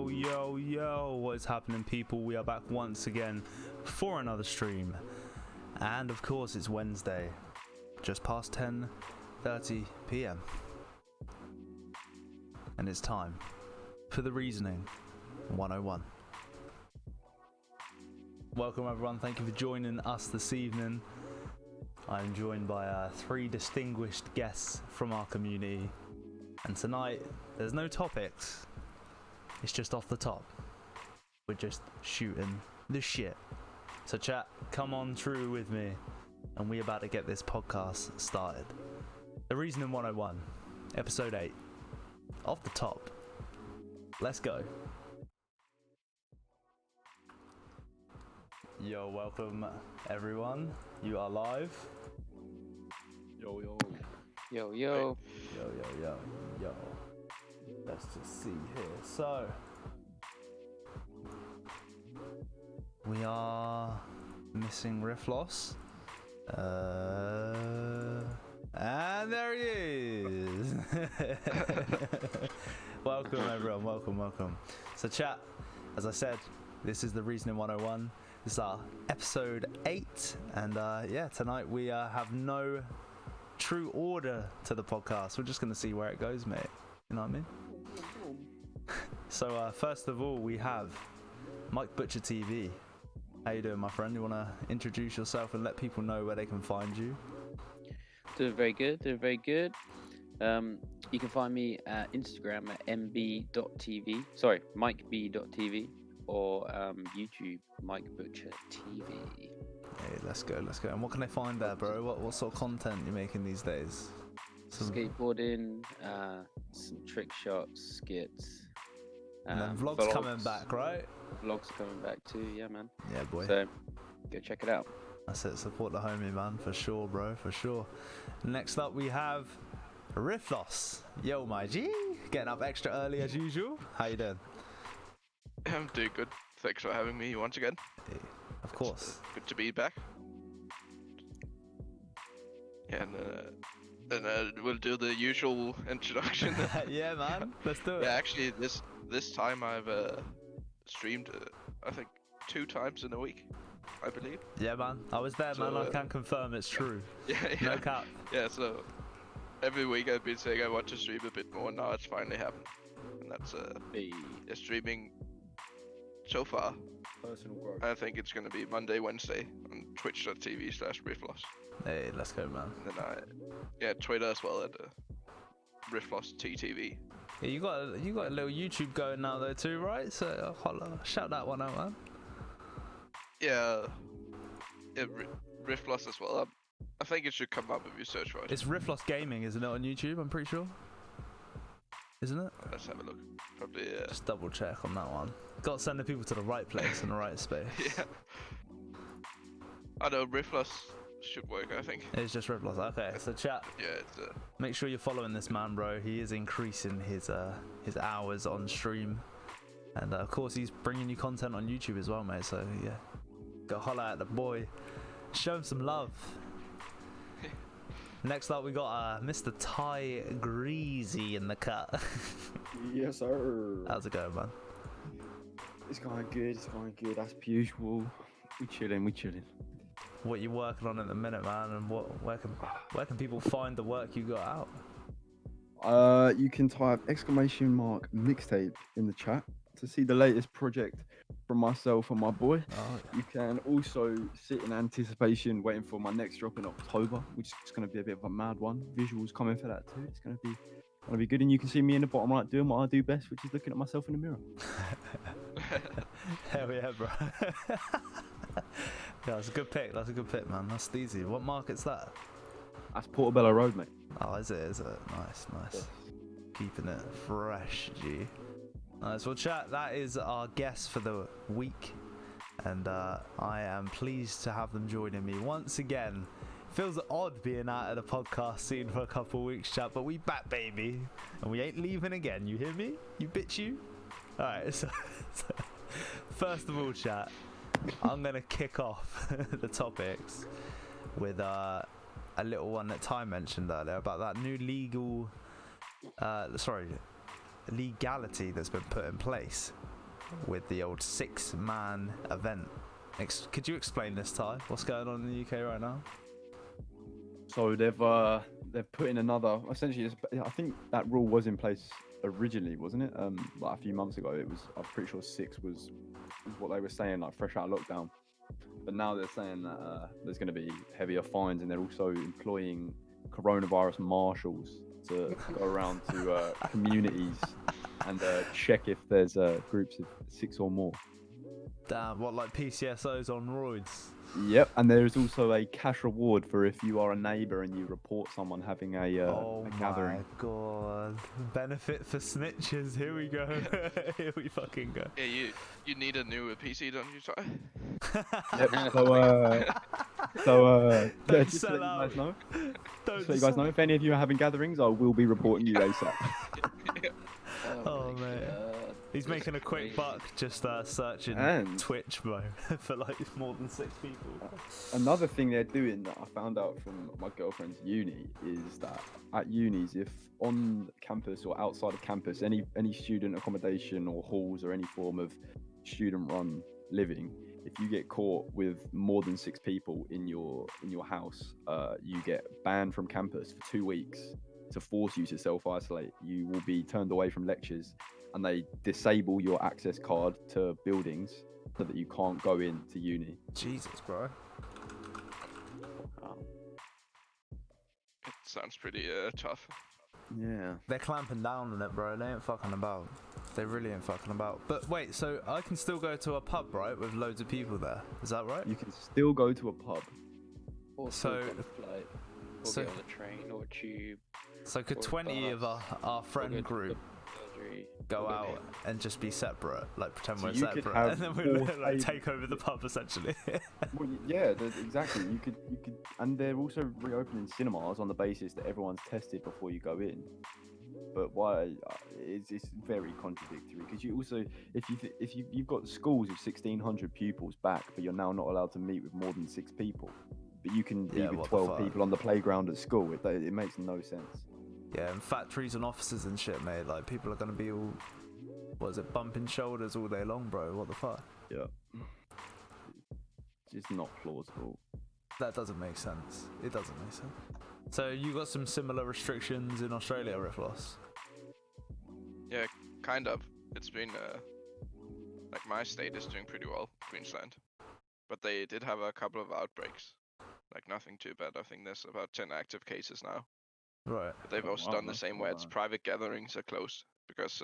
Yo, what is happening, people? We are back once again for another stream. And of course, it's Wednesday, just past 10:30 p.m. And it's time for the Reasoning 101. Welcome, everyone. Thank you for joining us this evening. I'm joined by three distinguished guests from our community. And tonight, there's no topics. It's just off the top. We're just shooting the shit. So chat, come on through with me. And we're about to get this podcast started. The Reasoning 101, episode 8. Off the top. Let's go. Yo, welcome everyone. You are live. Yo. Yo. Let's just see here. So, we are missing Riffloss. And there he is. Welcome everyone, welcome. So chat, as I said, this is the Reasoning 101. This is our episode 8, and tonight we have no true order to the podcast. We're just going to see where it goes, mate. You know what I mean? So first of all, we have Mike Butcher TV. How you doing, my friend? You want to introduce yourself and let people know where they can find you? Doing very good. You can find me at Instagram at mb.tv. Sorry, mikeb.tv, or YouTube, Mike Butcher TV. Hey, let's go. And what can they find there, bro? What sort of content you making these days? Skateboarding, some trick shots, skits. And then vlogs coming back, right? Vlogs are coming back too, yeah, man. Yeah, boy. So, go check it out. That's it. Support the homie, man, for sure, bro, for sure. Next up, we have Riffloss. Yo, my G. Getting up extra early as usual. How you doing? I'm doing good. Thanks for having me once again. Hey, of course. Good to be back. And we'll do the usual introduction. Yeah, man. Let's do it. Yeah, actually, this time I've streamed, I think, 2 times in a week, I believe. Yeah, man. I was there, man. I can confirm it's true. Yeah. No cap. Yeah, so every week I've been saying I want to stream a bit more. Now it's finally happened. And that's streaming so far. Personal growth. I think it's going to be Monday, Wednesday on twitch.tv/Riffloss. Hey, let's go, man. And then Twitter as well at Riffloss TTV. Yeah, you got a little YouTube going now though too, right? So shout that one out, man. Yeah, Riffloss as well. I think it should come up if you search for it. It's Riffloss Gaming, isn't it, on YouTube? I'm pretty sure. Isn't it? Let's have a look. Probably. Just double check on that one. Got to send the people to the right place and the right space. Yeah. I know Riffloss should work, I think. It's just Riffloss. Okay, so chat. Yeah, it's make sure you're following this man, bro. He is increasing his hours on stream, and of course he's bringing you content on YouTube as well, mate. So yeah, go holler at the boy, show him some love. Next up, we got Mr. Ty Greasy in the cut. Yes, sir. How's it going, man? It's going good. As per usual. We chilling. What you working on at the minute, man? And where can people find the work you got out? You can type !mixtape in the chat to see the latest project from myself and my boy. Oh, yeah. You can also sit in anticipation waiting for my next drop in October, which is going to be a bit of a mad one. Visuals coming for that too. It's going to be good, and you can see me in the bottom right doing what I do best, which is looking at myself in the mirror. Hell yeah, bro. Yeah, that's a good pick, man. That's easy. What market's that? That's Portobello Road, mate. Oh, is it? Nice. Yes. Keeping it fresh, G. Nice. Well, chat, that is our guest for the week. And I am pleased to have them joining me once again. Feels odd being out of the podcast scene for a couple of weeks, chat, but we back, baby. And we ain't leaving again. You hear me? You bitch you? Alright, so first of all, chat, I'm going to kick off the topics with a little one that Ty mentioned earlier about that new legality that's been put in place with the old 6-man event. Could you explain this, Ty? What's going on in the UK right now? So they've put in another. Essentially, I think that rule was in place originally, wasn't it? Like a few months ago, it was. I'm pretty sure 6 was what they were saying, like fresh out of lockdown. But now they're saying that there's going to be heavier fines, and they're also employing coronavirus marshals to go around to communities and check if there's groups of 6 or more. Damn, what, like PCSOs on roids? Yep, and there is also a cash reward for if you are a neighbour and you report someone having a gathering. My god. Benefit for snitches. Here we go. Here we fucking go. Yeah, you need a new PC, don't you, Ty? Yep, so yeah, just to sell let you out. guys know. Don't Just let you guys know, if any of you are having gatherings, I will be reporting you ASAP. Oh, my man. God. He's making a quick buck just searching And- Twitch, bro, for like more than 6 people. Another thing they're doing that I found out from my girlfriend's uni is that at unis, if on campus or outside of campus, any student accommodation or halls or any form of student-run living, if you get caught with more than 6 people in your house, you get banned from campus for 2 weeks to force you to self-isolate. You will be turned away from lectures, and they disable your access card to buildings so that you can't go into uni. Jesus, bro. It sounds pretty tough. Yeah. They're clamping down on it, bro. They ain't fucking about. They really ain't fucking about. But wait, so I can still go to a pub, right, with loads of people there? Is that right? You can still go to a pub. Or So- still get on a flight, or so- get on a train or a tube. So could Or 20 of bus, our or friend go to group the surgery, go or out and just be separate, like pretend So we're you could separate, have and then we four like tables. take over the pub essentially? Well, yeah, exactly. You could, and they're also reopening cinemas on the basis that everyone's tested before you go in. But why? It's very contradictory because you also, if you've got schools of 1,600 pupils back, but you're now not allowed to meet with more than 6 people, but you can Yeah, be what with the 12 fuck? people on the playground at school. It makes no sense. Yeah, and factories and offices and shit, mate. Like people are gonna be all, what is it, bumping shoulders all day long, bro. What the fuck? Yeah. It's just not plausible. That doesn't make sense. It doesn't make sense. So you got some similar restrictions in Australia, Riffloss? Yeah, kind of. It's been like my state is doing pretty well, Queensland, but they did have a couple of outbreaks. Like nothing too bad. I think there's about 10 active cases now. Right. But they've Oh, also wow, done the that's same not where it's bad. private gatherings are closed because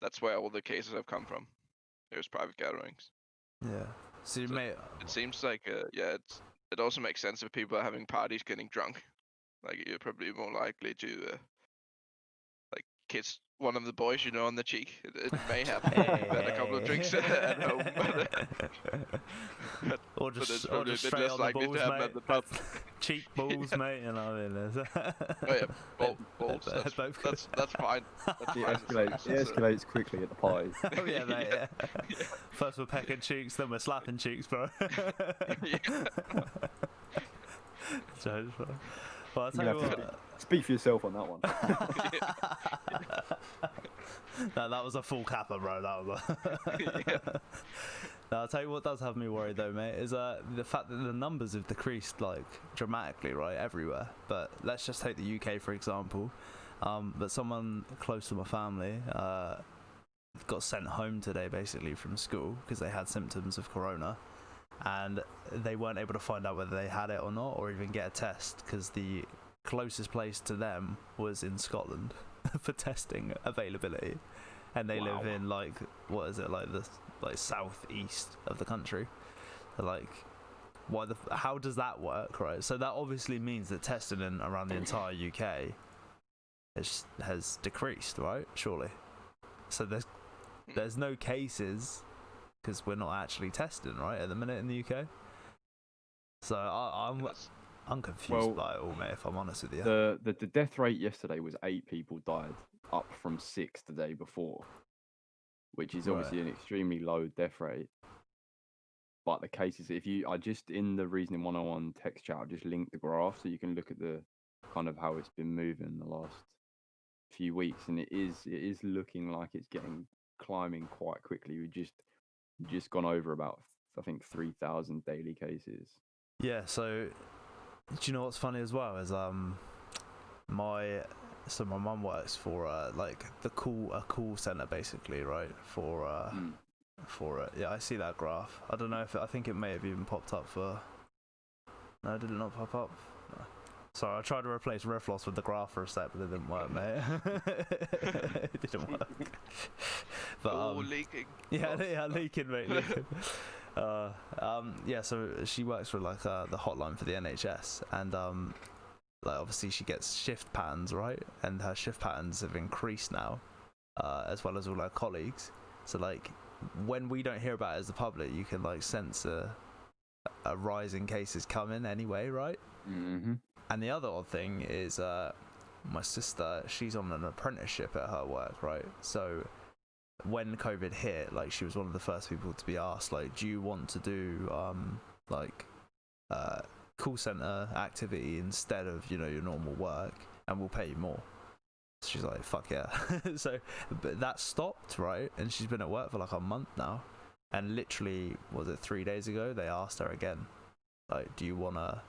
that's where all the cases have come from. It was private gatherings. Yeah. So you So may. It seems like it also makes sense if people are having parties getting drunk. Like you're probably more likely to like kiss one of the boys you know on the cheek. It may happen. You've had a couple of drinks at home, but Or but it's just, or probably a just bit straight less on the likely to balls, happen mate. at the pub. Cheek balls, mate. You know what I mean? Oh yeah, balls. That's fine. That's It fine. escalates. It escalates quickly at the party. Oh yeah, mate. Yeah. Yeah. First we're pecking cheeks, then we're slapping cheeks, bro. Jokes, bro. Well, I'll tell You're you gonna have to what. Speak for yourself on that one. No, that was a full kappa, bro. That was a. No, I'll tell you what does have me worried though, mate, is the fact that the numbers have decreased like dramatically, right, everywhere. But let's just take the UK for example. But someone close to my family got sent home today basically from school because they had symptoms of corona, and they weren't able to find out whether they had it or not, or even get a test because the closest place to them was in Scotland for testing availability, and they live Wow. in like, what is it, like the southeast of the country. They're like, how does that work, right? So that obviously means that testing in around the entire UK has decreased, right? Surely. So there's no cases because we're not actually testing, right, at the minute in the UK. So I'm confused Well, by it all, mate, if I'm honest with you. The death rate yesterday was 8 people died, up from 6 the day before, which is obviously an extremely low death rate. But the cases, I just in the Reasoning 101 text chat, I just linked the graph so you can look at the kind of how it's been moving the last few weeks, and it is looking like it's getting climbing quite quickly. We just gone over about, I think, 3,000 daily cases. Yeah. So, do you know what's funny as well is my mum works for like a call center basically, right? For it. Yeah, I see that graph. I don't know if I think it may have even popped up for. No, did it not pop up? No. Sorry, I tried to replace Refloss with the graph for a sec, but it didn't work, mate. It didn't work. But leaking. yeah, leaking, mate. Leaking. Yeah, so she works for like the hotline for the NHS, and like obviously she gets shift patterns, right? And her shift patterns have increased now, as well as all her colleagues. So like, when we don't hear about it as the public, you can like sense a rise in cases coming anyway, right? Mm-hmm. And the other odd thing is, my sister, she's on an apprenticeship at her work, right? So when COVID hit, like she was one of the first people to be asked, like, do you want to do call center activity instead of your normal work, and we'll pay you more. So she's like, fuck yeah. So, but that stopped, right? And she's been at work for like a month now, and literally, was it 3 days ago? They asked her again, like, do you wanna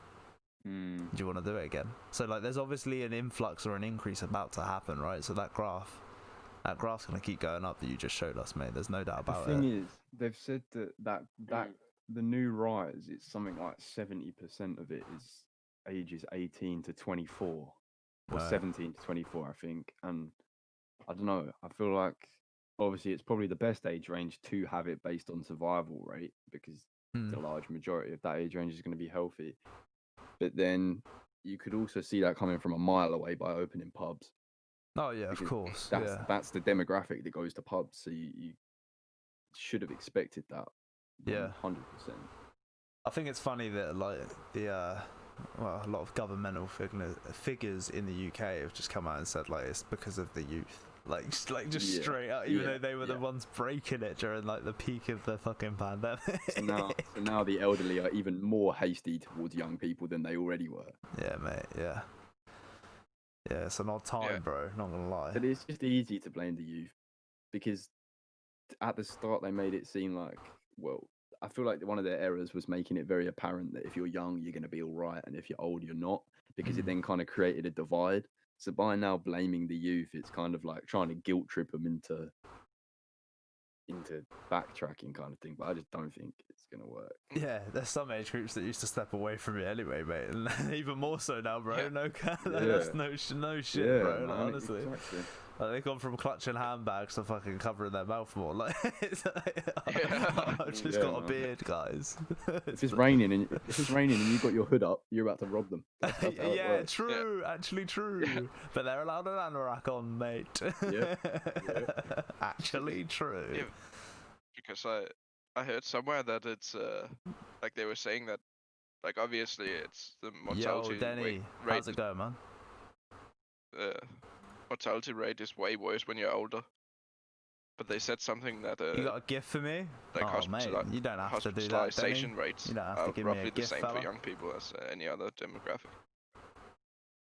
do it again? So like, there's obviously an influx or an increase about to happen, right? So that graph's gonna keep going up that you just showed us, mate. There's no doubt about it. The thing is, they've said that the new rise, it's something like 70% of it is ages 18 to 24, or Right. 17 to 24, I think. And I don't know. I feel like obviously it's probably the best age range to have it based on survival rate, because the large majority of that age range is going to be healthy. But then you could also see that coming from a mile away by opening pubs. Oh yeah, of Because course. That's the demographic that goes to pubs. So you should have expected that. Yeah. 100%. I think it's funny that like a lot of governmental figures in the UK have just come out and said like it's because of the youth, like just straight up, even though they were the ones breaking it during like the peak of the fucking pandemic. So now the elderly are even more hasty towards young people than they already were. Yeah, mate. Yeah, it's an odd time, bro. Not gonna lie. But it's just easy to blame the youth, because at the start they made it seem like, well, I feel like one of their errors was making it very apparent that if you're young, you're going to be all right, and if you're old, you're not, because it then kind of created a divide. So by now blaming the youth, it's kind of like trying to guilt trip them into backtracking kind of thing. But I just don't think it's going to work. Yeah, there's some age groups that used to step away from it anyway, mate, and even more so now, bro. Yeah. That's no shit, Yeah, bro. man, Honestly. exactly. Like, they've gone from clutching handbags to fucking covering their mouth more. Like, I've just got a beard, guys. If it's raining and you've got your hood up, you're about to rob them. That's how it works. True. Actually true. But they're allowed an anorak on, mate. Yeah. Actually true. Yeah, because I heard somewhere that it's like they were saying that, like, obviously it's the mortality Yo, Denny, rate. how's it going, man? Mortality rate is way worse when you're older. But they said something that You got a gift for me? like Oh, mate, you don't have to do that, Denny. hospitalization rates You don't have are to give me a roughly the gift, same fella. for young people as any other demographic,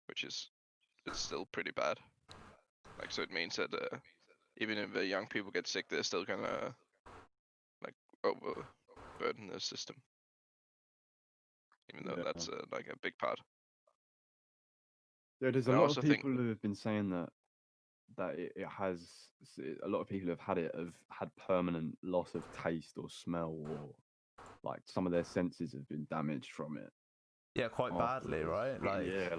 which is it's still pretty bad. Like, so it means that even if the young people get sick, they're still gonna like overburden the system, even though that's like a big part. Yeah, there's a I lot also of think- people who have been saying that it has. A lot of people have had permanent loss of taste or smell, or like some of their senses have been damaged from it. Yeah, quite badly, right? Like, yeah,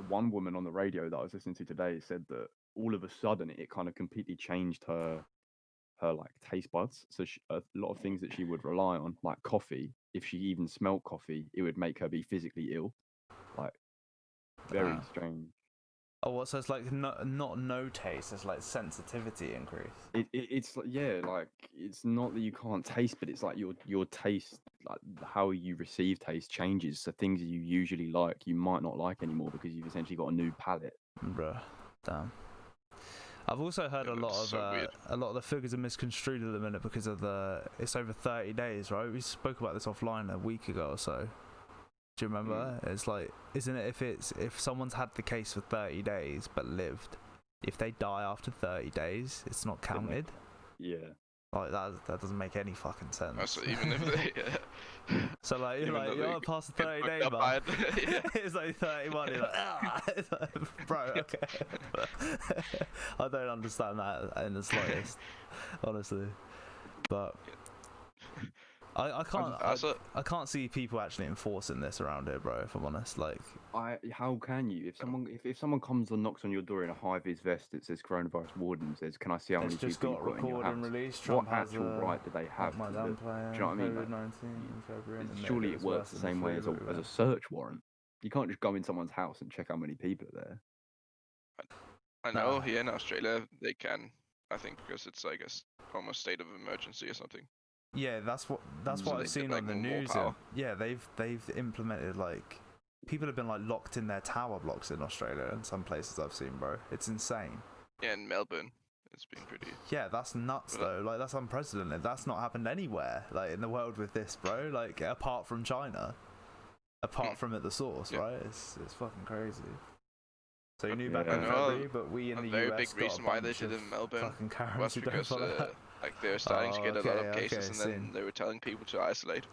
one woman on the radio that I was listening to today said that all of a sudden it kind of completely changed her like taste buds. So a lot of things that she would rely on, like coffee, if she even smelled coffee, it would make her be physically ill. Like, very strange. Oh, what? So it's like not no taste. It's like sensitivity increase. It's like, like it's not that you can't taste, but it's like your taste, like how you receive taste changes. So things you usually like, you might not like anymore because you've essentially got a new palate. Bruh, damn. I've also heard Yeah, a lot that's of so weird. a lot of the figures are misconstrued at the minute because of it's over 30 days, right? We spoke about this offline a week ago or so. Do you remember? It's like, isn't it if someone's had the case for 30 days but lived, if they die after 30 days, it's not Then they- counted. Yeah. Like that doesn't make any fucking sense. So even if they, So like you're even like though you're they past the get 30 fucked day up mark. by it, yeah. It's like 31. You're like, ah, it's like, bro, okay. I don't understand that in the slightest, honestly. But I can't Also, I can't see people actually enforcing this around here, bro. If I'm honest, like How can you? If someone comes and knocks on your door in a high vis vest that says coronavirus warden and says, "Can I see how many it's just people got you've got in your record and house?" release. What Trump has actual right do they have? my to damn do plan. you know what I mean? Like, COVID-19 in February. and surely made it works the worse than same way as flu a everywhere. search warrant. You can't just go in someone's house and check how many people are there. I know Nah. here in Australia they can. I think because it's like almost state of emergency or something. Yeah, that's what So I've they get, seen like, on the more news. power. Yeah, they've implemented like people have been like locked in their tower blocks in Australia and some places I've seen, bro. It's insane. Yeah, in Melbourne, it's been pretty. Yeah, that's nuts Well, though. Like that's unprecedented. That's not happened anywhere like in the world with this, bro. Like apart from China, apart from at the source, Yeah. right? It's fucking crazy. So you knew Yeah. back I in know February, but we in A the very US big got a reason why they bunch did it of in Melbourne fucking Karens was who don't because follow that. like they were starting to get a lot of Okay, cases, and then same. they were telling people to isolate.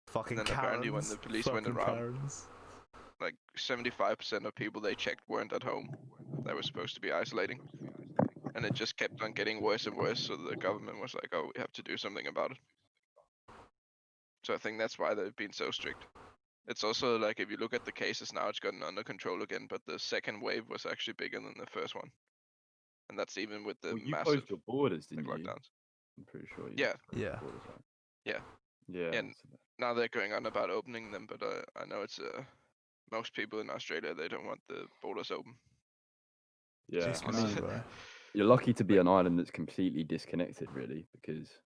Fucking then apparently when Karens. the police went fucking around- Karens. Like 75% of people they checked weren't at home. They were supposed to be isolating, and it just kept on getting worse and worse. So the government was like, "Oh, we have to do something about it." So I think that's why they've been so strict. It's also like if you look at the cases now, it's gotten under control again. But the second wave was actually bigger than the first one, and that's even with the Well, you massive closed your borders, like, didn't you? lockdowns. I'm pretty sure. You Yeah. closed your Yeah. borders, right? Yeah. Yeah. And now they're going on about opening them, but I know it's most people in Australia they don't want the borders open. yeah. Just I me, mean, bro. you're lucky to be an island that's completely disconnected, really, because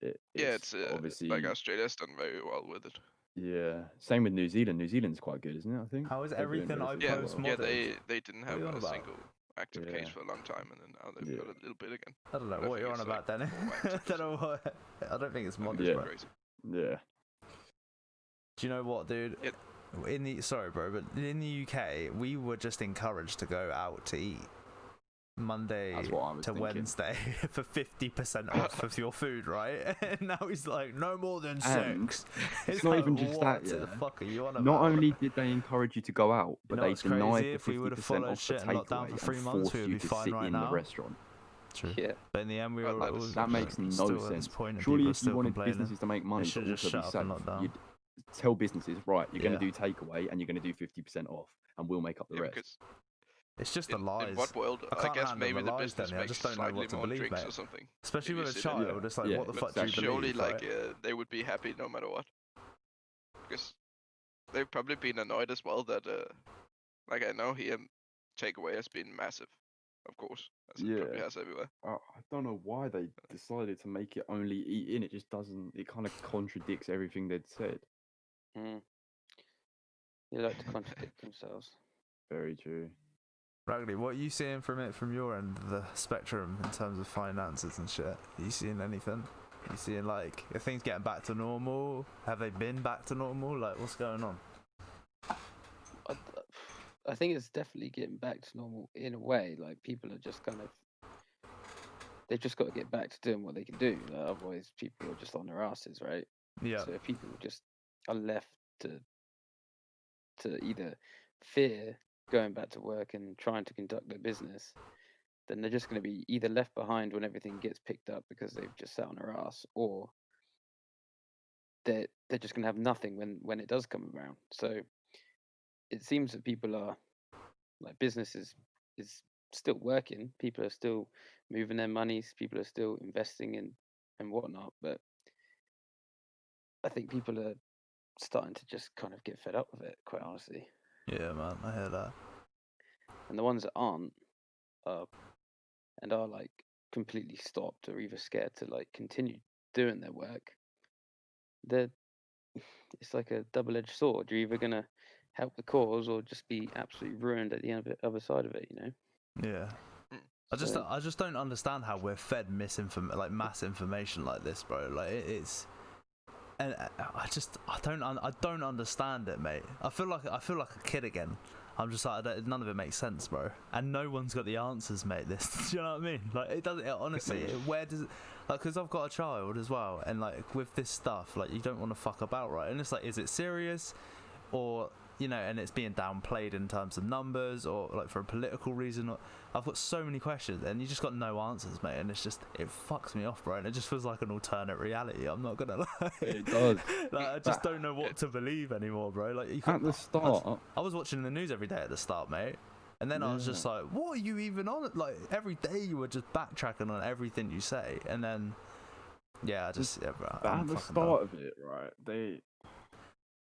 Yeah, it's obviously like Australia's done very well with it. yeah. Same with New Zealand. New Zealand's quite good, isn't it? I think. How is They're doing everything relatively I Yeah, post well. yeah, modded? they didn't What are have you on a about? single active case Yeah. for a long time, and then now they've Yeah. got a little bit again. I don't know But I what you're think on it's, about, Danny. more I active don't know what. I don't think it's modded, Yeah. bro. Crazy. Yeah. Do you know what, dude? It- In the sorry, bro, but in the UK, we were just encouraged to go out to eat Monday That's what I was to thinking. Wednesday for 50% off of your food, right? And now he's like, no more than And 6. it's not like, even just that, what the yeah. fuck are you on about? Not only did they encourage you to go out, but know they what's denied crazy? the If we would've 50% followed off the shit and locked down takeaway for 3 and months, forced we would you be to fine sit right in now. the restaurant. True. Yeah. But in the end, we Well, were. that it is- was- That makes still no at this sense. point, and Surely, people are if you still wanted complaining. businesses to make money, should but just also be shut up and lock safe, down. you'd tell businesses, right, you're Yeah. going to do takeaway and you're going to do 50% off, and we'll make up the Yeah, rest. because It's just the in lies. what world? I I can't guess handle maybe the the lies, business Danny. I makes just don't know slightly what to more believe, drinks mate. or something. Especially if you with a sit in- child, it's like, Yeah, what the fuck do exactly. you Surely, believe, like right? they would be happy no matter what. Because they've probably been annoyed as well that like I know here takeaway has been massive, of course, as it probably Yeah. has everywhere. I don't know why they decided to make it only eat in. It just doesn't. It kind of contradicts everything they'd said. Mm. They like to contradict themselves. Very true. Raggedy, what are you seeing from it from your end of the spectrum in terms of finances and shit? Are you seeing anything? Are you seeing like, are things getting back to normal? Have they been back to normal? Like, what's going on? I think it's definitely getting back to normal in a way. Like people are just kind of, they've just got to get back to doing what they can do. Like, otherwise, people are just on their asses, right? Yeah, So if people just are left to either fear going back to work and trying to conduct their business, then they're just going to be either left behind when everything gets picked up because they've just sat on their ass, or they're just going to have nothing when it does come around. So it seems that people are like business is still working. People are still moving their monies. People are still investing in and whatnot. But I think people are starting to just kind of get fed up with it, quite honestly. yeah, man, I hear that. And the ones that aren't and are like completely stopped or either scared to like continue doing their work, it's like a double-edged sword. You're either gonna help the cause or just be absolutely ruined at the end of it, other side of it, you know. Yeah. Mm. I just don't understand how we're fed like mass information like this, bro. Like it's, and I don't understand it, mate. I feel like a kid again. I'm just like, none of it makes sense, bro. And no one's got the answers, mate. This, do you know what I mean? Like, it doesn't. Honestly, where does it? Like, because I've got a child as well, and like with this stuff, like you don't want to fuck about, right? And it's like, is it serious, or you know, and it's being downplayed in terms of numbers, or like for a political reason? Or, I've got so many questions, and you just got no answers, mate. And it's just, it fucks me off, bro. And it just feels like an alternate reality. I'm not gonna lie. It does. Like, I just don't know what to believe anymore, bro. Like, you At the start, I was watching the news every day at the start, mate. And then I was just like, what are you even on? Like, every day you were just backtracking on everything you say. And then, yeah, bro. but at the start of it, right, they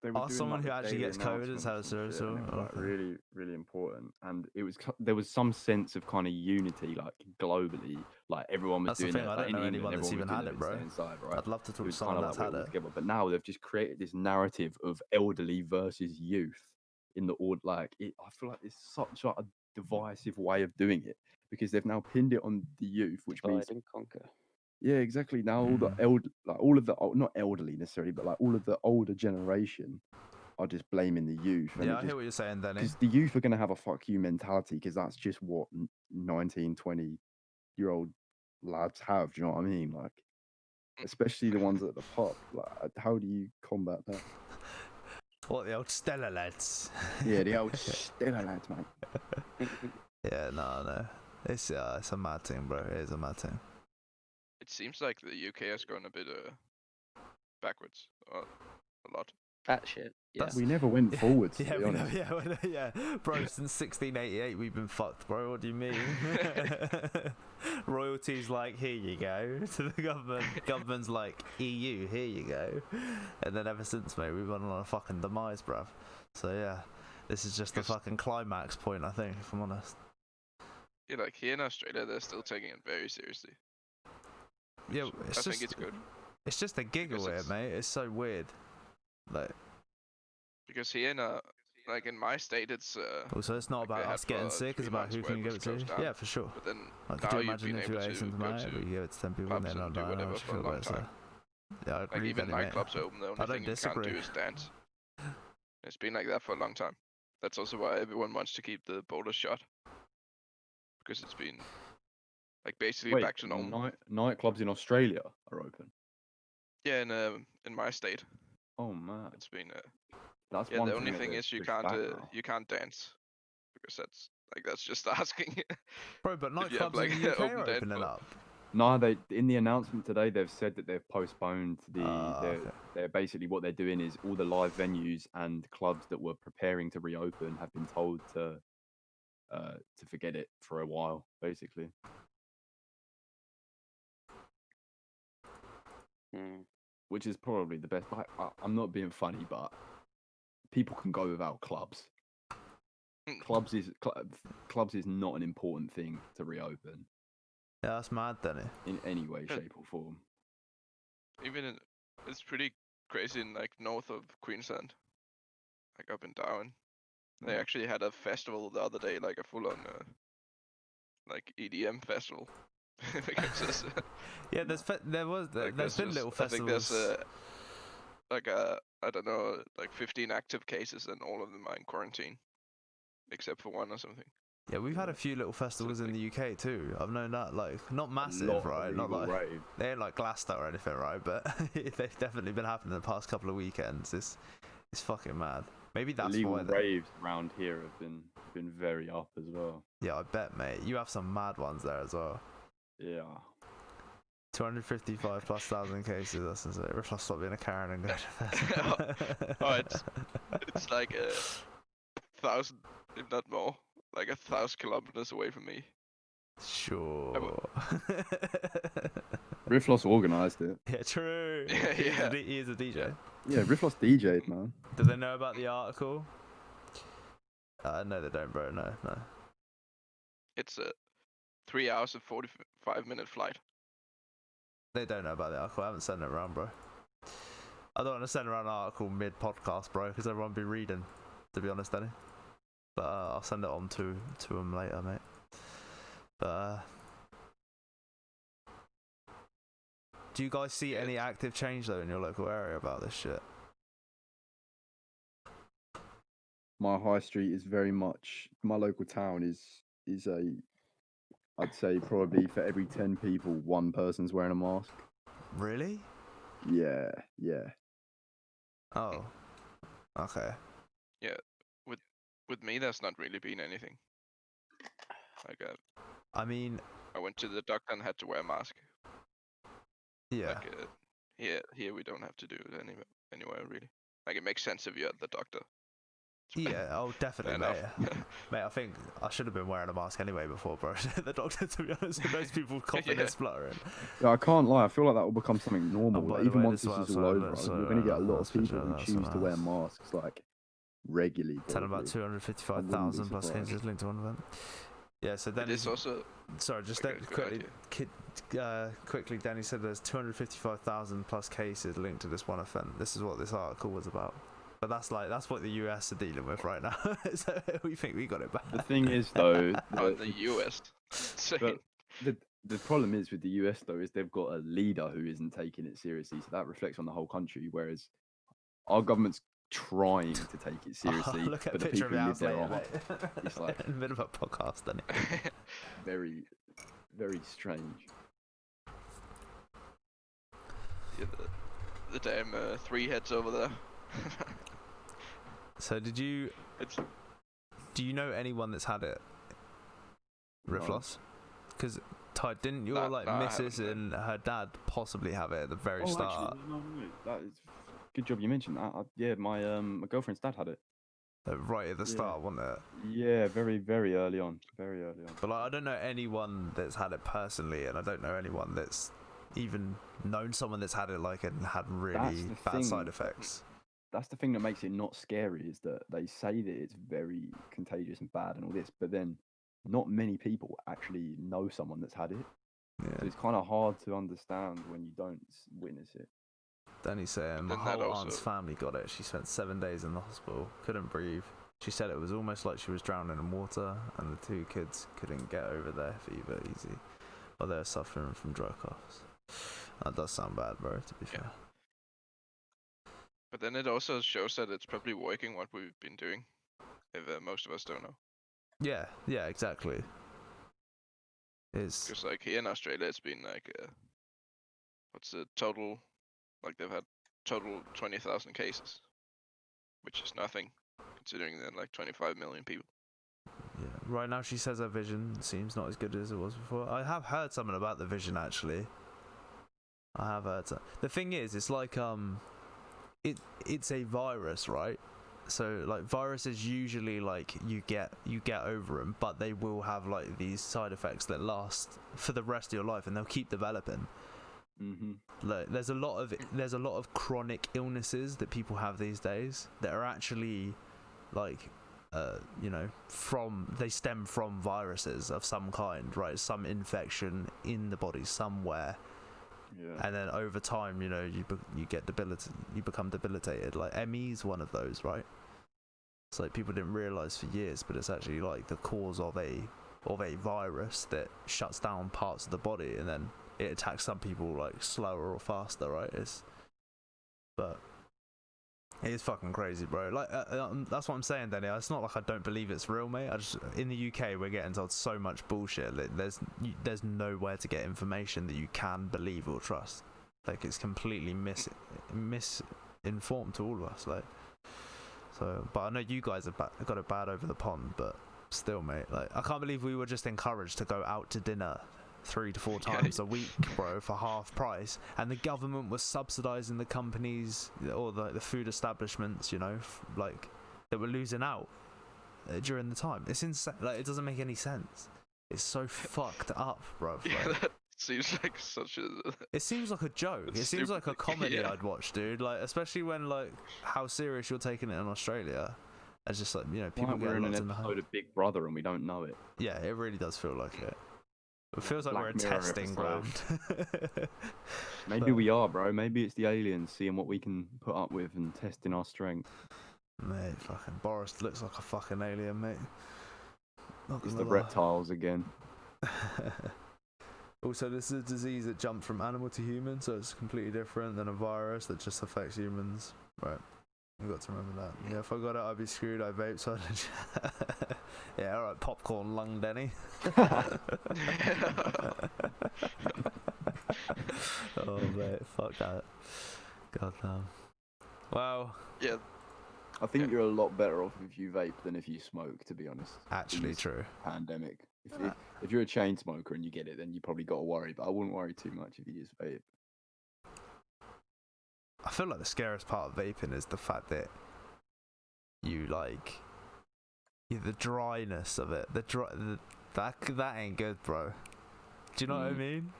were doing, someone like, who actually daily gets COVID is how announcements it's and shit, so. and it was, like, really, really important. And it was there was some sense of kind of unity, like globally, like everyone was That's the doing thing, it. I Like, don't know in England, anyone that's everyone even was had doing it, at the bro. same side, right? I'd love to talk It to was someone kind of that's like had we're all it. together. But now they've just created this narrative of elderly versus youth in the order. Like, I feel like it's such a divisive way of doing it, because they've now pinned it on the youth, which means, Divide and conquer. yeah, exactly. Now all the all of the not elderly necessarily, but like all of the older generation are just blaming the youth. And Yeah, I hear what you're saying, Danny. because the youth are going to have a fuck you mentality, because that's just what 19, 20-year-old lads have. Do you know what I mean? Like, especially the ones at the pub. Like, how do you combat that? What, the old Stella lads? Yeah, the old Stella lads, mate. Yeah, no. It's a mad thing, bro. It is a mad thing. It seems like the UK has gone a bit backwards, a lot. That shit. Yeah. That's- We never went forwards, to be honest. Yeah, bro. Since 1688, we've been fucked, bro. What do you mean? Royalty's like, here you go, to the government. Government's like, EU, here you go. And then ever since, mate, we've gone on a fucking demise, bruv. So yeah, this is just the fucking climax point, I think, if I'm honest. Yeah, like here in Australia, they're still taking it very seriously. Yeah, I think it's good. It's just a giggle Because here, it's- mate. It's so weird. Like, Because here in like in my state, it's also, it's not like they about had us getting for sick. It's 3 about months who where can it give was it to. closed down. Yeah, for sure. But then Like, could now you you've imagine been if you able ate to something go like that, to but you give it to 10 people and pubs they're and not do dying? whatever for a long time. Yeah, I Like agree even with you, mate. nightclubs are open. The only I don't thing you can't do disagree. is dance. It's been like that for a long time. That's also why everyone wants to keep the borders shut. Because it's been like basically Wait, back to normal. nightclubs in Australia are open. Yeah, in my state, Oh man, it's been that's yeah. one The only that thing they've is you pushed can't back now. you can't dance because that's just asking. Bro, but if you have, nightclubs in the UK open are dance opening for- up. No, they in the announcement today they've said that they've postponed Okay. they're basically what they're doing is all the live venues and clubs that were preparing to reopen have been told to forget it for a while, basically. Mm. Which is probably the best. Like, I'm not being funny, but people can go without clubs. Clubs is not an important thing to reopen Yeah, that's mad, Danny. in any way, Yeah. shape, or form. It's pretty crazy in like north of Queensland, like up in Darwin. They Mm. actually had a festival the other day, like a full-on like EDM festival. Because there's, Yeah, there's like, there's been little I think festivals. there's like I don't know, like 15 active cases and all of them are in quarantine, except for one or something. Yeah, we've had a few little festivals in the UK too. I've known that, like, not massive, A lot right? of Not illegal like rave. they ain't like Glasgow or anything, right? But they've definitely been happening the past couple of weekends. It's fucking mad. Maybe that's Illegal why. raves around here have been very up as well. Yeah, I bet, mate. You have some mad ones there as well. Yeah. 255 plus thousand cases. That's insane. If I stop being a Karen and go to festival. Oh, it's like 1,000, if not more, like 1,000 kilometers away from me. Sure. Riffloss organised it. Yeah, true. Yeah, yeah. He is a DJ. Yeah, Riffloss DJ'd, man. Do they know about the article? No, they don't, bro. No. It's a 3 hours and 45-minute flight. They don't know about the article. I haven't sent it around, bro. I don't want to send around an article mid-podcast, bro, because everyone be reading, to be honest, Danny. But I'll send it on to them later, mate. But do you guys see any active change, though, in your local area about this shit? my high street is very much my local town is a I'd say probably for every 10 people, one person's wearing a mask. Really? Yeah, yeah. Oh. Okay. With me, there's not really been anything. Like I mean, I went to the doctor and had to wear a mask. yeah. Like here we don't have to do it anywhere really. Like it makes sense if you're at the doctor. Yeah, oh, definitely, Fair mate. enough. Mate, I think I should have been wearing a mask anyway before, bro. The doctor, to be honest, with those people coughing Yeah. and spluttering. Yeah, I can't lie. I feel like that will become something normal. by like, the even way, once this this is is all why- over, that's you're why- going to get a lot that's of for people sure, who that's choose to wear what masks like regularly. Telling about probably. 255,000 plus surprised. cases linked to one event. Yeah, so It Danny. is also Sorry, just like a good quickly, Danny said there's 255,000 plus cases linked to this one event. This is what this article was about. But that's what the US are dealing with right now. So we think we got it back. The thing is, though, the US. but the problem is with the US though is they've got a leader who isn't taking it seriously, so that reflects on the whole country. Whereas our government's trying to take it seriously, Look at but a the picture people of who it live there later, aren't. mate. It's like- in the middle of a podcast, then. Very, very strange. Yeah, the damn 3 heads over there. So do you know anyone that's had it? No. Riflos? Because Ty, didn't your No, I missus haven't, and her dad possibly have it at the very start? Actually, no, that is good job you mentioned that. Yeah, my girlfriend's dad had it. Right at the Yeah. start, wasn't it? Yeah, very, very early on. Very early on. But like, I don't know anyone that's had it personally, and I don't know anyone that's even known someone that's had it like and had really the bad side thing. effects. That's the thing that makes it not scary is that they say that it's very contagious and bad and all this, but then not many people actually know someone that's had it. So Yeah. it's kind of hard to understand when you don't witness it. Danny's saying my Then that whole also- aunt's family got it. She spent 7 days in the hospital, couldn't breathe. She said it was almost like she was drowning in water, and the 2 kids couldn't get over their fever easy, or they're suffering from dry coughs. That does sound bad, bro. To be Yeah. fair. But then it also shows that it's probably working what we've been doing. If most of us don't know. Yeah, exactly. It's Because like here in Australia, it's been like, what's the total? Like they've had total 20,000 cases, which is nothing considering there are like 25 million people. yeah. Right now, she says her vision seems not as good as it was before. I have heard something about the vision actually. I have heard. The thing is, it's like it's a virus, right? So like viruses usually like you get over them, but they will have like these side effects that last for the rest of your life, and they'll keep developing. Mm-hmm. Like there's a lot of chronic illnesses that people have these days that are actually like they stem from viruses of some kind, right? Some infection in the body somewhere. Yeah. And then over time, you get debilitated. You become debilitated. Like ME is one of those, right? It's like people didn't realize for years, but it's actually like the cause of a virus that shuts down parts of the body, and then it attacks some people like slower or faster, right? But it is fucking crazy, bro. Like that's what I'm saying, Danny. It's not like I don't believe it's real, mate. In the UK, we're getting told so much bullshit. Like, there's nowhere to get information that you can believe or trust. Like it's completely misinformed to all of us. Like so, but I know you guys have got it bad over the pond, but still, mate. Like I can't believe we were just encouraged to go out to dinner 3 to 4 times a week, bro, for half price, and the government was subsidizing the companies or the food establishments, like that were losing out during the time. It's insane. Like it doesn't make any sense. It's so fucked up, bro. Yeah, that seems like such a. It seems like a joke. It's It seems like a stupid. comedy Yeah. I'd watch, dude. Like especially when like how serious you're taking it in Australia. It's just like people Like get we're in an lots in the episode of Big Brother and we don't know it. Yeah, it really does feel like it. It feels like Black we're a Mirror testing episode. ground. Maybe But- we are, bro. Maybe it's the aliens seeing what we can put up with and testing our strength. Mate, fucking Boris looks like a fucking alien, mate. Not It's gonna the lie. reptiles again. Also, this is a disease that jumped from animal to human, so it's completely different than a virus that just affects humans. Right. I've got to remember that. Yeah, if I got it, I'd be screwed. I vape, so yeah, alright, popcorn lung, Denny. Oh, mate, fuck that. God damn. Well, Yeah, I think you're a lot better off if you vape than if you smoke, to be honest. in actually this true. Pandemic. If you're a chain smoker and you get it, then you probably got to worry. But I wouldn't worry too much if you just vape. I feel like the scariest part of vaping is the fact that you the dryness of it. That ain't good, bro. Do you know what I mean?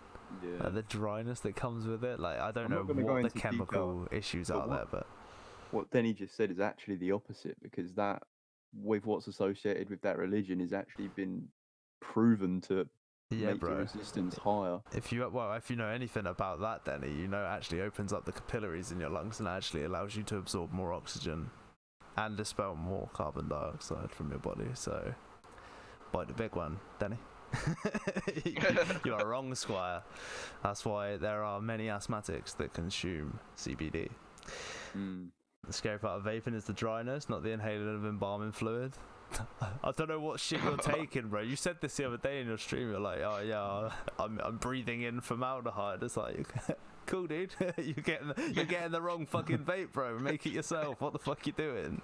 Yeah. Like the dryness that comes with it. Like I don't I'm know not gonna go what the into chemical issues but are there, but What Denny just said is actually the opposite, because that, with what's associated with that religion, is actually been proven to yeah, make your bro. resistance higher. If you know anything about that, Denny, you know it actually opens up the capillaries in your lungs and actually allows you to absorb more oxygen and dispel more carbon dioxide from your body. So, bite the big one, Denny. You are wrong, Squire. That's why there are many asthmatics that consume CBD. The scary part of vaping is the dryness, not the inhaling of embalming fluid. I don't know what shit you're taking, bro. You said this the other day in your stream. You're like, oh yeah, I'm breathing in formaldehyde. It's like, cool, dude. you're getting the wrong fucking vape, bro. Make it yourself. What the fuck you doing?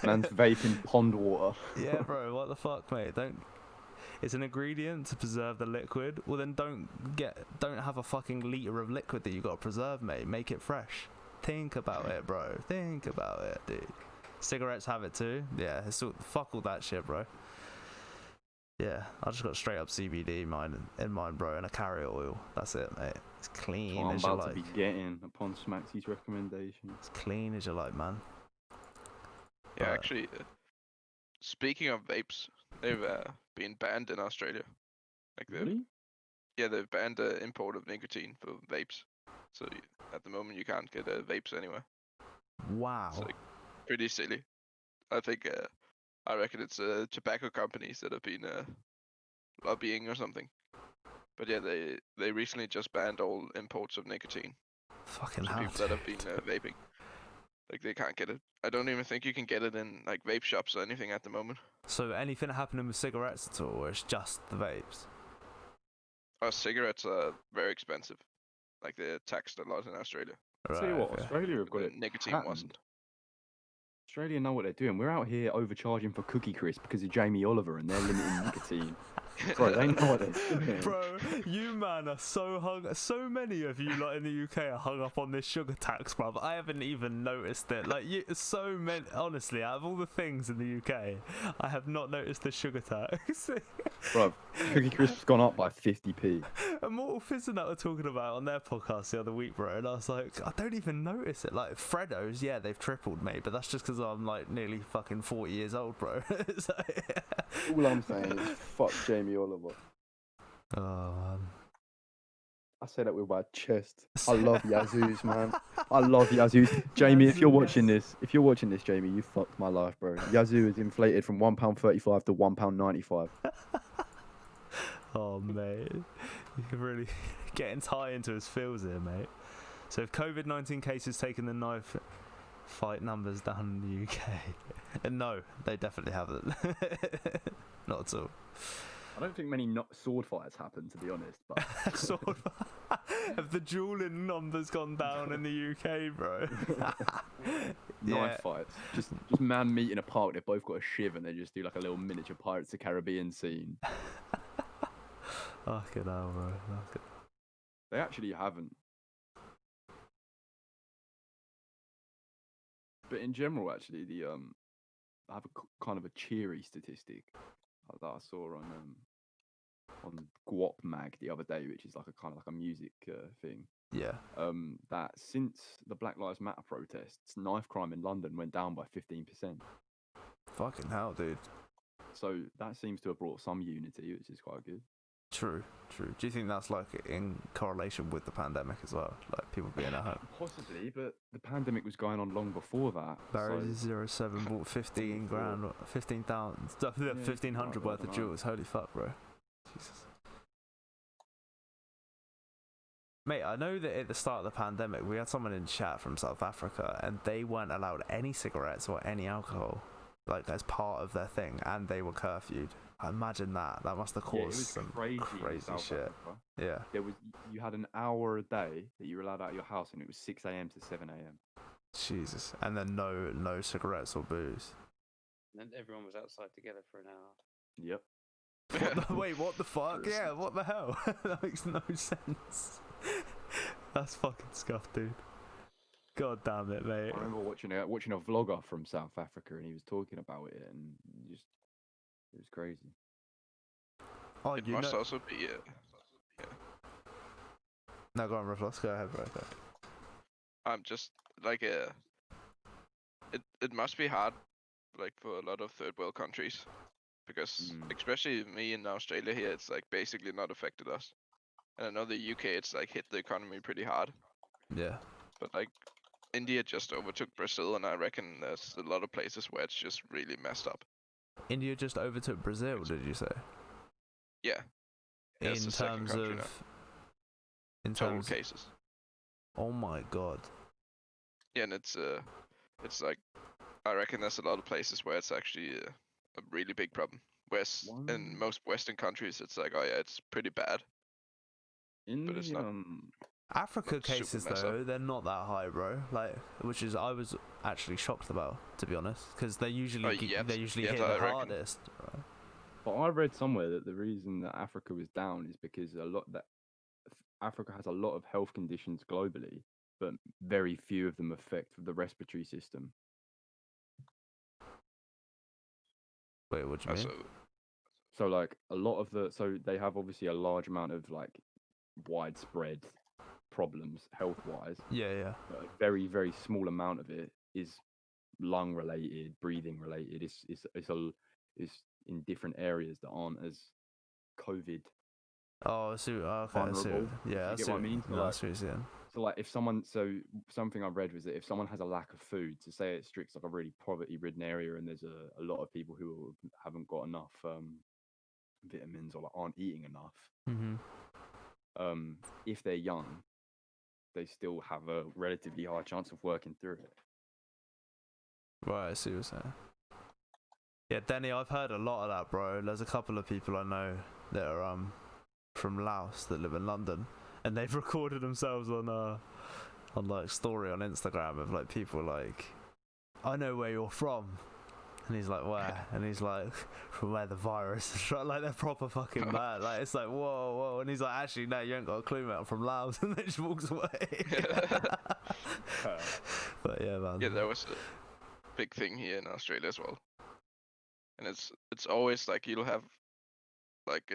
Man's vaping pond water. Yeah, bro. What the fuck, mate? It's an ingredient to preserve the liquid. Well, then don't have a fucking liter of liquid that you got to preserve, mate. Make it fresh. Think about it, bro. Think about it, dude. Cigarettes have it too. Yeah, fuck all that shit, bro. Yeah, I just got straight up CBD in mine, bro, and a carrier oil. That's it, mate. It's clean What I'm as you about to like. be getting upon Smaxy's recommendation. It's clean as you like, man. yeah. But- Actually, speaking of vapes, they've been banned in Australia. Like they've banned the import of nicotine for vapes. So at the moment you can't get vapes anywhere. Wow. So pretty silly. I reckon it's tobacco companies that have been lobbying or something. But yeah, they recently just banned all imports of nicotine. Fucking So hell. people that have been vaping, like they can't get it. I don't even think you can get it in like vape shops or anything at the moment. So anything happening with cigarettes at all, or it's just the vapes? Cigarettes are very expensive. Like they're taxed a lot in Australia. Tell you what, okay. Australia have got But it. nicotine patented. wasn't. Australia know what they're doing. We're out here overcharging for Cookie Crisp because of Jamie Oliver, and they're limiting nicotine. Bro, they know what they're doing. Bro, you man are so many of you like in the UK are hung up on this sugar tax, bruv. I haven't even noticed it. Like so many, honestly, out of all the things in the UK, I have not noticed the sugar tax. Bro, Cookie Crisp's gone up by 50p. Immortal Fizz and that were talking about on their podcast the other week, bro, and I was like, I don't even notice it. Like Freddos, yeah, they've tripled, mate, but that's just because I'm like nearly fucking 40 years old, bro. So, All I'm saying is fuck Jamie Oliver. oh man. I say that with my chest. I love Yazoo's, man. I love Yazoo's. Jamie, if you're watching this, Jamie, you fucked my life, bro. Yazoo is inflated from £1.35 to £1.95. Oh mate, you're really getting tied into his feels here, mate. So if COVID-19 cases taking the knife fight numbers down in the UK, no, they definitely haven't. Not at all. I don't think many sword fights happen, to be honest. But Sort of. Have the dueling numbers gone down in the UK, bro? knife fights, just man meet in a park. They've both got a shiv, and they just do like a little miniature Pirates of the Caribbean scene. Fucking hell, bro. Fucking... They actually haven't. But in general, actually, I have a kind of a cheery statistic that I saw on Guap Mag the other day, which is like a kind of like a music thing. Yeah. That since the Black Lives Matter protests, knife crime in London went down by 15%. Fucking hell, dude. So that seems to have brought some unity, which is quite good. True. Do you think that's like in correlation with the pandemic as well? Like people being at home? Possibly, but the pandemic was going on long before that. Barry so 07 bought 15 grand, 15,000, 1,500 worth of jewels. Holy fuck, bro. Jesus. Mate, I know that at the start of the pandemic, we had someone in chat from South Africa, and they weren't allowed any cigarettes or any alcohol, like as part of their thing, and they were curfewed. I imagine that must have Yeah, it caused was some crazy. in crazy South shit. Africa. Yeah, There was you had an hour a day that you were allowed out of your house, and it was 6 a.m. to 7 a.m. Jesus, and then no cigarettes or booze. And then everyone was outside together for an hour. Yep. Wait, what the fuck? Seriously. Yeah, what the hell? That makes no sense. That's fucking scuffed, dude. God damn it, mate. I remember watching a vlogger from South Africa, and he was talking about it, and just it was crazy. Oh, It you must know. also be. No, go on, Reflux. Go ahead, bro. I'm just like It must be hard, like for a lot of third world countries, because especially me in Australia here, it's like basically not affected us. And I know the UK, it's like hit the economy pretty hard. Yeah. But like India just overtook Brazil, and I reckon there's a lot of places where it's just really messed up. India just overtook Brazil, did you say? Yeah. Yeah, it's In the second terms country of. now. In Total terms. cases. Oh my god. Yeah, and it's like I reckon there's a lot of places where it's actually a really big problem. Whereas in most Western countries, it's like, oh yeah, it's pretty bad. In But it's the not- Africa Not super cases messed though, they're not that high, bro. Like, which is I was actually shocked about, to be honest, because they usually yet hit I the reckon. hardest. Right? But I read somewhere that the reason that Africa was down is because Africa has a lot of health conditions globally, but very few of them affect the respiratory system. Wait, what do you mean? Also, So like so they have obviously a large amount of like widespread problems health wise, Yeah. but a very, very small amount of it is lung related, breathing related. It's in different areas that aren't as COVID. Oh, okay. I see. Vulnerable, Yeah, I if you get see. what I mean. So, No, I like, see what you're saying. So like something I read was that if someone has a lack of food, to say it strict like a really poverty-ridden area, and there's a lot of people who haven't got enough vitamins or like, aren't eating enough, if they're young, they still have a relatively high chance of working through it. Right, I see what you're saying. Yeah, Denny, I've heard a lot of that, bro. There's a couple of people I know that are from Laos that live in London, and they've recorded themselves on like story on Instagram of like people like, I know where you're from, and he's like, where? And he's like, from where the virus is from. Like, they're proper fucking mad. Like, it's like, whoa, and he's like, actually no, you ain't got a clue, mate, I'm from Laos. And then just walks away. But yeah, man. yeah, that was a big thing here in Australia as well. And it's always like you'll have like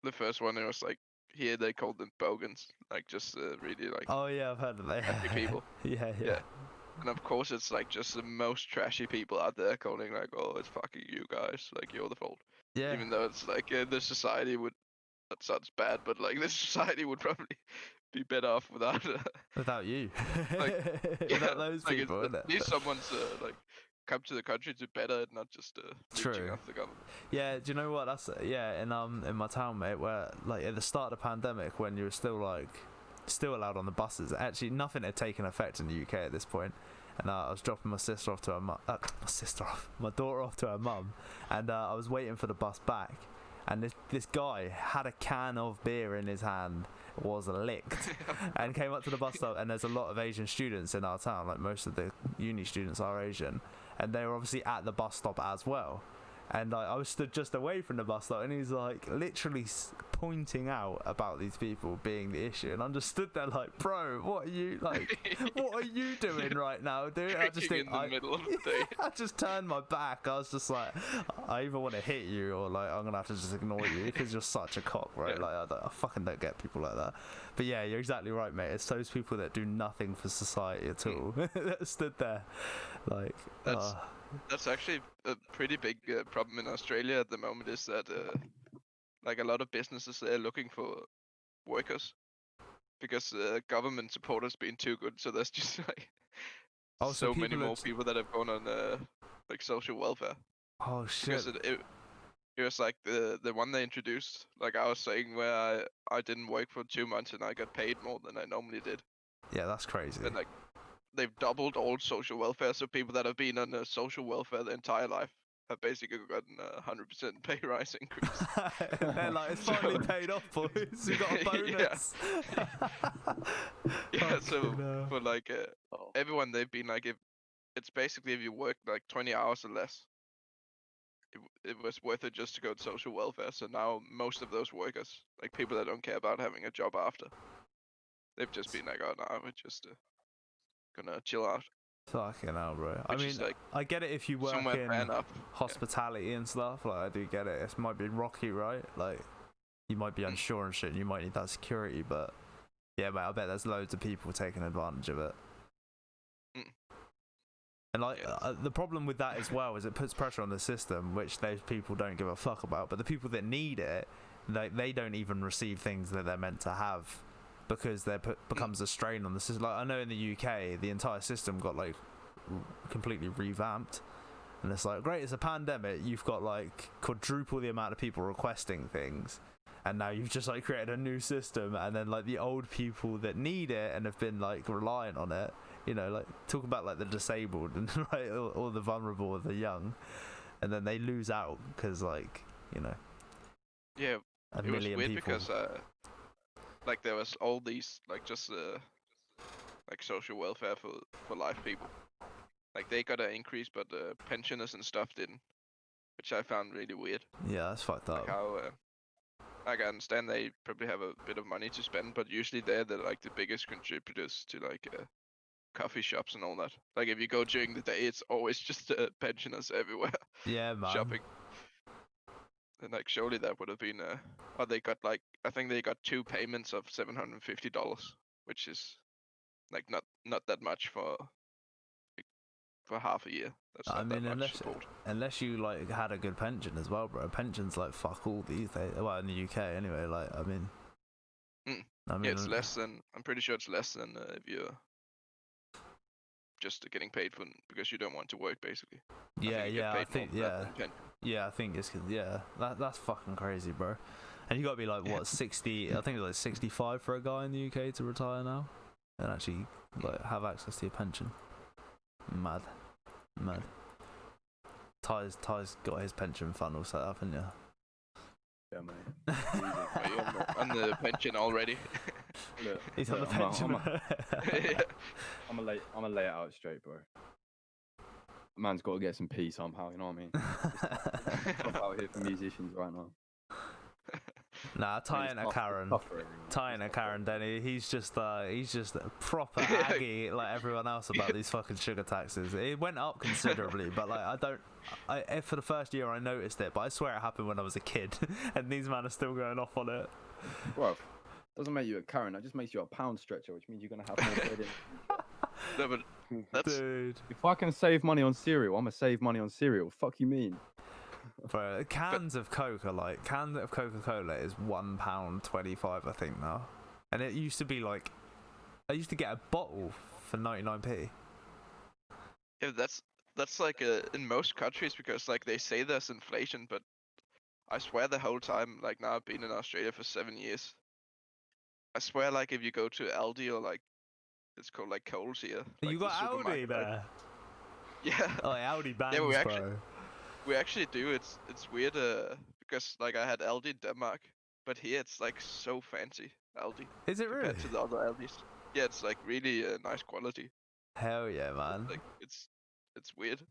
the first one, it was like here they called them bogans, like just really like Oh yeah, I've heard of that. happy people. Yeah. Yeah. And of course it's like just the most trashy people out there calling like, oh, it's fucking you guys, like you're the fault. Yeah. Even though it's like the society would, that sounds bad, but like the society would probably be better off without Without you. Like, Without those like people, at innit? least someone's like come to the country to better it, not just leeching True. off the government. Yeah, do you know what? That's in my town, mate, where like at the start of the pandemic, when you were still allowed on the buses. Actually, nothing had taken effect in the UK at this point, and I was dropping my sister off to her my daughter off to her mum, and I was waiting for the bus back, and this guy had a can of beer in his hand, was licked, and came up to the bus stop. And there's a lot of Asian students in our town, like most of the uni students are Asian, and they were obviously at the bus stop as well. And I was stood just away from the bus stop, and he's like literally pointing out about these people being the issue, and I'm just stood there like, bro, what are you doing right now, dude? I just think in the middle of the day. I just turned my back. I was just like, I either want to hit you or like I'm gonna have to just ignore you because you're such a cock, right? Yeah. Like I fucking don't get people like that. But yeah, you're exactly right, mate. It's those people that do nothing for society at all that stood there, like. That's actually a pretty big problem in Australia at the moment, is that like a lot of businesses, they're looking for workers because government support has been too good, so there's just like so many more people that have gone on like social welfare. Oh shit. Because it It was like the one they introduced, like I was saying, where I didn't work for 2 months and I got paid more than I normally did. Yeah, that's crazy. And like they've doubled all social welfare, so people that have been on social welfare their entire life have basically gotten a 100% pay rise increase. They're like, it's So- finally paid off, boys. We got a Yeah. bonus. Yeah, so Fucking hell. for like Oh, everyone, they've been like, if it's basically if you work like 20 hours or less, it was worth it just to go to social welfare. So now most of those workers, like people that don't care about having a job after, they've just been like, oh no, we're just gonna chill out. Fucking hell, bro. I Which mean, is like I get it if you work somewhere fair in enough. hospitality and stuff. Like, I do get it. It might be rocky, right? Like, you might be unsure and shit, and you might need that security. But yeah, mate, I bet there's loads of people taking advantage of it. Mm. And like, Yeah. the problem with that as well is it puts pressure on the system, which those people don't give a fuck about. But the people that need it, they don't even receive things that they're meant to have, because becomes a strain on the system. Like, I know in the UK, the entire system got like completely revamped, and it's like, great, it's a pandemic, you've got like quadruple the amount of people requesting things, and now you've just like created a new system, and then like the old people that need it and have been like reliant on it, you know, like talk about like the disabled and like all the vulnerable or the young, and then they lose out because, like, you know, Yeah, a it was million weird people. because like there was all these like just like social welfare for life people. Like they got an increase, but the pensioners and stuff didn't, which I found really weird. Yeah, that's fucked up. Like how like I understand they probably have a bit of money to spend, but usually they're like the biggest contributors to like coffee shops and all that. Like if you go during the day, it's always just pensioners everywhere Yeah, man. shopping. And like surely that would have been or they got like, I think they got 2 payments of $750, which is like not that much for half a year. That's I not that mean, much support. unless you like had a good pension as well, bro. Pensions like fuck all these days. Well, in the UK anyway. Like, I mean, Mm. I mean, Yeah, it's less than, I'm pretty sure it's less than if you're just getting paid for because you don't want to work, basically. Yeah, yeah, I think, yeah, Pension. yeah, I think it's 'cause, yeah, that's fucking crazy, bro. And you gotta be like, what, 60? I think it's like 65 for a guy in the UK to retire now, and actually like have access to your pension. Mad. Ty's got his pension fund all set up, haven't you? Yeah, mate. Are you on the pension already? Look, He's on the look, pension. Yeah. I'm gonna lay it out straight, bro. Man's got to get some pee somehow. You know what I mean? Tough out here for musicians right now. Nah, Ty I mean, and it's a tough- Karen. tough for everyone. Ty and a It's tough for Karen, Denny. He's just a proper Yeah. aggy like everyone else about these fucking sugar taxes. It went up considerably, but like for the first year I noticed it, but I swear it happened when I was a kid, and these men are still going off on it. Bro, doesn't make you a Karen. That just makes you a pound stretcher, which means you're gonna have more bread in. No, but that's Dude, If I can save money on cereal, I'm gonna save money on cereal. Fuck you mean? bro, cans of Coca-Cola is £1.25, I think now, and it used to be like, I used to get a bottle for 99p. yeah, that's like in most countries because like they say there's inflation, but I swear the whole time, like now I've been in Australia for 7 years. I swear, like if you go to Aldi or like it's called like Coles here. You like, got the Aldi supermarket, right? there. Yeah. Oh, Aldi bangs, we actually- bro. We actually do. It's weird because like I had Aldi in Denmark, but here it's like so fancy Aldi Is it really? compared to the other Aldis. Yeah, it's like really nice quality. Hell yeah, man. Like it's weird.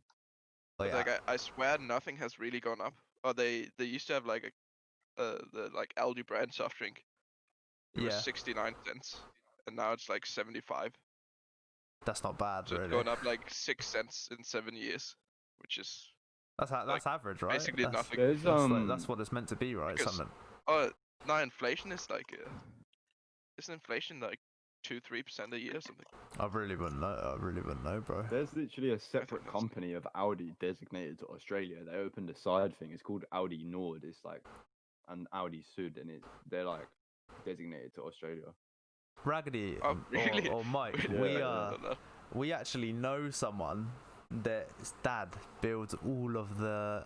Like, But, like I swear nothing has really gone up. Or they used to have like the like Aldi brand soft drink. It was yeah, 69 cents, and now it's like 75. that's not bad, So really. it's gone up like 6 cents in 7 years, which is That's average, right? basically that's, nothing. There's that's what it's meant to be, right? because- Something. Oh, now inflation is like isn't inflation like 2-3% a year or something? I really wouldn't know, bro. There's literally a separate that's- company of Audi designated to Australia. They opened a side thing. It's called Audi Nord. It's like an Audi Sud, and they're like designated to Australia. Raggedy Oh, really? or Mike, Really? Yeah. we actually know someone that's dad builds all of the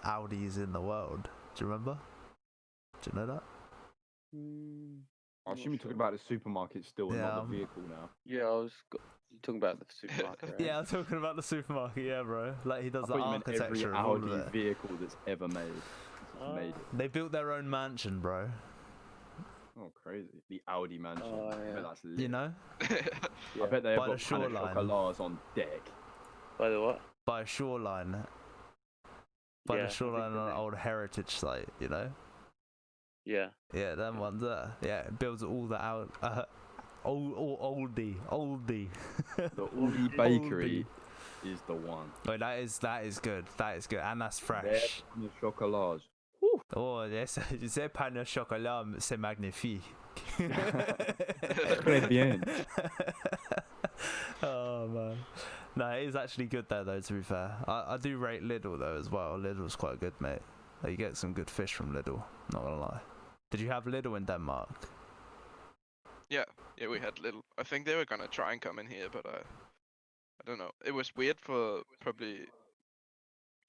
Audis in the world. Do you remember? Do you know that? I assume you're talking about the supermarket still, and Yeah, not the vehicle now. Yeah, you're talking about the supermarket, right? Yeah, I'm talking about the supermarket. Yeah, bro. Like he does I the thought you meant every architecture of all of Audi it. vehicle that's ever made. Made it. They built their own mansion, bro. Oh, crazy! The Audi mansion. Oh, I bet yeah. that's lit. You know, I bet they've By got the kind of shoreline. chocolats on deck. By the what? by a shoreline. By Yeah, I the think shoreline they on an do. old heritage site, you know. Yeah. Yeah, them ones there. Yeah, it builds all the out. Oldie. The Aldi Bakery is the one. Wait, that is good. That is good, and that's Their fresh. pain au chocolat. Oh, yes, c'est pain au chocolat, c'est magnifique. Très bien. Oh man, no, it is actually good there though. To be fair, I do rate Lidl though as well. Lidl's quite good, mate. Like, you get some good fish from Lidl. Not gonna lie. Did you have Lidl in Denmark? Yeah, we had little. I think they were gonna try and come in here, but I don't know. It was weird for probably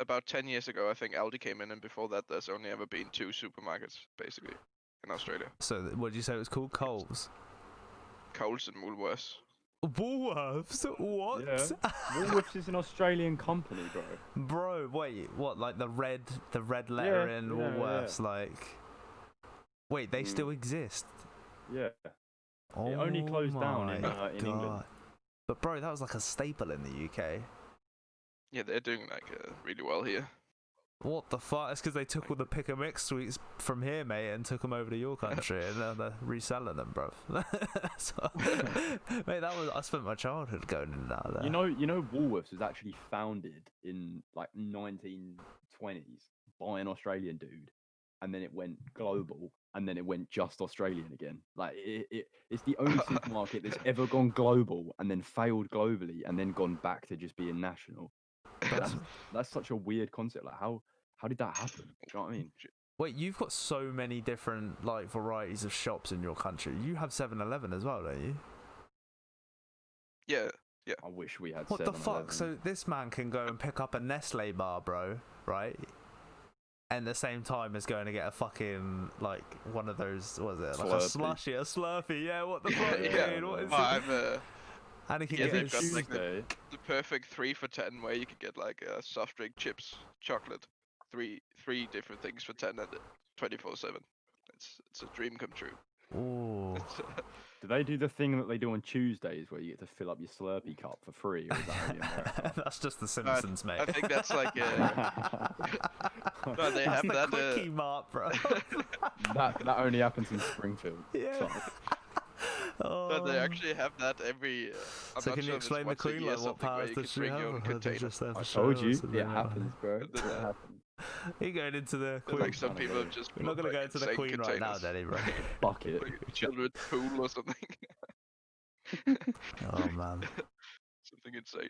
about 10 years ago. I think Aldi came in, and before that, there's only ever been 2 supermarkets basically in Australia: So, what did you say it was called? Coles. Coles and Woolworths. Woolworths? What? Yeah. Woolworths is an Australian company, bro. Bro, wait, what? Like the red letter in Woolworths? Like, wait, they still exist? Yeah. Oh, It only closed down in my England. God. But bro, that was like a staple in the UK. Yeah, they're doing like really well here. What the fuck? It's because they took all the pick and mix sweets from here, mate, and took them over to your country, and now they're reselling them, bro. So, mate, I spent my childhood going in and out of there. You know, Woolworths was actually founded in like 1920s by an Australian dude, and then it went global, and then it went just Australian again. Like it's the only supermarket that's ever gone global and then failed globally and then gone back to just being national. That's such a weird concept. Like how did that happen? Do you know what I mean? Wait, you've got so many different like varieties of shops in your country. You have 7-Eleven as well, don't you? Yeah, I wish we had. What the fuck? 7-Eleven. So this man can go and pick up a Nestle bar, bro, right? And at the same time as going to get a fucking, like, one of those, what is it? Like a Slurpee. a Slurpee, yeah, what the fuck, yeah. dude? What is Well, it? I've And he can yeah, get they've his... got like Tuesday. the perfect 3 for 10, where you could get like soft drink, chips, chocolate, three different things for 10 and 24/7. It's a dream come true. Ooh. Do they do the thing that they do on Tuesdays where you get to fill up your Slurpee cup for free? Or is that only America? That's just the Simpsons, mate. I think that's like no, they That's have the that. quickie mart, bro. that only happens in Springfield. Yeah. Sorry. No, they actually have that every. I'm So not can sure you if it's explain the once a Queen, year like what something where powers you does can she bring your have? own Or they're container. just there for I show, told or you, something it like happens, bro. And It then, happens. You're going into the Then, Queen. like some Kinda people weird. just. We're not put, going to go like, into the insane Queen right now, containers. Daddy, bro. Fuck it. Like a children's pool or something. Oh, man. Something insane.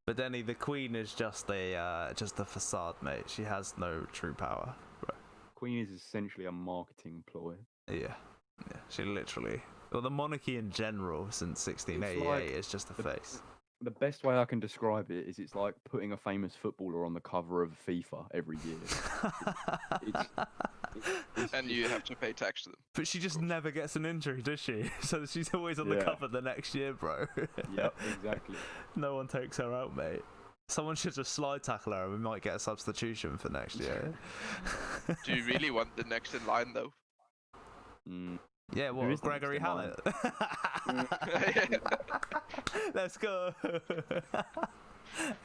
But Denny, the Queen is just a facade, mate. She has no true power. Queen is essentially a marketing ploy. Yeah, she literally. Well, the monarchy in general since 1688 like is just a face. The best way I can describe it is it's like putting a famous footballer on the cover of FIFA every year. It's And you have to pay tax to them. But she just never gets an injury, does she? So she's always on the Yeah. cover the next year, bro. Yep, exactly. No one takes her out, mate. Someone should just slide tackle her and we might get a substitution for next year. Do you really want the next in line though? Mm. Yeah, Who what, is the Gregory next in line? Hallett? Let's go.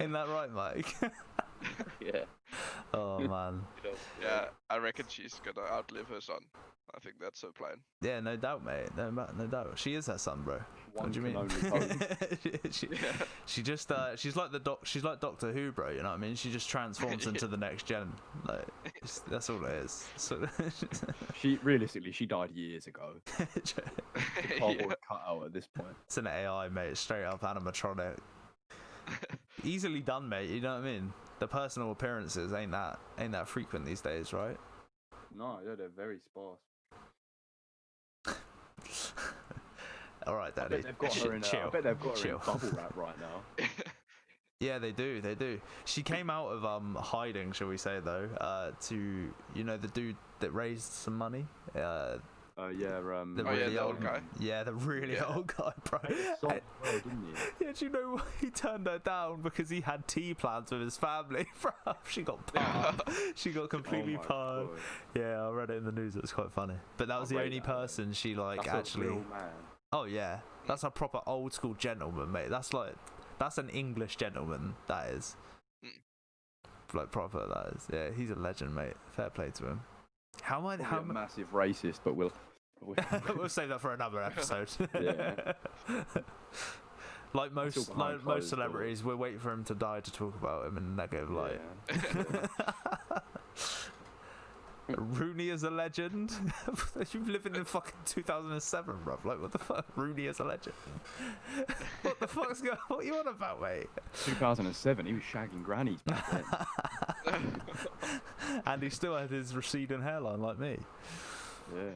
Ain't that right, Mike? Yeah. Oh, man. Yeah, I reckon she's gonna outlive her son. I think that's her plan. Yeah, no doubt, mate. No doubt. She is her son, bro. One What do you can mean? only hope. She just she's like she's like Doctor Who, bro. You know what I mean? She just transforms into the next gen. Like that's all it is. So, She died years ago. Cardboard cutout at this point. it's an AI, mate. Straight up animatronic. Easily done, mate. You know what I mean? The personal appearances ain't that frequent these days, right? No, yeah, they're very sparse. All right, I Daddy. bet they've got her in. I Chill. bet they've got her in Chill. bubble wrap right now. Yeah, they do. They do. She came out of hiding, shall we say though, to the dude that raised some money. Yeah. The Oh, yeah, really the old old guy. Yeah, the really Yeah. old guy, bro. Well, didn't he? Yeah, do you know why he turned her down? Because he had tea plans with his family, bro. She got parred. She got completely Oh my parred. God. Yeah, I read it in the news. It was quite funny. But that was the rate only that, though. person she like That's actually. a real man. Oh yeah, that's a proper old school gentleman, mate. That's an English gentleman. That is. Like proper. That is. Yeah, he's a legend, mate. Fair play to him. How Probably how a massive racist, but we'll we'll save that for another episode. Yeah. Like That's all most behind most closed celebrities, we're waiting for him to die to talk about him in a negative light. Yeah. Rooney is a legend. You're living in fucking 2007, bruv. Like, what the fuck? Rooney is a legend. What the fuck's going? What are you on about, mate? 2007, he was shagging grannies back then. And he still had his receding hairline like me. Yeah.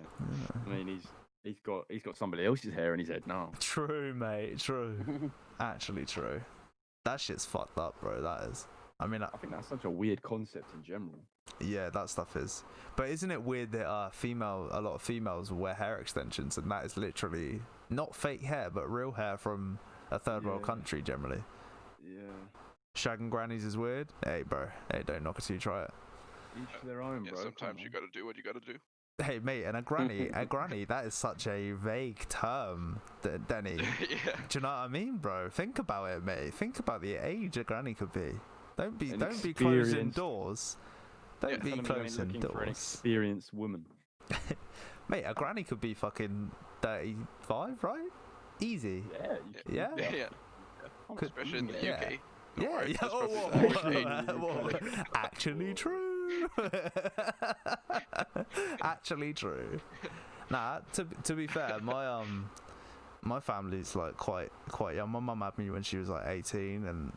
I mean, he's got somebody else's hair in his head now. True, mate. True. Actually, true. That shit's fucked up, bro. That is. I mean, I think that's such a weird concept in general. yeah, that stuff is. But isn't it weird that a lot of females wear hair extensions, and that is literally not fake hair, but real hair from a third world Yeah. country generally. Yeah. Shagging grannies is weird. Hey, bro. Hey, don't knock it till you try it. Each to their own, Yeah, bro. sometimes come you on. gotta do what you gotta do. Hey, mate, and a granny, that is such a vague term, Denny. Yeah. Do you know what I mean, bro? Think about it, mate. Think about the age a granny could be. Don't be An closing experienced- doors. Yeah, Don't be Telling me you're only closing looking for an doors. experienced woman. Mate, a granny could be fucking 35, right? Easy. Yeah. Yeah? Yeah. Could- Especially in the yeah. UK. Yeah, Alright, yeah. that's Oh, probably whoa, actually- whoa. Actually true. Actually true. Nah, to be fair, my family's like quite young. My mum had me when she was like 18, and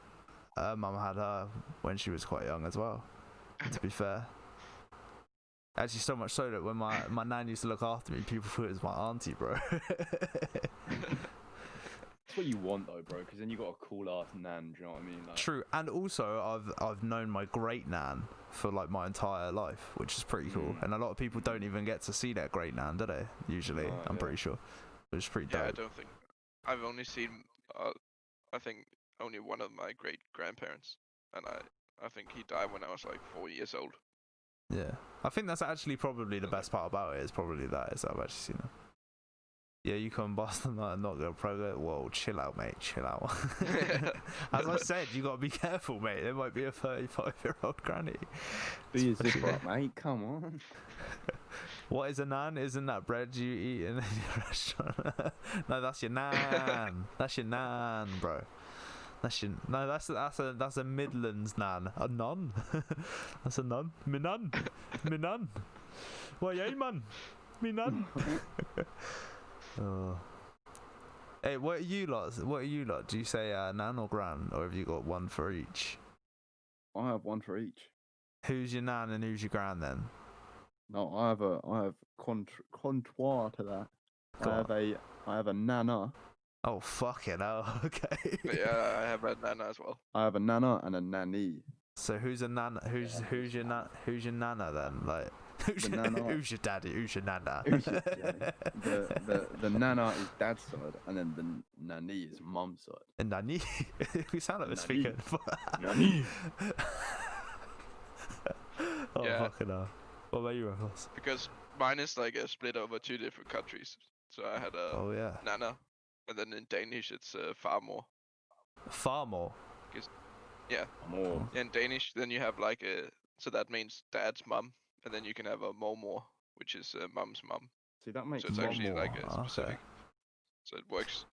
her mum had her when she was quite young as well. To be fair. Actually, so much so that when my nan used to look after me, people thought it was my auntie, bro. That's what you want though, bro, because then you got a cool ass nan. Do you know what I mean? Like, True, and also I've known my great nan for like my entire life, which is pretty cool. And a lot of people don't even get to see their great nan, do they? Usually, Oh, I'm yeah. pretty sure, which is pretty Yeah, I dope. don't think I've only seen. I think only one of my great grandparents, and I think he died when I was like 4 years old. Yeah, I think that's actually probably the best part about it. Is probably that is I've actually seen them. Yeah, you come Boston and not go pro. Whoa, chill out, mate. Chill out. As I said, you gotta be careful, mate. There might be a 35-year-old granny. be a zipper up, mate. Come on. What is a nan? Isn't that bread you eat in your restaurant? No, that's your nan. That's your nan, bro. That's a Midlands nan. A nun? That's a nun. Me nun. Me nun. Why, yeah, man. Me nun. Oh. Hey, what are you lot? Do you say nan or gran, or have you got one for each? I have one for each. Who's your nan and who's your gran then? No, I have contraire to that. Go on. I have a nana. Oh, fucking hell. Okay. But yeah, I have a nana as well. I have a nana and a nanny. So who's a nana? Who's your nana then? Like, who's The nana- who's your daddy? Who's your nana? The nana is dad's side, and then the nanny is mum's side. And nanny? We sound like we're Nanny. speaking. Nanny. Oh, Yeah. fucking hell. What about you, Ruffles? Because mine is like a split over 2 different countries. So I had a Oh yeah, nana, and then in Danish it's farmor. far more. More. In Danish, then you have like a, so that means dad's mum, and then you can have a mormor, which is mum's mum. See, that makes So it's actually like a Mormor, okay. specific. So it works.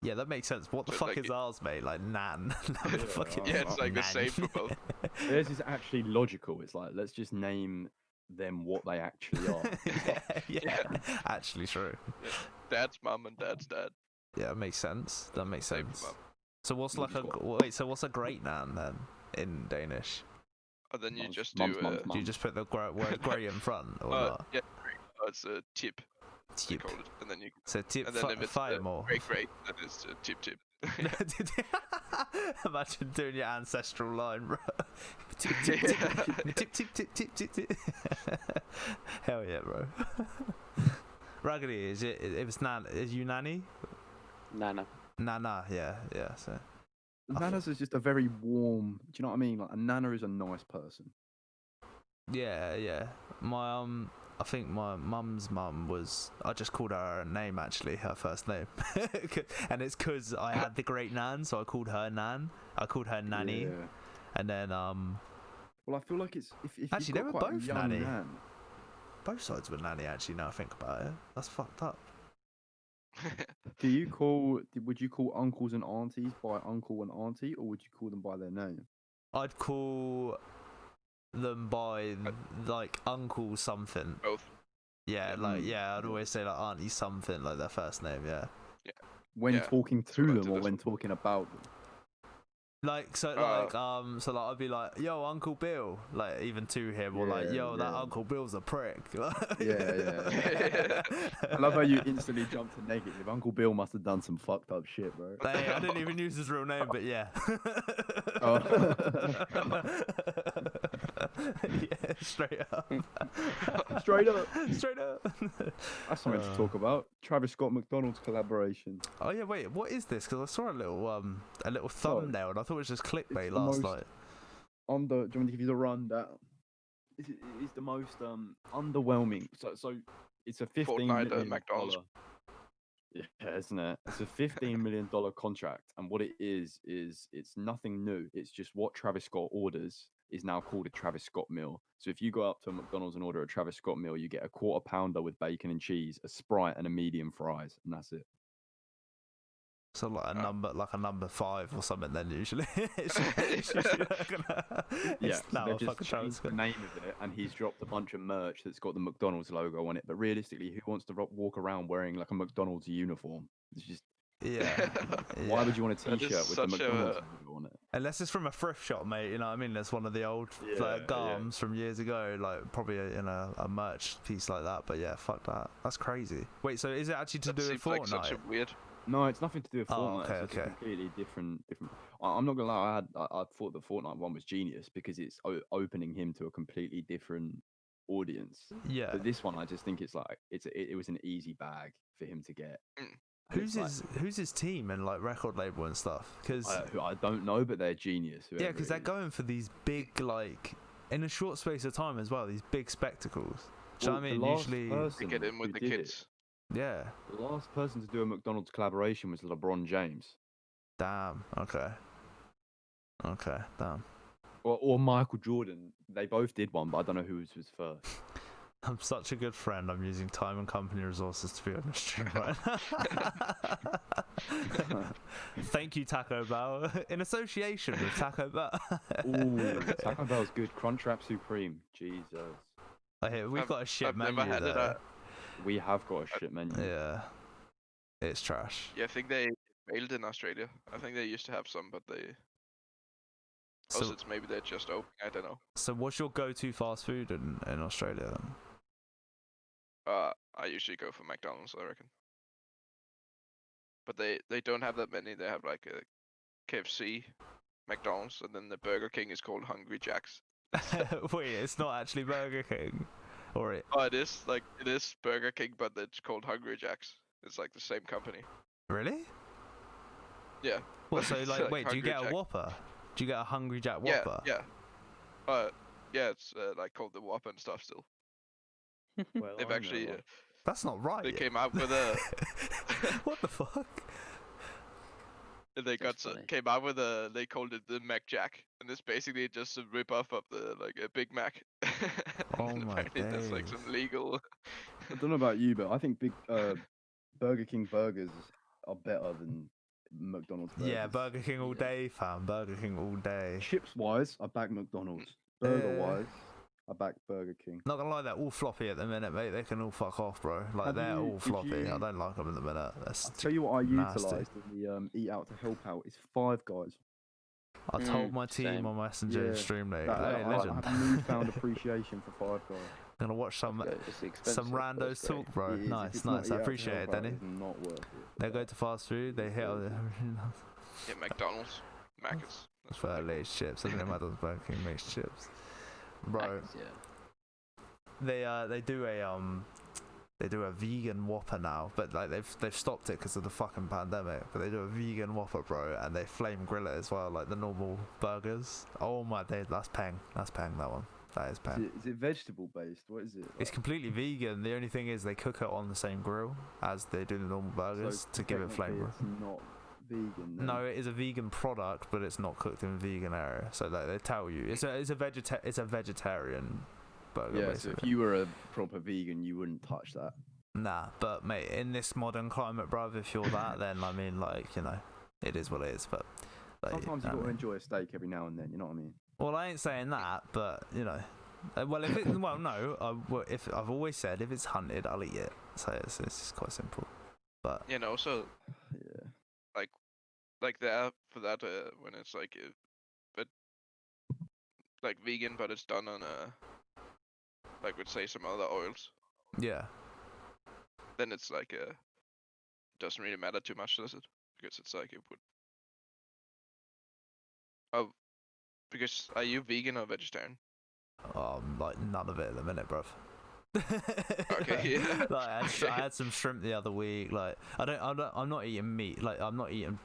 Yeah, that makes sense. What the So it's fuck like is it- ours, mate? Like nan. Yeah, Fucking Yeah, it's like the nan. same for both. Theirs is actually logical. It's like, let's just name them what they actually are. yeah, actually true. Dad's mum and dad's dad. Yeah, that makes sense. That makes Same sense. mum. So what's like a Mum's wait? So what's a great nan then in Danish? And then you Mum's- just mum's do mum's Do mum. you just put the word grey in front or not? yeah, it's a tip. They Tip. call it, and then you So tip and then if it's fire more. great, that is tip. Imagine doing your ancestral line, bro. Tip, tip, tip, tip, tip, tip, tip, tip, tip. Hell yeah, bro. Raggedy, is it? If it's Nan, is you Nanny? Nana. Nana, yeah. So Nana's is just a very warm. Do you know what I mean? Like a Nana is a nice person. yeah. My I think my mum's mum was. I just called her a name actually, her first name, and it's because I had the great Nan, so I called her Nan. I called her Nanny, Yeah. and then Well, I feel like it's if Actually, you've they got were quite a both young Nanny. Nan, both sides were Nanny actually. Now I think about it, that's fucked up. would you call uncles and aunties by uncle and auntie, or would you call them by their name? I'd call them by like uncle something. Both. Yeah, like Mm. I'd always say like auntie something, like their first name. Yeah. When Yeah, talking what I to them did or as when well. talking about them? Like so I'd be like, yo, Uncle Bill, like even to him, or like, yo, that Yeah. Uncle Bill's a prick. Yeah. I love how you instantly jump to negative. Uncle Bill must have done some fucked up shit, bro. Hey, I didn't even use his real name, but yeah. Oh. Yeah, straight up. Straight up. Straight up. That's something to talk about. Travis Scott McDonald's collaboration. Oh yeah, wait, what is this? Because I saw a little thumbnail and I thought it was just clickbait It's the last most- night. Do you want me to give you the rundown? It's the most underwhelming. So it's a $15 Fortnite, million McDonald's. Yeah, isn't it? It's a $15 million contract, and what it is it's nothing new. It's just what Travis Scott orders is now called a Travis Scott meal. So if you go up to a McDonald's and order a Travis Scott meal, you get a quarter pounder with bacon and cheese, a Sprite, and a medium fries, and that's it. So like a number 5 or something then usually. It's Yeah, so now they've a just fucking Travis changed the Scott. name of it, and he's dropped a bunch of merch that's got the McDonald's logo on it. But realistically, who wants to walk around wearing like a McDonald's uniform? It's just Yeah. why yeah. would you want a That is T-shirt with the such a- McDonald's logo on it? Unless it's from a thrift shop, mate. You know what I mean? That's one of the old Yeah, like yeah. garms from years ago, like probably a merch piece like that. But yeah, fuck that. That's crazy. Wait, so is it actually to That do with seems like such Fortnite? a weird. No, it's nothing to do with Oh, Fortnite. okay, It's a okay. completely different. I'm not gonna lie. I thought the Fortnite one was genius because it's opening him to a completely different audience. Yeah. But this one, I just think it's like it was an easy bag for him to get. Mm. And it's Who's his team and like record label and stuff? Because who I don't know, but they're genius. yeah, whoever because it they're is. going for these big like in a short space of time as well. These big spectacles. Do you know what I the mean? last Usually, To person get in with who the did it- kids. yeah. The last person to do a McDonald's collaboration was LeBron James. Damn. Okay. Damn. Or Michael Jordan. They both did one, but I don't know who was first. I'm such a good friend. I'm using time and company resources to be on the stream right now. Thank you, Taco Bell, in association with Taco Bell. Ooh, Taco Bell's good. Crunchwrap Supreme. Jesus. We've got a shit I've menu never had it. there. We have got a shit menu. Yeah, it's trash. Yeah, I think they failed in Australia. I think they used to have some, but they. So, Also, it's maybe they're just open. I don't know. so what's your go-to fast food in Australia then? I usually go for McDonald's, I reckon. But they don't have that many. They have like a KFC, McDonald's, and then the Burger King is called Hungry Jack's. Wait, it's not actually Burger King, or it? Oh, it is Burger King, but it's called Hungry Jack's. It's like the same company. Really? Yeah. What? So It's like, like wait, do you Hungry get a Jack. Whopper? Do you get a Hungry Jack Yeah, Whopper? yeah. Yeah, it's like called the Whopper and stuff still. Well, They've I actually know. That's not right. they came out with a What the fuck? they That's funny. came out with a they called it the Mac Jack, and it's basically just a rip off of the like a Big Mac. Oh And my apparently there's like days. some legal. I don't know about you, but I think Burger King burgers are better than McDonald's burgers. Yeah, Burger King all Yeah. day, fam. Burger King all day. Chips wise, I back McDonald's. Yeah. Burger wise, I back Burger King. Not gonna lie, they're all floppy at the minute, mate. They can all fuck off, bro. Like Have they're you- all if floppy. I you- don't like them in the minute. That's I'll tell you what I nasty. utilised in the Eat Out to Help Out is Five Guys. I told Mm, my team same. on Messenger Yeah, stream, mate. That, Hey, I legend. have newfound appreciation for Five Guys. I'm gonna watch some It's expensive, but randos it's great. talk, bro. It is, if Nice, it's not nice. Eat I Out to appreciate Help it, Out, Denny. it's not worth it. They go to fast food. They hit. Yeah, McDonald's, Macca's. That's where Lay's chips. I think McDonald's Burger King makes chips. Bro, Macca's, yeah. they do a vegan Whopper now, but like they've stopped it because of the fucking pandemic. But they do a vegan Whopper, bro, and they flame grill it as well, like the normal burgers. Oh my days, that's peng. That's peng. That one. That is peng. Is it vegetable based? What is it? It's completely vegan. The only thing is they cook it on the same grill as they do the normal burgers to give it technically flavour. It's not vegan. Then. No, it is a vegan product, but it's not cooked in a vegan area. So like they tell you, it's a vegetarian burger. Yeah, basically. so if you were a proper vegan, you wouldn't touch that. Nah, but mate, in this modern climate, bruv, if you're that, then I mean, like, you know, it is what it is. But like, Sometimes you got to enjoy a steak every now and then. You know what I mean? Well, I ain't saying that, but you know, if I've always said if it's hunted, I'll eat it. So it's just quite simple. But You know, so Yeah. like there for that when it's like but like vegan, but it's done on like would say some other oils, yeah, then it's like doesn't really matter too much, does it? Because it's like it would. Oh, because are you vegan or vegetarian? like none of it at the minute, bruv. Okay, yeah. Like I had some shrimp the other week. Like I'm not eating meat. Like I'm not eating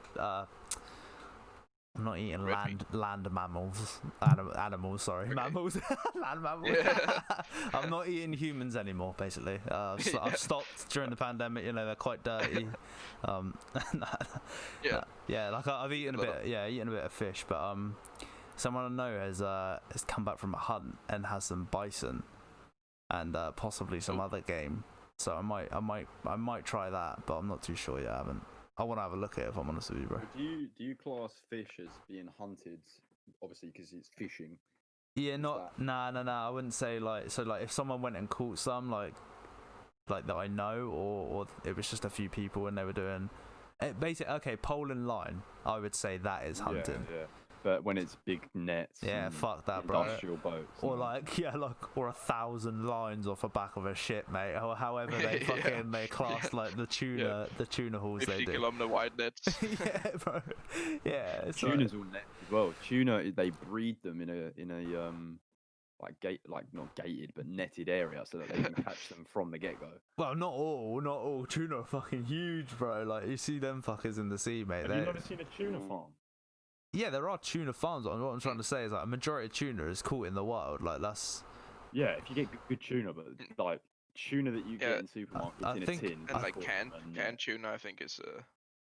Red land mammals. Animals, sorry, Okay. mammals. Land mammals. Yeah. I'm not eating humans anymore. Basically, I've stopped during the pandemic. You know, they're quite dirty. Yeah. Yeah, like I've eaten a Little. bit. Yeah, eaten a bit of fish, but someone I know has come back from a hunt and has some bison and possibly some Ooh. other game. So I might try that, but I'm not too sure yet. I want to have a look at it if I'm honest with you, bro. Do you class fish as being hunted? Obviously, because it's fishing. Yeah, Is not nah. I wouldn't say like so. Like if someone went and caught some like that I know, or it was just a few people and they were doing it. Basically, okay, pole and line. I would say that is hunting. Yeah. But when it's big nets. Yeah, and fuck that, bro. Industrial boats. Or and- or 1,000 lines off the back of a ship, mate. Or however they Yeah. fucking they class like the tuna hauls they 50 do. kilometer wide nets. Yeah, bro. Yeah, it's Tuna's all net as well. Tuna, they breed them in a like not gated but netted area so that they can catch them from the get go. well, not all tuna are fucking huge, bro. Like you see them fuckers in the sea, mate. Have you never seen a tuna farm? Yeah, there are tuna farms. What I'm trying to say is like a majority of tuna is caught in the wild. Like that's Yeah, if you get good tuna, but like tuna that you Yeah, get in supermarkets I in think- a tin. And like caught canned from a net. tuna, I think is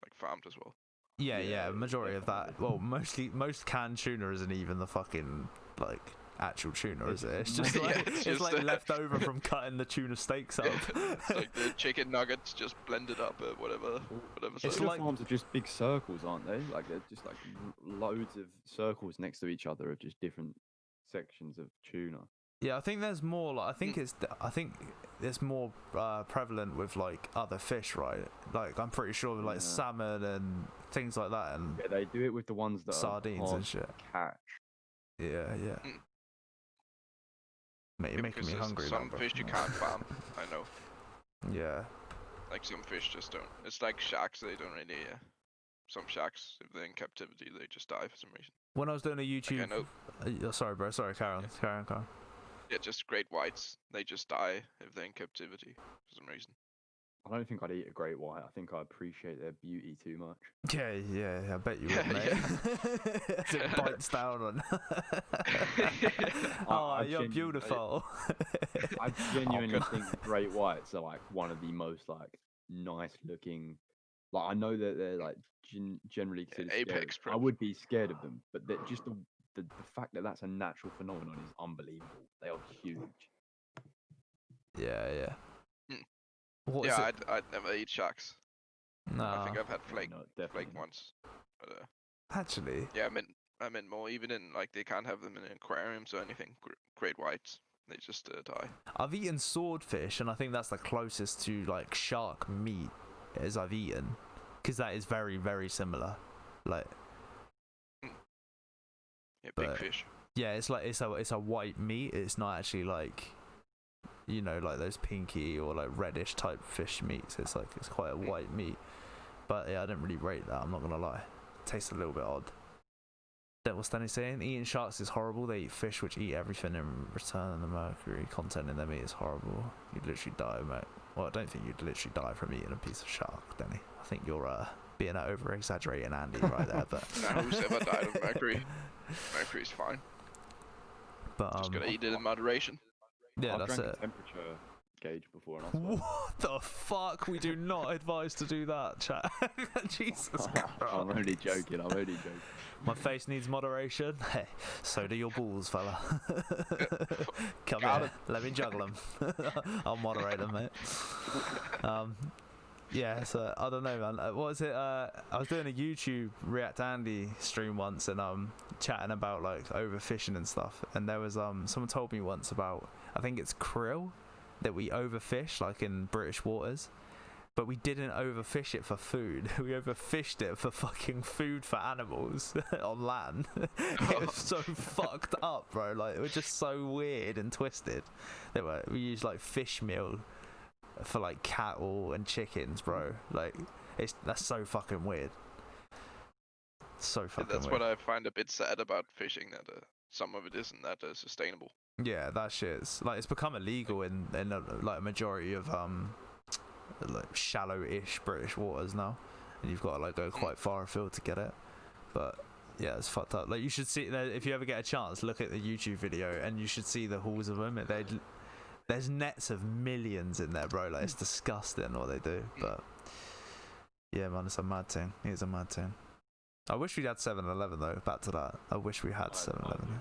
like farmed as well. yeah, Yeah, majority of that. definitely. Well, most canned tuna isn't even the fucking like actual tuna, is it? It's just Yeah, like it's it's just like left over from cutting the tuna steaks up. It's like the chicken nuggets just blended up, whatever. It's size. Tuna like- farms are just big circles, aren't they? Like they're just like loads of circles next to each other of just different sections of tuna. Yeah, I think there's more. Like, I think it's more prevalent with like other fish, right? Like I'm pretty sure with like Yeah. salmon and things like that, and Yeah, they do it with the ones that sardines are hard and shit. to catch. Yeah. Mm. Mate, you're Yeah, making because me there's hungry. some now, bro. fish you can't farm. I know. Yeah. Like some fish just don't. It's like sharks. They don't really. Some sharks, if they're in captivity, they just die for some reason. When I was doing a Like, I YouTube, know. sorry, bro. Sorry, carry on. Yeah, just great whites. They just die if they're in captivity for some reason. I don't think I'd eat a great white. I think I appreciate their beauty too much. Yeah. I bet you would, Yeah, mate. As it bites down on. Oh, I you're genuinely- beautiful. I genuinely God. think great whites are like one of the most like nice looking. Like I know that they're like generally considered apex scary. I would be scared of them, but just the fact that that's a natural phenomenon is unbelievable. They are huge. Yeah. Mm. What is Yeah, it? I'd never eat sharks. I think No, I've had flake No, definitely. once. But, actually, yeah, I meant more. Even in like they can't have them in aquariums or anything. Great whites, they just die. I've eaten swordfish, and I think that's the closest to like shark meat as I've eaten, because that is very, very similar. Like, Yeah, big But- fish. yeah, it's like it's a white meat. It's not actually like, you know, like those pinky or like reddish type fish meats. It's quite a white meat. But yeah, I didn't really rate that. I'm not gonna lie. tastes a little bit odd. What's Danny saying? Eating sharks is horrible. They eat fish which eat everything in return, and the mercury content in their meat is horrible. You'd literally die, mate. Well, I don't think you'd literally die from eating a piece of shark, Danny. I think you're being over exaggerating Andy right there, but No, who's ever died of mercury? Mercury's fine. but Just gotta eat it in moderation. yeah, I've that's drank it. a temperature gauge before, and I swear. What the fuck? We do not advise to do that, chat. Jesus Christ. I'm only joking. I'm only joking. My face needs moderation. Hey, so do your balls, fella. Come Got here, let me juggle them. I'll moderate them, mate. Yeah, so I don't know, man. What was it? I was doing a YouTube React Andy stream once, and chatting about like overfishing and stuff. And there was someone told me once about, I think it's krill, that we overfish like in British waters. But we didn't overfish it for food. We overfished it for fucking food for animals on land. It was so fucked up, bro. Like, it was just so weird and twisted. We used like fish meal for like cattle and chickens, bro. Like, that's so fucking weird. So fucking That's weird. what I find a bit sad about fishing, that some of it isn't that sustainable. Yeah, that shit's like, it's become illegal in like a majority of like shallow-ish British waters now, and you've got to like go quite far afield to get it. But yeah, it's fucked up. Like, you should see, if you ever get a chance, look at the YouTube video, and you should see the hauls of them. There's nets of millions in there, bro. Like, it's disgusting what they do. But yeah, man, it's a mad thing. It's a mad thing. I wish we'd had 7-Eleven though. Back to that. I wish we had 7-Eleven.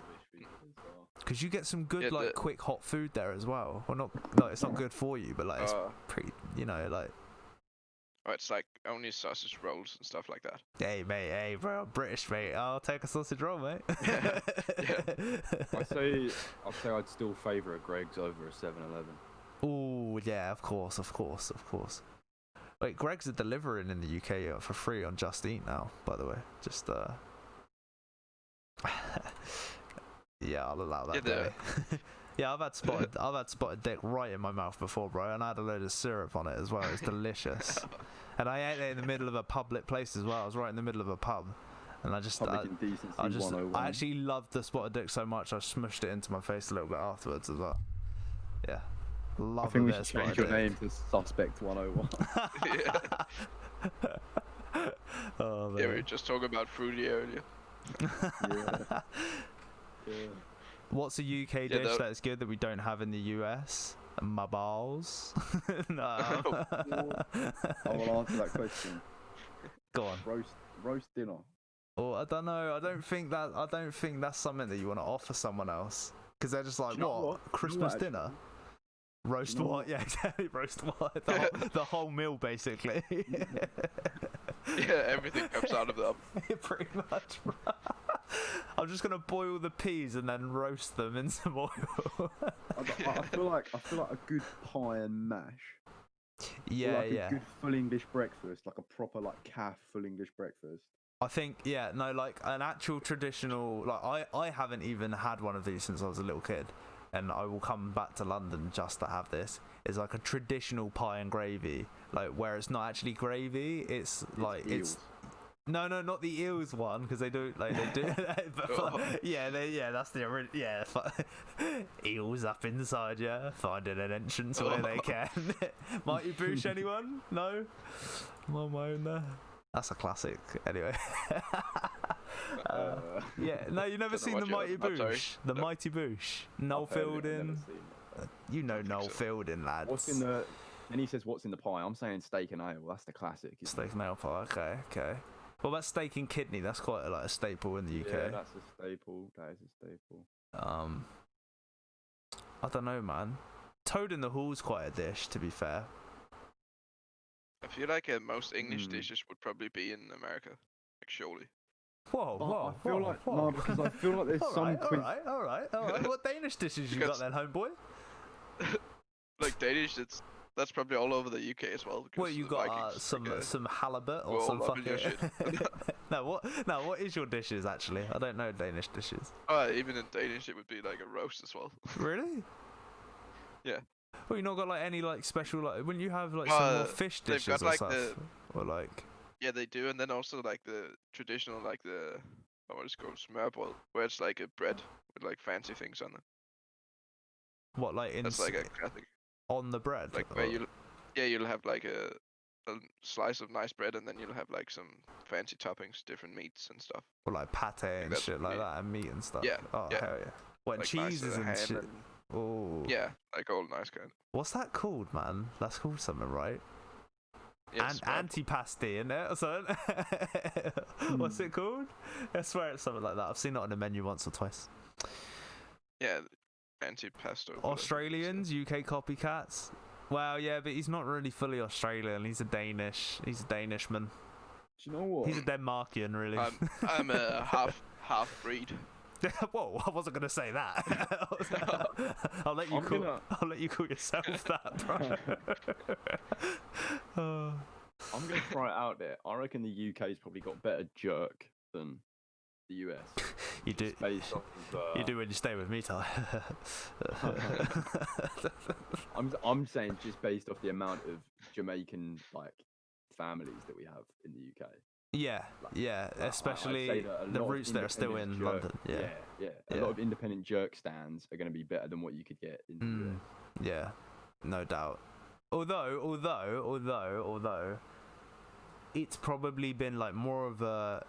Because you get some good, Yeah, like, quick hot food there as well. Well, not like, it's not good for you, but like, it's pretty, you know, like. Oh, it's like only sausage rolls and stuff like that. Hey mate, hey bro, I'm British mate. I'll take a sausage roll, mate. I'd say I'd still favour a Greg's over a 7-Eleven. Oh yeah, of course. Wait, Greg's are delivering in the UK for free on Just Eat now, by the way. Just yeah, I'll allow that. Yeah, yeah, I've had spotted dick right in my mouth before, bro, and I had a load of syrup on it as well. It's delicious. And I ate it in the middle of a public place as well. I was right in the middle of a pub, and Public indecency 101. I actually loved the spotted dick so much I smushed it into my face a little bit afterwards as well. Yeah, love. I think we a bit should of change spotted your dick. name to Suspect 101. Oh man. Yeah, we were just talking about fruity earlier. Yeah. Yeah. What's a UK Yeah, dish that's good that we don't have in the US? My balls. No. I will answer that question. Go on. Roast dinner. Oh, I don't know. I don't think that's something that you want to offer someone else, because they're just like, Do you know what? what? Do you know Christmas what, dinner? Roast Do you know what? Yeah, exactly. Roast what? The whole meal, basically. Yeah, everything comes out of them. Pretty much. I'm just gonna boil the peas and then roast them in some oil. I feel like a good pie and mash. Yeah, like yeah. A good full English breakfast, like a proper like calf full English breakfast. I think, yeah, no, like an actual traditional, like I haven't even had one of these since I was a little kid, and I will come back to London just to have this. It's like a traditional pie and gravy, like where it's not actually gravy, it's like eels. No, not the eels one, because they do but, yeah, that's the original. Yeah, eels up inside, yeah, finding an entrance where they can. Mighty Boosh, anyone? No, I'm on my own there. That's a classic. Anyway. Yeah, no, you never seen the Mighty Boosh. The Mighty Boosh. Noel Fielding. You know Noel so. Fielding, lads. What's in the? And he says, "What's in the pie?" I'm saying steak and ale. That's the classic. isn't Steak and ale pie. Okay. What about steak and kidney? That's quite a staple in the it? UK. Yeah, that's a staple. That is a staple. I don't know, man. Toad in the Hall's quite a dish, to be fair. I feel like most English dishes would probably be in America, like surely. Whoa. I feel like no, because I feel like there's some. All right. What Danish dishes you got Because- then, homeboy? Like Danish, that's probably all over the UK as well. Well, because you the got Vikings, like, some halibut or go some all up in your fucking. What is your dishes actually? I don't know Danish dishes. even in Danish, it would be like a roast as well. Really? Yeah. Well, you not got like any like special like when you have like some more fish they've dishes got, or like, stuff, the- or like. Yeah, they do, and then also like the traditional, like what is it called, smørbrød, where it's like a bread with like fancy things on it. What, like That's like a classic. on the bread? Like where or- you'll have like a slice of nice bread, and then you'll have like some fancy toppings, different meats and stuff. Or like pate and that's shit like me. that, and meat and stuff. Yeah, Oh yeah. hell yeah. What, Like nice cheeses and ham shit? Oh. yeah, like all nice kind. What's that called, man? That's called something, right? Yeah, Antipasti, isn't it? Or something? What's it called? I swear it's something like that. I've seen it on the menu once or twice. yeah, antipasto. whatever. Australians, UK copycats. Well, yeah, but he's not really fully Australian. He's a Danishman. Do you know what? He's a Denmarkian, really. I'm a half breed. Whoa, I wasn't gonna say that. I'll let you I'll let you call yourself that, bro. I'm gonna throw it out there. I reckon the UK's probably got better jerk than the US. You do. Just based off of, You do when you stay with me, Ty. I'm saying just based off the amount of Jamaican like families that we have in the UK. Yeah, yeah, I'd say especially that a the lot of roots that are still in independent London. jerk- Yeah, A Yeah. lot of independent jerk stands are going to be better than what you could get in the US. Yeah, no doubt. Although, it's probably been like more of a.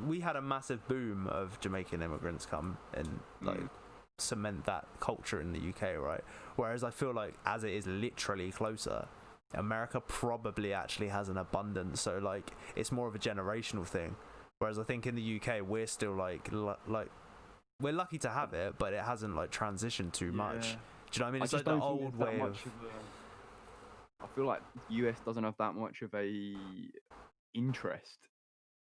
We had a massive boom of Jamaican immigrants come and like cement that culture in the UK, right? Whereas I feel like as it is literally closer, America probably actually has an abundance. So like it's more of a generational thing. Whereas I think in the UK we're still like we're lucky to have it, but it hasn't like transitioned too much. Do you know what I mean? It's like the old way of. I feel like US doesn't have that much of a interest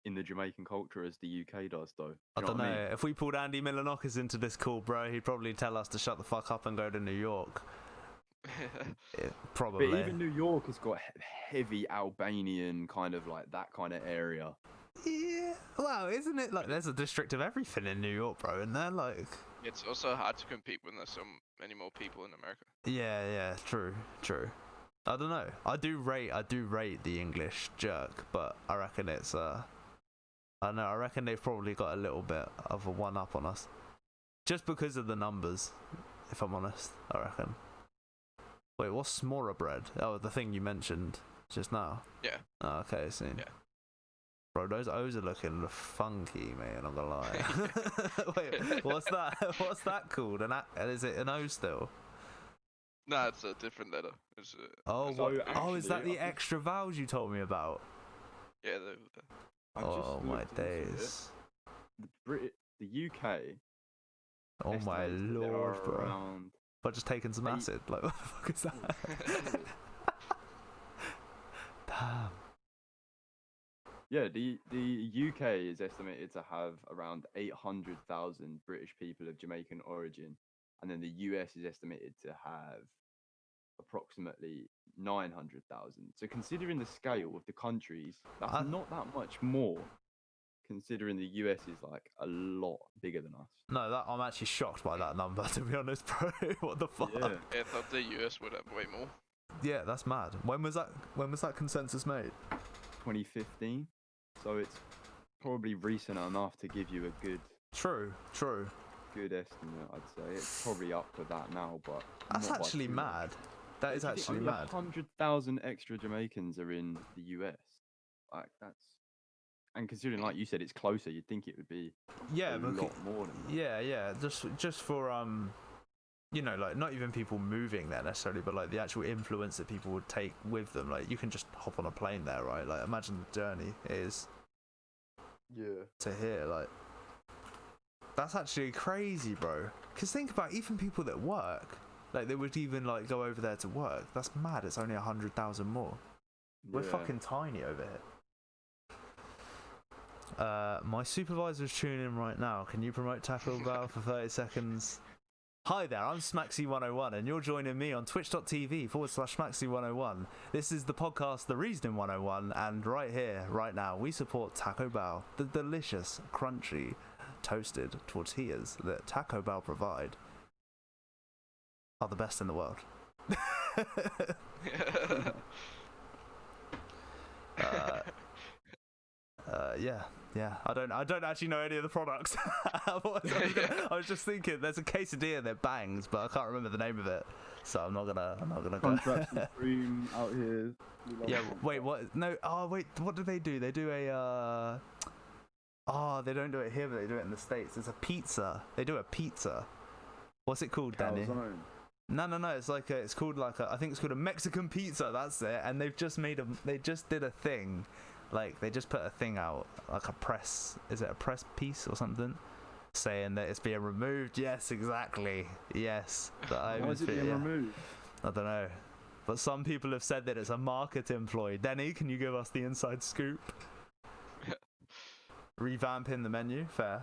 in the Jamaican culture as the UK does, though. I Do you don't know know. what I mean? If we pulled Andy Milonakis into this call, bro, he'd probably tell us to shut the fuck up and go to New York. Yeah, probably. But even New York has got heavy Albanian kind of like that kind of area. Yeah. Well, isn't it like there's a district of everything in New York, bro? And they're like. It's also hard to compete when there's so many more people in America. Yeah. True. I don't know. I do rate the English jerk, but I reckon it's I don't know. I reckon they've probably got a little bit of a one up on us, just because of the numbers. If I'm honest, I reckon. Wait, what's Smora bread? Oh, the thing you mentioned just now. Yeah. Oh, okay, I see. Yeah. Bro, those O's are looking funky, man. I'm gonna lie. Wait, what's that? What's that called? Is it an O still? Nah, it's a different letter. It's Oh, it's what? not- Oh, is that actually, the extra vowels you told me about? Yeah, I've just Oh my looked into it. days. The UK. Oh my estimates that there lord, are bro. around But just taking some eight- acid. Like, what the fuck is that? Damn. Yeah, the UK is estimated to have around 800,000 British people of Jamaican origin, and then the US is estimated to have approximately 900,000. So considering the scale of the countries, that's I- not that much more. Considering the US is like a lot bigger than us. No, I'm actually shocked by that number, to be honest, bro. What the fuck? Yeah. I thought the US would have way more. Yeah, that's mad. When was that consensus made? 2015. So it's probably recent enough to give you a good True. estimate, I'd say. It's probably up to that now, but That's not by actually too much. mad. That is actually only mad. 100,000 extra Jamaicans are in the US. Like and considering, like you said, it's closer, you'd think it would be Yeah, a but lot more than that. yeah. Just for you know, like not even people moving there necessarily, but like the actual influence that people would take with them. Like you can just hop on a plane there, right? Like imagine the journey is to here. Like that's actually crazy, bro. Because think about even people that work, like they would even like go over there to work. That's mad. It's only 100,000 more. We're Yeah. fucking tiny over here. My supervisor's tuning in right now. Can you promote Tackle Bell for 30 seconds? Hi there, I'm Smaxy101 and you're joining me on twitch.tv/Smaxy101. This is the podcast The Reasoning 101, and right here, right now, we support Taco Bell, the delicious, crunchy, toasted tortillas that Taco Bell provide are the best in the world. Yeah. I don't actually know any of the products. I was just thinking there's a quesadilla that bangs, but I can't remember the name of it, so I'm not gonna go. Contract Supreme out here. We love Yeah. contract. Wait. What? No. Oh wait. What do they do? They do a. Oh, they don't do it here, but they do it in the States. It's a pizza. They do a pizza. What's it called, Danny? Calzone. No. It's like it's called like I think it's called a Mexican pizza. That's it. And they've just they just did a thing, like they just put a thing out, like a press. Is it a press piece or something? Saying that it's being removed. Yes, exactly. Yes. Why is it being removed? I don't know. But some people have said that it's a marketing ploy. Denny, can you give us the inside scoop? Revamping the menu? Fair.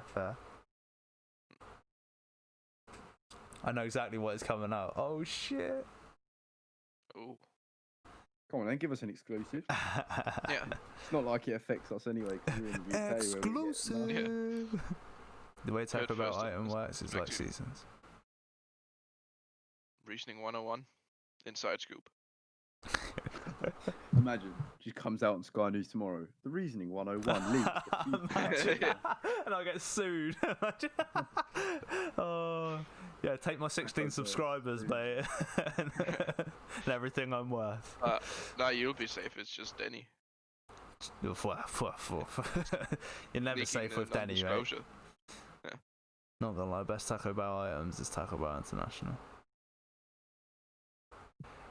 I know exactly what is coming out. Oh, shit. Ooh. Come on, then give us an exclusive. Yeah. It's not like it affects us anyway. 'Cause we're in the UK where we get Exclusive. The way Taco Good Bell first item episode. works is like seasons. Reasoning 101. Inside scoop. Imagine, she comes out on Sky News tomorrow. The Reasoning 101 leak. Imagine. And I get sued. Oh, yeah, take my 16 subscribers, mate. And everything I'm worth. Nah, you'll be safe. It's just Denny. You're never Leaking safe the with Denny, mate. non-disclosure. Not gonna lie, best Taco Bell items is Taco Bell International.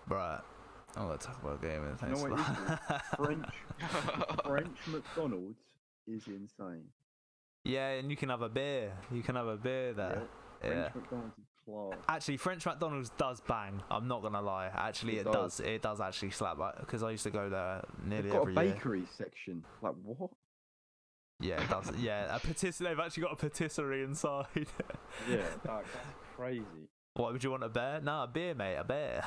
Right. I'm gonna talk about gaming. You Thanks know for what it is, that. French McDonald's is insane. Yeah, and you can have a beer. You can have a beer there. Yeah. Yeah. French McDonald's is class. Actually, French McDonald's does bang. I'm not gonna lie. Actually, It it does. It does actually slap. Because I used to go there nearly They've got every a year. bakery section. Like what? Yeah, it does. Yeah, they've actually got a patisserie inside. Yeah, that's crazy. What would you want? A beer? No, a beer, mate. A beer.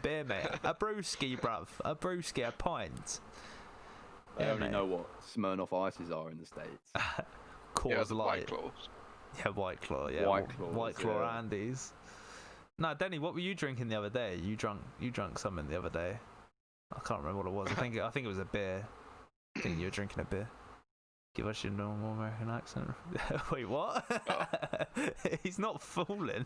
Beer, mate. A brewski, bruv. A brewski. A pint. They Yeah, only mate. know what Smirnoff ices are in the States. Yeah, Coors the Light. White Claws. Yeah, White Claw. Yeah, White Claws, White Claw yeah. Andes. No, Denny, what were you drinking the other day? You drunk something the other day. I can't remember what it was. I think it was a beer. I think you were drinking a beer. Give us your normal American accent. Wait, what? He's not fooling,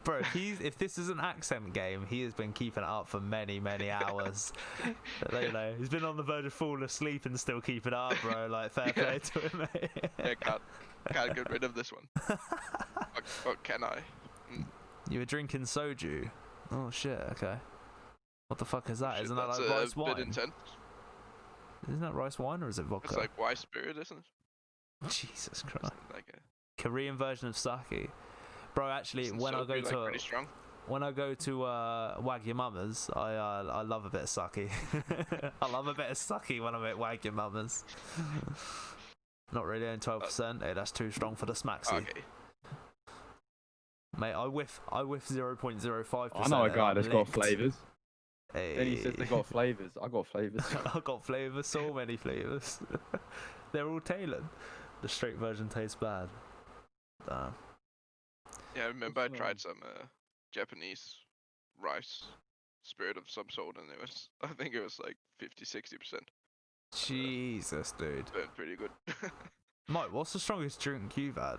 bro. If this is an accent game, he has been keeping it up for many hours. You know, he's been on the verge of falling asleep and still keeping it up, bro. Like fair play to him, mate. Yeah, can't get rid of this one. What can I? You were drinking soju. Oh shit. Okay. What the fuck is that? Shit, Isn't that that's like a rice bit wine? intense. Isn't that rice wine or is it vodka? It's like white spirit, isn't it? Jesus Christ. Like a, Korean version of sake. Bro, actually, isn't when I soju, go like, to pretty strong. Wagyu Mamas, I love a bit of sake. I love a bit of sake when I'm at Wagyu Mamas. Not really only 12%. Hey, that's too strong for the smacksy. Okay. Mate, I whiff 0.05%. I know a guy that's got licked. flavours. Hey. Then he says they got flavours. I got flavours. I got flavours, so many flavours. They're all tailored. The straight version tastes bad. Damn. Yeah, I remember I What's tried some Japanese rice spirit of some sort, and I think it was like 50-60%. Jesus, dude. Burned pretty good. Mike, what's the strongest drink you've had?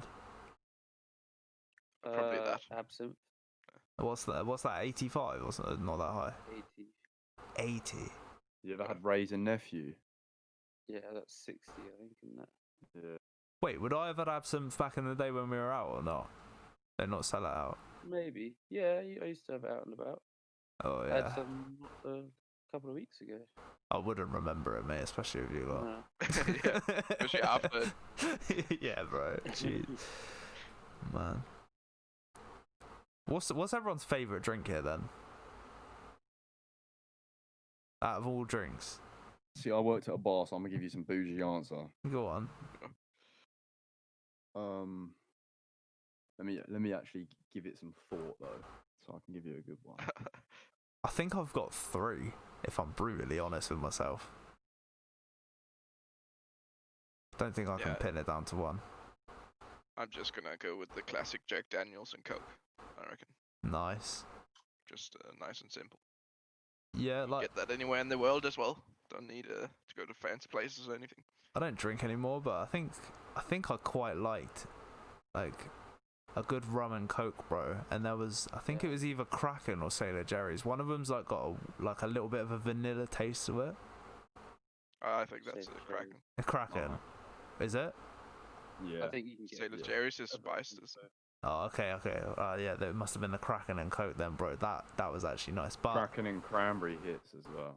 Probably that. Absinthe, What's that? 85? Or something? Not that high. 80. 80. You ever had Raisin Nephew? Yeah, that's 60, I think, isn't that? Yeah. Wait, would I have had absinthe back in the day when we were out or not? They not sell it out. Maybe. Yeah, I used to have it out and about. Oh I yeah. had some a couple of weeks ago. I wouldn't remember it, mate, especially if you got. No. Yeah, especially after. Yeah, bro. Jeez. Man. What's everyone's favourite drink here then? Out of all drinks. See, I worked at a bar, so I'm gonna give you some bougie answer. Go on. Let me actually give it some thought though, so I can give you a good one. I think I've got 3, if I'm brutally honest with myself. Don't think I can Yeah. pin it down to one. I'm just gonna go with the classic Jack Daniels and Coke. I reckon. Nice. Just nice and simple. Yeah, like Get that anywhere in the world as well. don't need to go to fancy places or anything. I don't drink anymore, but I think I quite liked like a good rum and coke, bro. And there was, I think it was either Kraken or Sailor Jerry's. One of them's like got a little bit of a vanilla taste to it. I think that's Sailor a Kraken. A Kraken, is it? Yeah. I think you can get Sailor yeah. Jerry's is spiced. Oh, okay. Yeah, there must have been the Kraken and coke then, bro. That was actually nice. But Kraken and cranberry hits as well.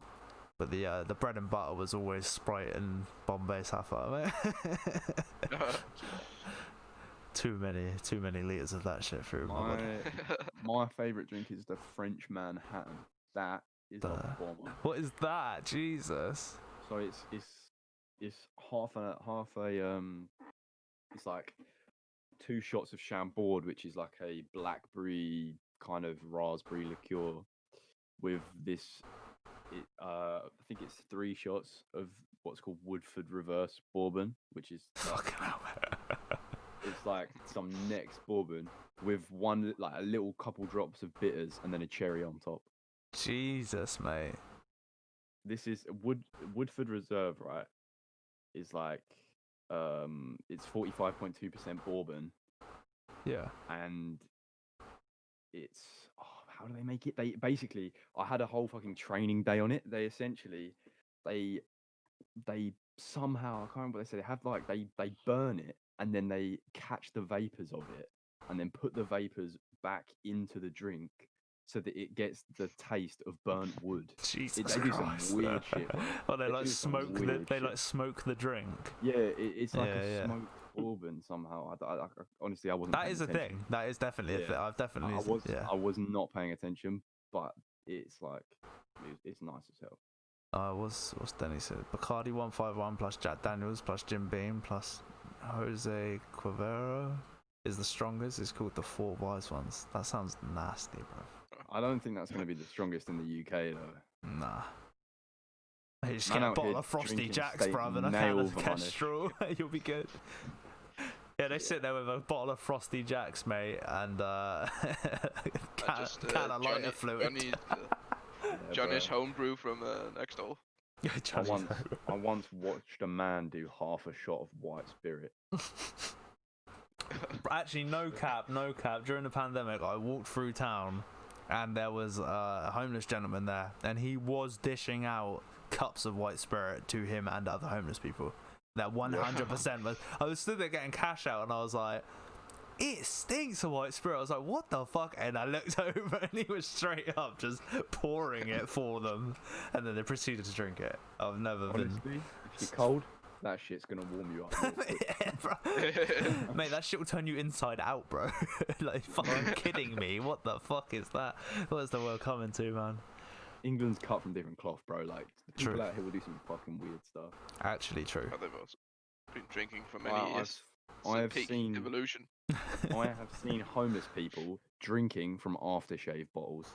but the bread and butter was always Sprite and Bombay Sapphire. Too many liters of that shit through my body. My favourite drink is the French Manhattan. That is a bomber. What is that? Jesus. So it's half a it's like 2 shots of Chambord, which is like a blackberry kind of raspberry liqueur, with this. I think it's 3 shots of what's called Woodford Reverse Bourbon, which is Fucking hell. it's like some next bourbon with a little couple drops of bitters and then a cherry on top. Jesus, mate. This is Woodford Reserve, right? Is like it's 45.2% bourbon, Yeah. and it's how do they make it? They basically, I had a whole fucking training day on it. They essentially they somehow, I can't remember what they said. They have like they burn it and then they catch the vapors of it and then put the vapors back into the drink so that it gets the taste of burnt wood. Jesus They do Christ. some weird shit, bro. Oh, they They like do some smoke the weird shit. smoke the drink. Yeah, it's like Yeah, a yeah. smoked bourbon somehow. I honestly, I wasn't. That paying is a attention. thing. That is definitely a Yeah. thing. I've definitely. I was not paying attention, but it's like it's nice as hell. What's Denny said? Bacardi 151 plus Jack Daniels plus Jim Beam plus Jose Cuervo is the strongest. It's called the 4 Wise Ones. That sounds nasty, bro. I don't think that's going to be the strongest in the UK though. Nah. You just Man get a out bottle here of Frosty drinking Jacks, steak bruv, and a can nail of varnish. Kestrel. You'll be good. Yeah, they sit there with a bottle of Frosty Jacks, mate, and can of lighter fluid. Johnny's homebrew from next door. I once watched a man do half a shot of white spirit. Actually, no cap. During the pandemic, I walked through town, and there was a homeless gentleman there, and he was dishing out cups of white spirit to him and other homeless people. That 100% was. I was stood there getting cash out, and I was like, "It stinks of white spirit." I was like, "What the fuck?" And I looked over, and he was straight up just pouring it for them, and then they proceeded to drink it. I've never been. Honestly, if you're cold, that shit's gonna warm you up. real quick. Yeah, bro. Mate, that shit will turn you inside out, bro. Like, fucking kidding me? What the fuck is that? What's the world coming to, man? England's cut from different cloth, bro. Like the True. people out here will do some fucking weird stuff. Actually, true. They've also been drinking for many Wow, years. I have Peak seen evolution. I have seen homeless people drinking from aftershave bottles.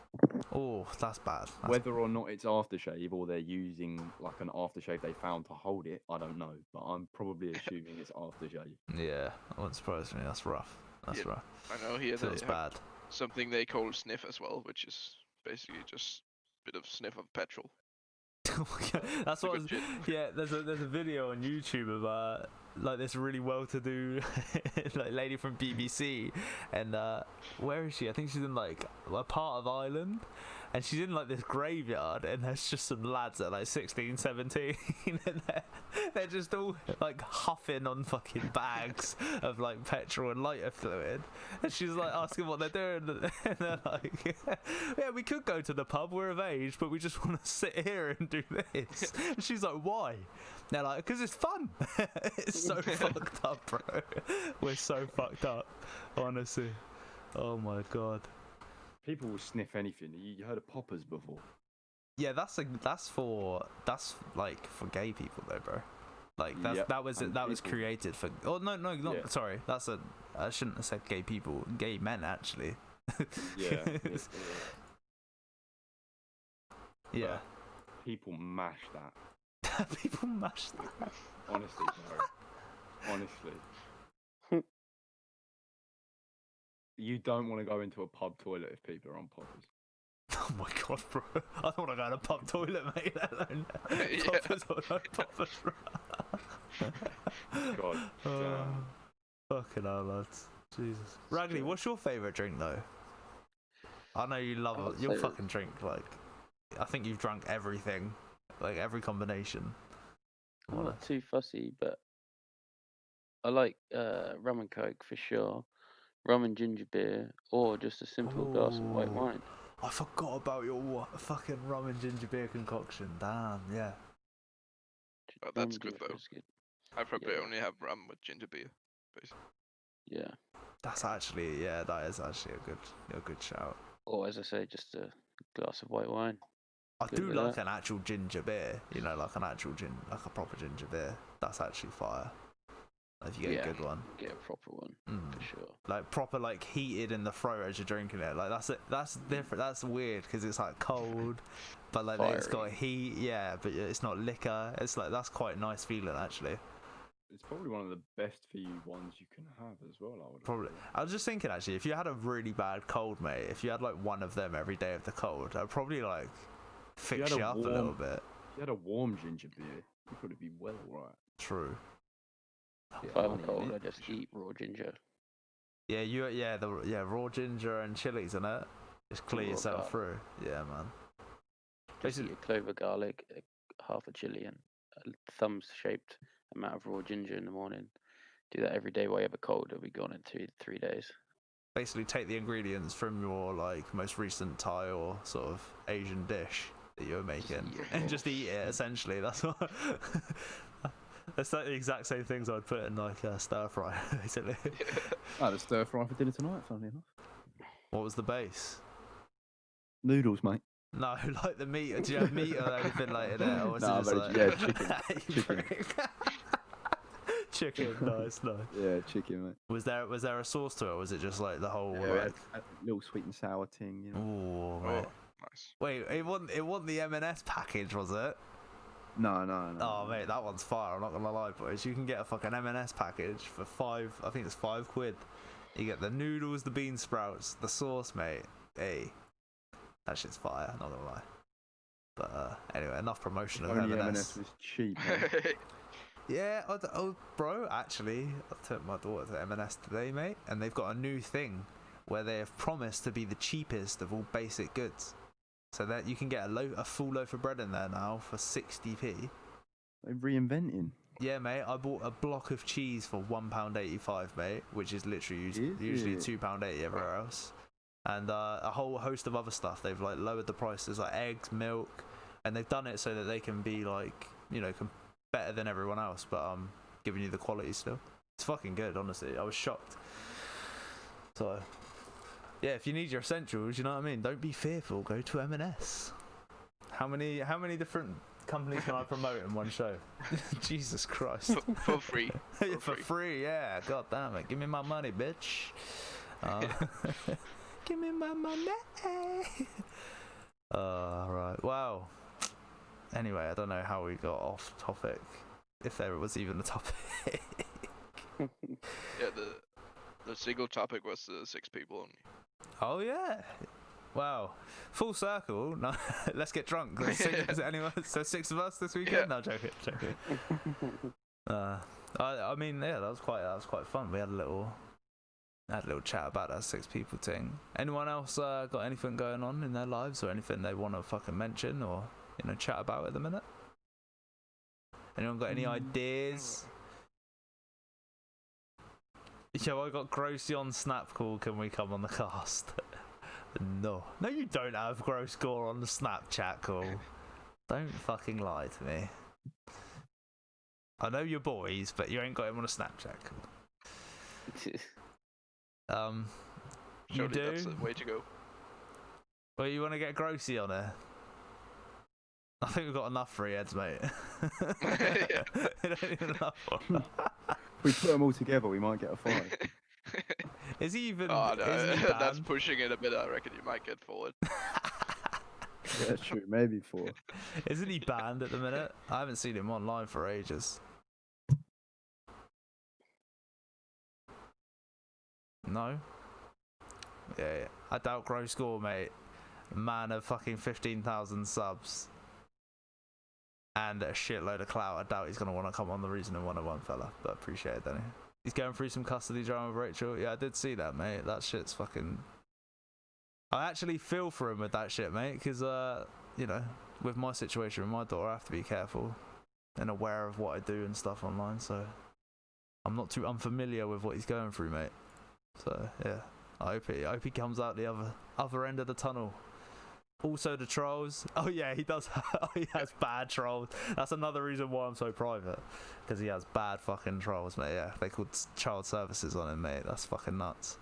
Oh, that's bad. That's Whether or not it's aftershave or they're using like an aftershave they found to hold it, I don't know. But I'm probably assuming it's aftershave. Yeah, that wouldn't surprise me. That's rough. That's Yeah. rough. I know here So they it's have bad. something they call sniff as well, which is basically just a bit of sniff of petrol. That's a what. good shit. Yeah, there's a video on YouTube of like this really well-to-do like lady from BBC, and where is she? I think she's in like a part of Ireland, and she's in like this graveyard, and there's just some lads at like 16, 17, and they're just all like huffing on fucking bags of like petrol and lighter fluid, and she's like asking what they're doing, and they're like, yeah, we could go to the pub, we're of age, but we just want to sit here and do this. And she's like, why? They're like, because it's fun. It's so fucked up, bro. We're so fucked up, honestly. Oh my god. People will sniff anything. You heard of poppers before? Yeah, that's like for gay people though, bro. Like Yep, that was and people- created for. Oh no, not Yeah. sorry. I shouldn't have said gay people. Gay men actually. Yeah. Yeah. People mash that. People mash that. Honestly, bro. Honestly. You don't want to go into a pub toilet if people are on poppers. Oh my god, bro! I don't want to go in a pub toilet, mate. Let alone Yeah. poppers or no poppers, bro. God damn. Fucking hell, lads. Jesus. Ragney, what's your favourite drink though? I know you love it. You'll fucking drink like. I think you've drunk everything, like every combination. I'm not too fussy, but I like rum and coke for sure. Rum and ginger beer, or just a simple glass of white Ooh. wine. I forgot about your fucking rum and ginger beer concoction. Damn, yeah. Oh, Rum that's and good ginger beer though. is good. I probably Yeah. only have rum with ginger beer. Basically. Yeah. That's actually, yeah, that is actually a good shout. Or as I say, just a glass of white wine. I Good do with like that. an actual ginger beer, you know, like an actual like a proper ginger beer. That's actually fire. If you get Yeah. a good one. Get a proper one Mm. for sure. Like proper, like heated in the throat as you're drinking it. Like that's it. That's different. That's weird because it's like cold, but like it's got Fiery. heat. Yeah, but it's not liquor. It's like that's quite a nice feeling actually. It's probably one of the best for you ones you can have as well. I would Probably. argue. I was just thinking actually, if you had a really bad cold, mate, if you had like one of them every day of the cold, that'd probably like fix had you a up a little bit. If you had a warm ginger beer, you'd probably be well alright. True. If I'm honey in cold, it, I just for sure. eat raw ginger. Yeah, raw ginger and chilies in it. Just clear Raw yourself garlic. through. Yeah, man. Just eat Basically, a clove of garlic, half a chili, and a thumb-shaped amount of raw ginger in the morning. Do that every day while you have a cold. It'll be gone in 2 to 3 days. basically take the ingredients from your like most recent Thai or sort of Asian dish that you're making eat it and raw. just eat it. Essentially, that's what. That's like the exact same things I'd put in like a stir fry. Basically. I had a stir fry for dinner tonight, funnily enough. What was the base? Noodles, mate. No, like the meat. Do you have meat or anything like in it? Or was Nah, it just but like... yeah, chicken. You Chicken. prick. Chicken, nice. Yeah, chicken, mate. Was there a sauce to it, or was it just like the whole Yeah, we had like? a little sweet and sour thing, you know. Ooh, Oh, mate. nice. Wait, it wasn't the M&S package, was it? No. Oh, mate, that one's fire. I'm not gonna lie, boys. You can get a fucking M&S package for I think it's £5. You get the noodles, the bean sprouts, the sauce, mate. Hey, that shit's fire. Not gonna lie. But anyway, enough promotion of Only M&S. M&S was cheap, man. Yeah, bro, actually, I took my daughter to M&S today, mate, and they've got a new thing where they have promised to be the cheapest of all basic goods. So that you can get a full loaf of bread in there now for 60p. They're reinventing. Yeah, mate, I bought a block of cheese for £1.85, mate, which is literally Is usually it? £2.80 everywhere else. And a whole host of other stuff. They've like lowered the prices, like eggs, milk, and they've done it so that they can be like, you know, better than everyone else, but giving you the quality still. It's fucking good, honestly. I was shocked. So, yeah, if you need your essentials, you know what I mean. Don't be fearful. Go to M&S. How many different companies can I promote in one show? Jesus Christ. For free. Yeah, for free, yeah. God damn it. Give me my money, bitch. Give me my money. Right. Wow. Anyway, I don't know how we got off topic. If there was even a topic. Yeah, the single topic was the 6 people only. Oh, yeah. Wow. Full circle. No, let's get drunk. There's is it anyone? So 6 of us this weekend? Yeah. No, joking. I mean, yeah, that was quite fun. We had a little chat about that 6 people thing. Anyone else got anything going on in their lives or anything they want to fucking mention or chat about at the minute? Anyone got any ideas? Yo, I got Grossy on Snap call. Can we come on the cast? No, you don't have Gross Gore on the Snapchat call. Don't fucking lie to me. I know you're boys, but you ain't got him on a Snapchat call. You Surely do? that's the way to go. Well, you want to get Grossy on it? I think we've got enough free heads, mate. Yeah. We don't need enough one. If we put them all together, we might get a 5. Is he even? Oh no, Isn't he that's banned? pushing it a bit. I reckon you might get forward. Yeah, true. Maybe 4. Isn't he banned at the minute? I haven't seen him online for ages. No. Yeah. I doubt Gross Score, mate. man of fucking 15,000 subs and a shitload of clout. I doubt he's gonna want to come on the Reasoning 101, fella. But appreciate it, Danny. He's going through some custody drama with Rachel. Yeah, I did see that, mate. That shit's fucking. I actually feel for him with that shit, mate, because you know, with my situation with my daughter, I have to be careful and aware of what I do and stuff online. So I'm not too unfamiliar with what he's going through, mate. So yeah, I hope he comes out the other end of the tunnel. Also the trolls. Oh yeah, he does. He has bad trolls. That's another reason why I'm so private, because he has bad fucking trolls, mate. Yeah, they called child services on him, mate. That's fucking nuts.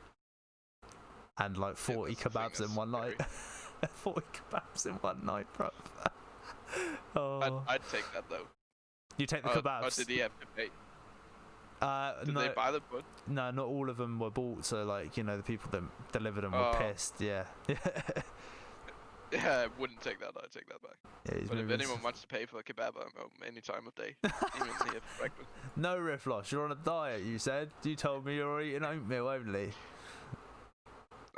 And like 40 kebabs in one night. 40 kebabs in one night, bro. Oh. I'd take that though. You take the kebabs. Or did he have to pay? Did no, they buy the food? No, not all of them were bought. So like, you know, the people that delivered them were pissed. Yeah. Yeah, I wouldn't take that. I'd take that back. Yeah, but if anyone wants to pay for a kebab, I'm home any time of day, even here for breakfast. No, Riffloss, you're on a diet. You said. You told me you're eating oatmeal only.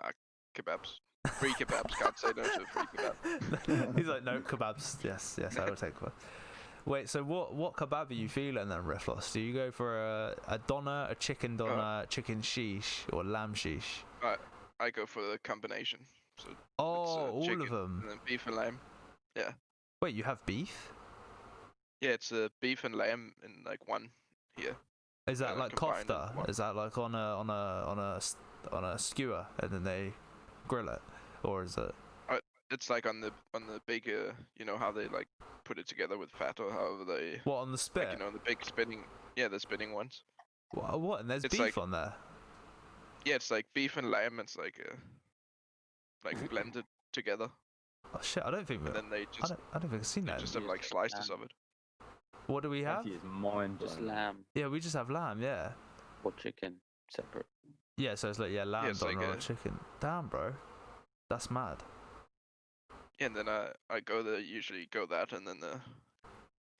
Nah, kebabs. Free kebabs. Can't say no to a free kebab. He's like, no kebabs. Yes, I will take one. Wait, so what kebab are you feeling then, Riffloss? Do you go for a doner, a chicken doner, chicken sheesh, or lamb sheesh? I go for the combination. So all chicken, of them. And then beef and lamb. Yeah. Wait, you have beef? Yeah, it's beef and lamb in like one here. Is that like combined in kofta? one. Is that like on a skewer and then they grill it, or is it? It's like on the big you know how they like put it together with fat or however they. What, on the spit? Like, you know, the big spinning. Yeah, the spinning ones. What? And there's It's beef like- on there. Yeah, it's like beef and lamb. It's like blended together, Oh shit! I don't think. and then they I just don't think I've seen that. just have like slices of it. What do we have? That is mind Just blowing. lamb Yeah, we just have lamb. Yeah. or chicken separate. Yeah, so it's like lamb it's like doner or a- chicken. Damn, bro, that's mad. Yeah, and then I usually go that, and then the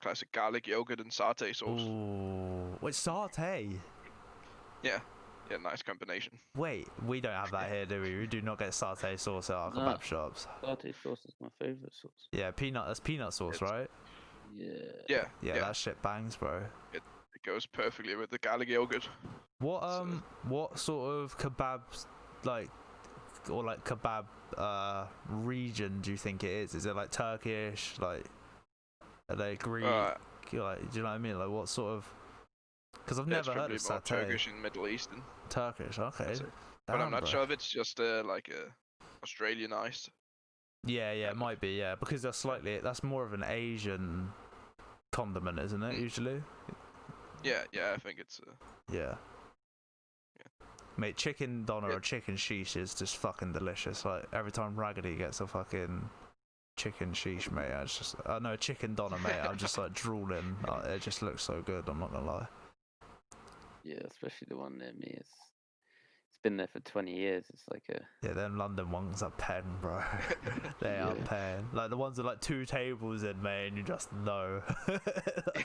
classic garlic yogurt and satay sauce. Ooh, wait, satay. Yeah, nice combination. Wait, we don't have that here, do we? We do not get satay sauce at our No. kebab shops. Satay sauce is my favorite sauce. Yeah, that's peanut sauce, It's- right? Yeah. Yeah, That shit bangs, bro. it goes perfectly with the garlic yogurt. What So- what sort of kebabs like kebab region do you think it is? Is it like Turkish? Like, are they Greek? Like, do you know what I mean? Like, what sort of? Because I've It's never heard probably of more satay. Turkish and Middle Eastern, Turkish, okay. I'd say. but I'm Damn, not bro. sure if it's just like Australianized. Yeah, it kind might be, yeah, because that's more of an Asian condiment, isn't it? Usually. Yeah, I think it's. Yeah. Mate, chicken doner Yeah. or chicken sheesh is just fucking delicious. Like, every time Raggedy gets a fucking chicken sheesh, mate, it's just, no, chicken doner, mate, I'm just like drooling. It just looks so good, I'm not gonna lie. Yeah, especially the one near me. It's been there for 20 years. It's like a Yeah, them London ones are pen, bro. They are Yeah. pen. Like the ones with like 2 tables in, mate, and you just know.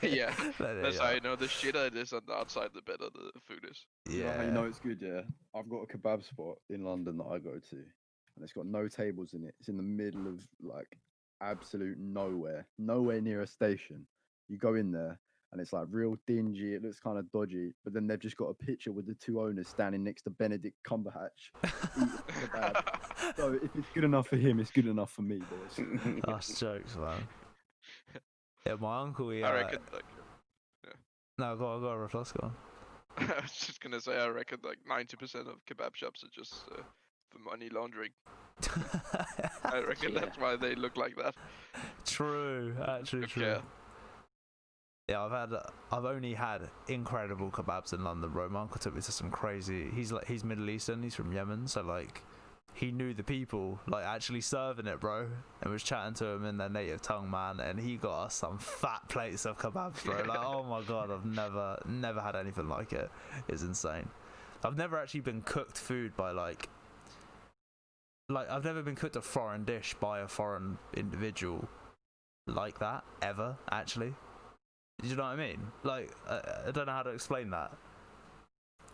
Yeah, They That's are- how you know the shitter it is on the outside, the better the food is. You know Yeah. how you know it's good, yeah? I've got a kebab spot in London that I go to, and it's got no tables in it. It's in the middle of like absolute nowhere near a station. You go in there, and it's like real dingy. It looks kind of dodgy, but then they've just got a picture with the 2 owners standing next to Benedict Cumberbatch. eating kebab. So if it's good enough for him, it's good enough for me, boys. That's jokes, man. Yeah, my uncle, I reckon like. No, go on, Riffloss, go on. I was just gonna say, I reckon like 90% of kebab shops are just for money laundering. I reckon Yeah. that's why they look like that. True, actually true. Yeah. Yeah, I've only had incredible kebabs in London, bro. My uncle took me to some crazy. He's Middle Eastern. He's from Yemen, so like, he knew the people like actually serving it, bro, and was chatting to them in their native tongue, man. And he got us some fat plates of kebabs, bro. Like, oh my god, I've never had anything like it. It's insane. I've never actually been cooked food by like I've never been cooked a foreign dish by a foreign individual like that ever, actually. Do you know what I mean? Like, I don't know how to explain that.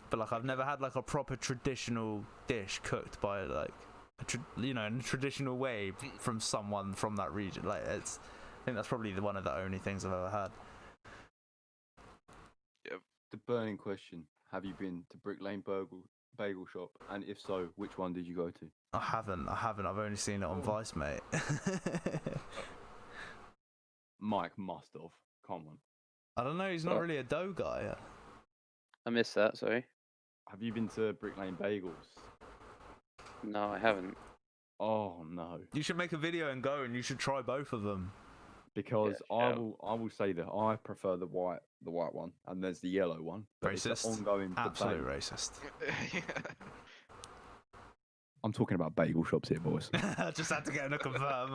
But like, I've never had like a proper traditional dish cooked by like in a traditional way from someone from that region. Like I think that's probably one of the only things I've ever had. The burning question: have you been to Brick Lane Bagel Shop? And if so, which one did you go to? I haven't. I've only seen it on Vice, mate. Mike must have. Come on. I don't know. He's not really a dough guy. I missed that. Sorry. Have you been to Brick Lane Bagels? No, I haven't. Oh no. You should make a video and go, and you should try both of them. Because Yeah, I will say that I prefer the white one, and there's the yellow one. But it's Racist. an ongoing Absolute debate. racist. Yeah. I'm talking about bagel shops here, boys. I just had to get in a confirm.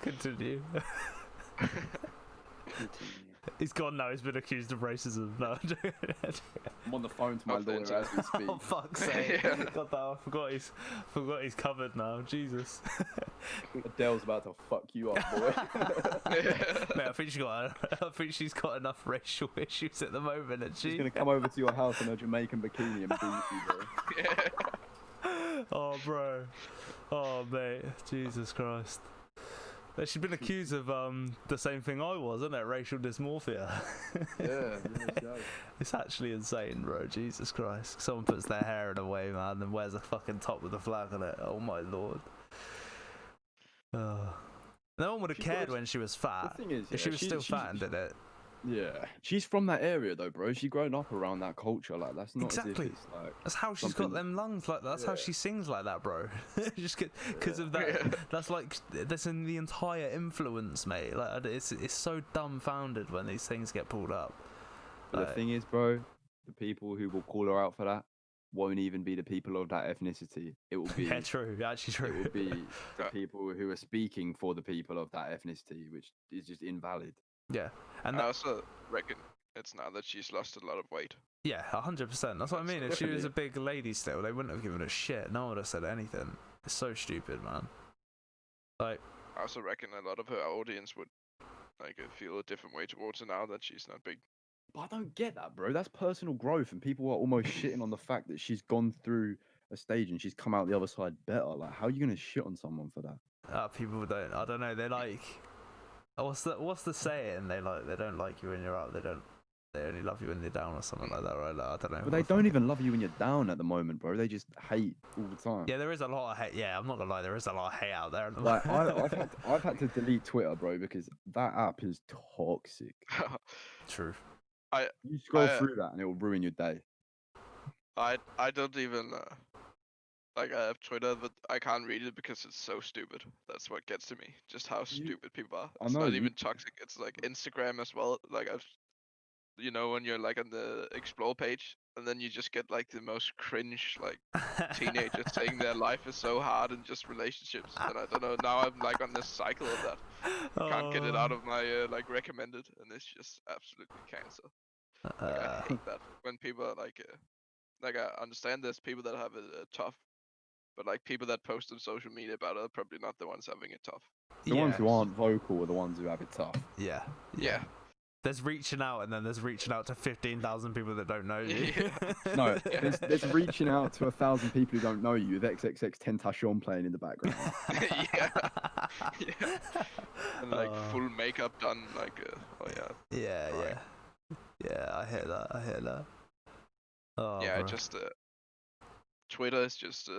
Continue. He's gone now. He's been accused of racism. No, I'm joking. I'm on the phone to my Off the lawyer as we speak. Oh fuck's sake! Yeah. God, I forgot he's covered now. Jesus. Adele's about to fuck you up, boy. Mate, I think she's got enough racial issues at the moment, and She's gonna come over to your house in a Jamaican bikini and beat you, bro. Yeah. Oh, bro. Oh, mate. Jesus Christ. She's been accused of the same thing I was, isn't it? Racial dysmorphia. Yeah. It's actually insane, bro. Jesus Christ. Someone puts their hair in a way, man, and wears a fucking top with a flag on it. Oh, my lord. No one would have She cared was- when she was fat. The thing is, If she was still fat and did it. Yeah, she's from that area though, bro. She's grown up around that culture. Like that's not Exactly. As if it's like That's how she's got something- them lungs like that. That's how Yeah. she sings like that, bro. Just because of that. Yeah. That's like that's in the entire influence, mate. Like it's so dumbfounded when these things get pulled up. But the Like, thing is, bro, the people who will call her out for that won't even be the people of that ethnicity. It will be yeah, true. Actually, it true. will be the Yeah. people who are speaking for the people of that ethnicity, which is just invalid. Yeah, and I that, also reckon it's now that she's lost a lot of weight. yeah, 100%. That's what I mean. If she was a big lady still, they wouldn't have given a shit. No one would have said anything. It's so stupid, man. Like, I also reckon a lot of her audience would feel a different way towards her now that she's not big. But I don't get that, bro. That's personal growth, and people are almost shitting on the fact that she's gone through a stage and she's come out the other side better. Like, how are you gonna shit on someone for that? people don't. I don't know. They're like, what's the saying? They don't like you when you're up. They only love you when you're down or something like that, right? Like, I don't know. But they don't even love you when you're down at the moment, bro. They just hate all the time. Yeah, there is a lot of hate. Yeah, I'm not gonna lie. There is a lot of hate out there. At the Like moment. I've had to delete Twitter, bro, because that app is toxic. True. You scroll I, through that and it will ruin your day. I don't even I have Twitter, but I can't read it because it's so stupid. That's what gets to me. Just how stupid people are. I It's know, not you- even toxic. It's like Instagram as well. Like when you're like on the explore page, and then you just get like the most cringe teenagers saying their life is so hard and just relationships. And I don't know. Now I'm like on this cycle of that. I can't get it out of my recommended, and it's just absolutely cancer. I hate that when people are I understand there's people that have it tough, but like people that post on social media about it are probably not the ones having it tough. The ones who aren't vocal are the ones who have it tough. Yeah. Yeah. There's reaching out, and then there's reaching out to 15,000 people that don't know you. No, there's reaching out to 1,000 people who don't know you with XXX Tentacion playing in the background. Yeah. Yeah. And full makeup done, oh yeah. Yeah, Right. yeah. I hear that. Oh, Yeah, bro. just Twitter is just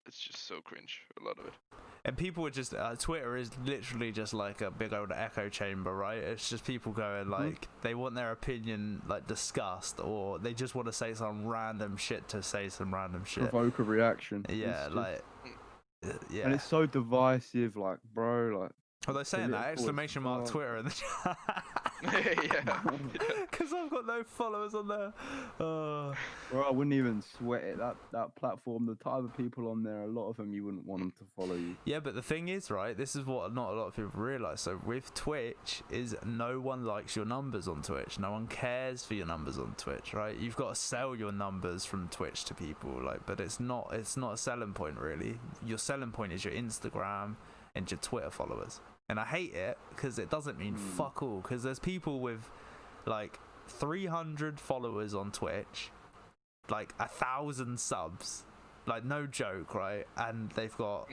it's just so cringe, a lot of it. And people would just Twitter is literally just like a big old echo chamber, right? It's just people going like they want their opinion discussed, or they just want to say some random shit to say some random shit. Provoke a reaction. Yeah, It's like yeah. And it's so divisive, like, bro, like. Although saying that, political as exclamation mark fuck. Twitter in the chat. Yeah. Because I've got no followers on there. Bro, I wouldn't even sweat it. That platform, the type of people on there, a lot of them you wouldn't want them to follow you. Yeah, but the thing is, right, this is what not a lot of people realise. So with Twitch, is no one likes your numbers on Twitch. No one cares for your numbers on Twitch, right? You've got to sell your numbers from Twitch to people, but it's not a selling point, really. Your selling point is your Instagram and your Twitter followers. And I hate it because it doesn't mean fuck all. Because there's people with 300 followers on Twitch like 1,000 subs, like no joke, right? And they've got,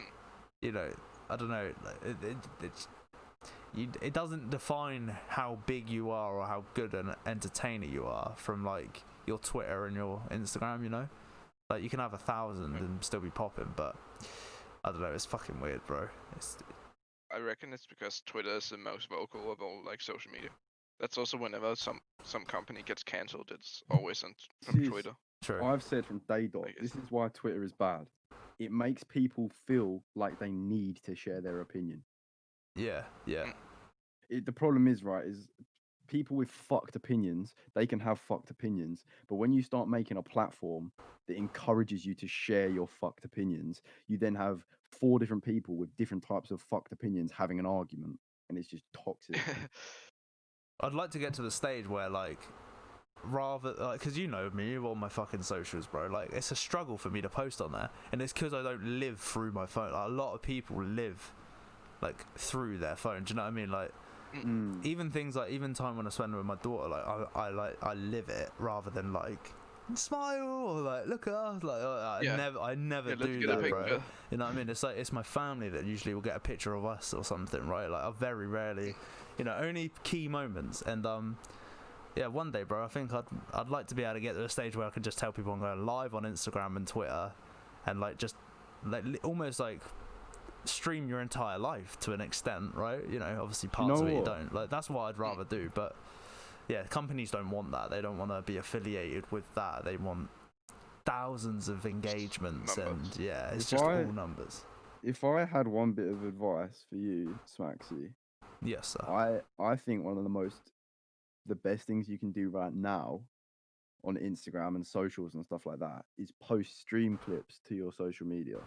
you know, I don't know, it doesn't define how big you are or how good an entertainer you are from like your Twitter and your Instagram, you know? Like you can have 1,000 and still be popping, but I don't know, it's fucking weird, bro. I reckon it's because Twitter is the most vocal of all like social media. That's also whenever some company gets cancelled, it's always from See, Twitter. True. I've said from day dot, I this guess. is why Twitter is bad. It makes people feel like they need to share their opinion. Yeah. The problem is, right, is people with fucked opinions, they can have fucked opinions, but when you start making a platform that encourages you to share your fucked opinions, you then have 4 different people with different types of fucked opinions having an argument, and it's just toxic. I'd like to get to the stage where like, rather like, because you know me, all my fucking socials, bro, like it's a struggle for me to post on there, and it's because I don't live through my phone. Like, a lot of people live like through their phone, do you know what I mean? Like even things like, even time when I spend with my daughter, like I live it rather than like smile or like look at us, like I never let's do get a that, bro. picture. You know what I mean? It's like, it's my family that usually will get a picture of us or something, right? Like I very rarely, you know, only key moments. And yeah, one day, bro, I think I'd like to be able to get to a stage where I can just tell people I'm going live on Instagram and Twitter, and like just like almost like stream your entire life to an extent, right? You know, obviously parts of it you don't. Like that's what I'd rather do, but yeah, companies don't want that. They don't want to be affiliated with that. They want thousands of engagements, Numbers. and yeah, it's If just I- all numbers. If I had one bit of advice for you, Smaxy, Yes, sir. I think one of the best things you can do right now on Instagram and socials and stuff like that is post stream clips to your social media.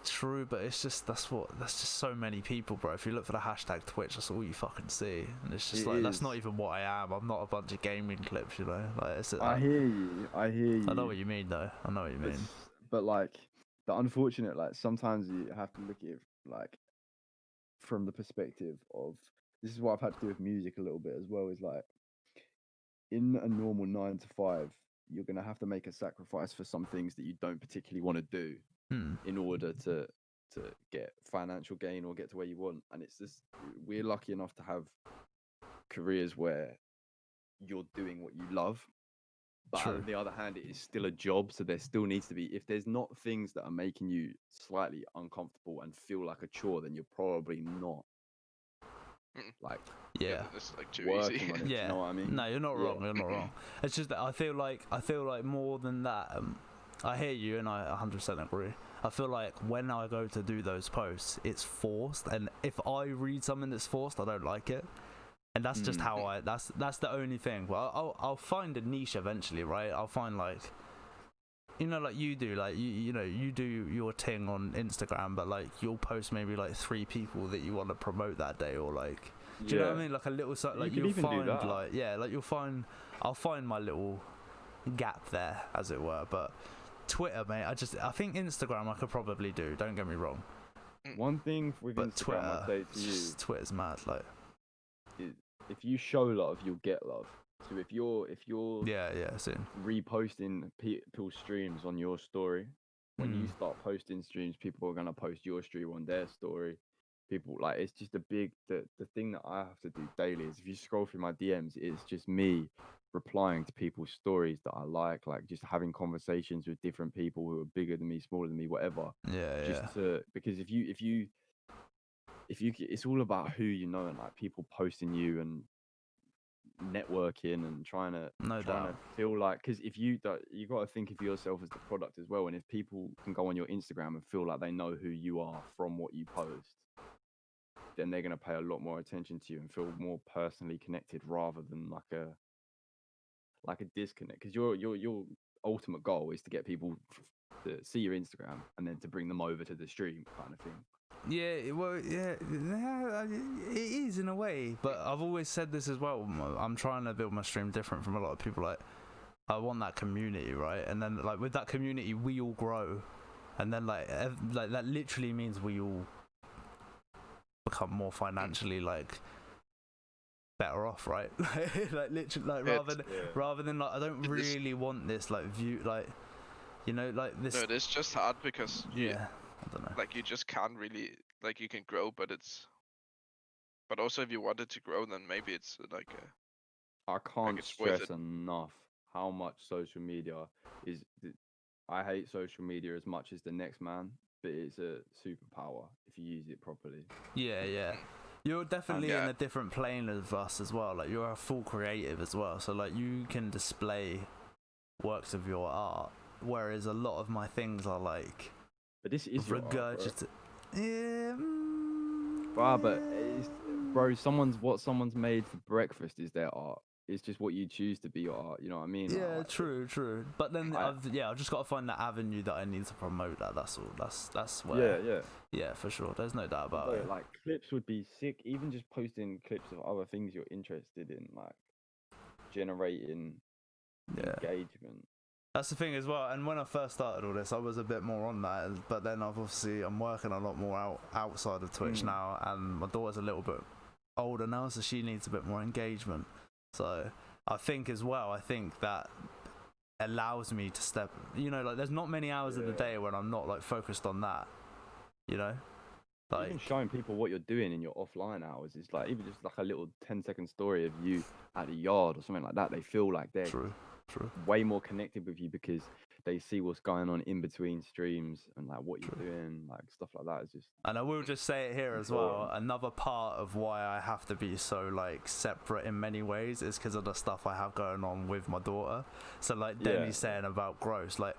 True, but it's just that's just so many people, bro. If you look for the hashtag Twitch, that's all you fucking see, and it's just It that's is. not even what I am. I'm not a bunch of gaming clips, you know. Like I hear you. I hear you. I know what you mean, though. I know what you mean. But like the unfortunate, like sometimes you have to look at it like from the perspective of, this is what I've had to do with music a little bit as well, is like in a normal 9 to 5, you're gonna have to make a sacrifice for some things that you don't particularly want to do in order to get financial gain or get to where you want. And it's just, we're lucky enough to have careers where you're doing what you love, but True. on the other hand, it is still a job, so there still needs to be, if there's not things that are making you slightly uncomfortable and feel like a chore, then you're probably not like Yeah. It's like too working easy. on it. Yeah. You know what I mean? No, you're not wrong. You're not wrong. It's just that I feel like more than that. I hear you, and I 100% agree. I feel like when I go to do those posts, it's forced, and if I read something that's forced, I don't like it. And that's just how I. That's the only thing. Well, I'll find a niche eventually, right? I'll find like, you know, like you do, like you know, you do your thing on Instagram, but like you'll post maybe like 3 people that you want to promote that day, or like, do you know what I mean? Like a little, like could you'll even do find that. like, yeah, like I'll find my little gap there, as it were. But Twitter, mate, I think Instagram I could probably do. Don't get me wrong, One thing with but Instagram Twitter, I'd say to you, Twitter's mad. Like, is if you show love, you'll get love. So if you're yeah, soon. reposting people's streams on your story, when you start posting streams, people are gonna post your stream on their story. People, like, it's just the thing that I have to do daily is, if you scroll through my DMs, it's just me replying to people's stories that I like just having conversations with different people who are bigger than me, smaller than me, whatever. Yeah. Because if you it's all about who you know, and like people posting you and networking and trying to feel like, because if you got to think of yourself as the product as well, and if people can go on your Instagram and feel like they know who you are from what you post, then they're going to pay a lot more attention to you and feel more personally connected, rather than like a disconnect. Because your ultimate goal is to get people to see your Instagram and then to bring them over to the stream, kind of thing. Yeah, well, yeah, it is in a way, but I've always said this as well. I'm trying to build my stream different from a lot of people. Like, I want that community, right? And then, like, with that community, we all grow, and then like that literally means we all become more financially like better off, right? Like literally, like rather than like I don't really want this like view, like you know, like this. No, it is just hard because Yeah, I don't know. like you just can't really like you can grow, but also if you wanted to grow, then maybe it's like I can't it's worth stress enough how much social media is. I hate social media as much as the next man, but it's a superpower if you use it properly. Yeah. You're definitely in a different plane of us as well. Like you're a full creative as well, so like you can display works of your art, whereas a lot of my things are like. But this is your art, regurgitated. Yeah. But bro, what someone's made for breakfast is their art. It's just what you choose to be your art. You know what I mean? Yeah, Like, true. But then I've just got to find that avenue that I need to promote that. That's all. That's where. Yeah, for sure. There's no doubt about it. Like clips would be sick. Even just posting clips of other things you're interested in, like generating engagement. That's the thing as well. And when I first started all this, I was a bit more on that. But then I'm working a lot more outside of Twitch now, and my daughter's a little bit older now, so she needs a bit more engagement. So I think that allows me to step. You know, like there's not many hours of the day when I'm not like focused on that. You know. Like, even showing people what you're doing in your offline hours is like even just like a little 10-second story of you at the yard or something like that. They feel like they're true. way more connected with you because they see what's going on in between streams and like what you're doing, like stuff like that. Is just. And I will just say it here as well. Another part of why I have to be so like separate in many ways is because of the stuff I have going on with my daughter. So like Demi's saying about gross, like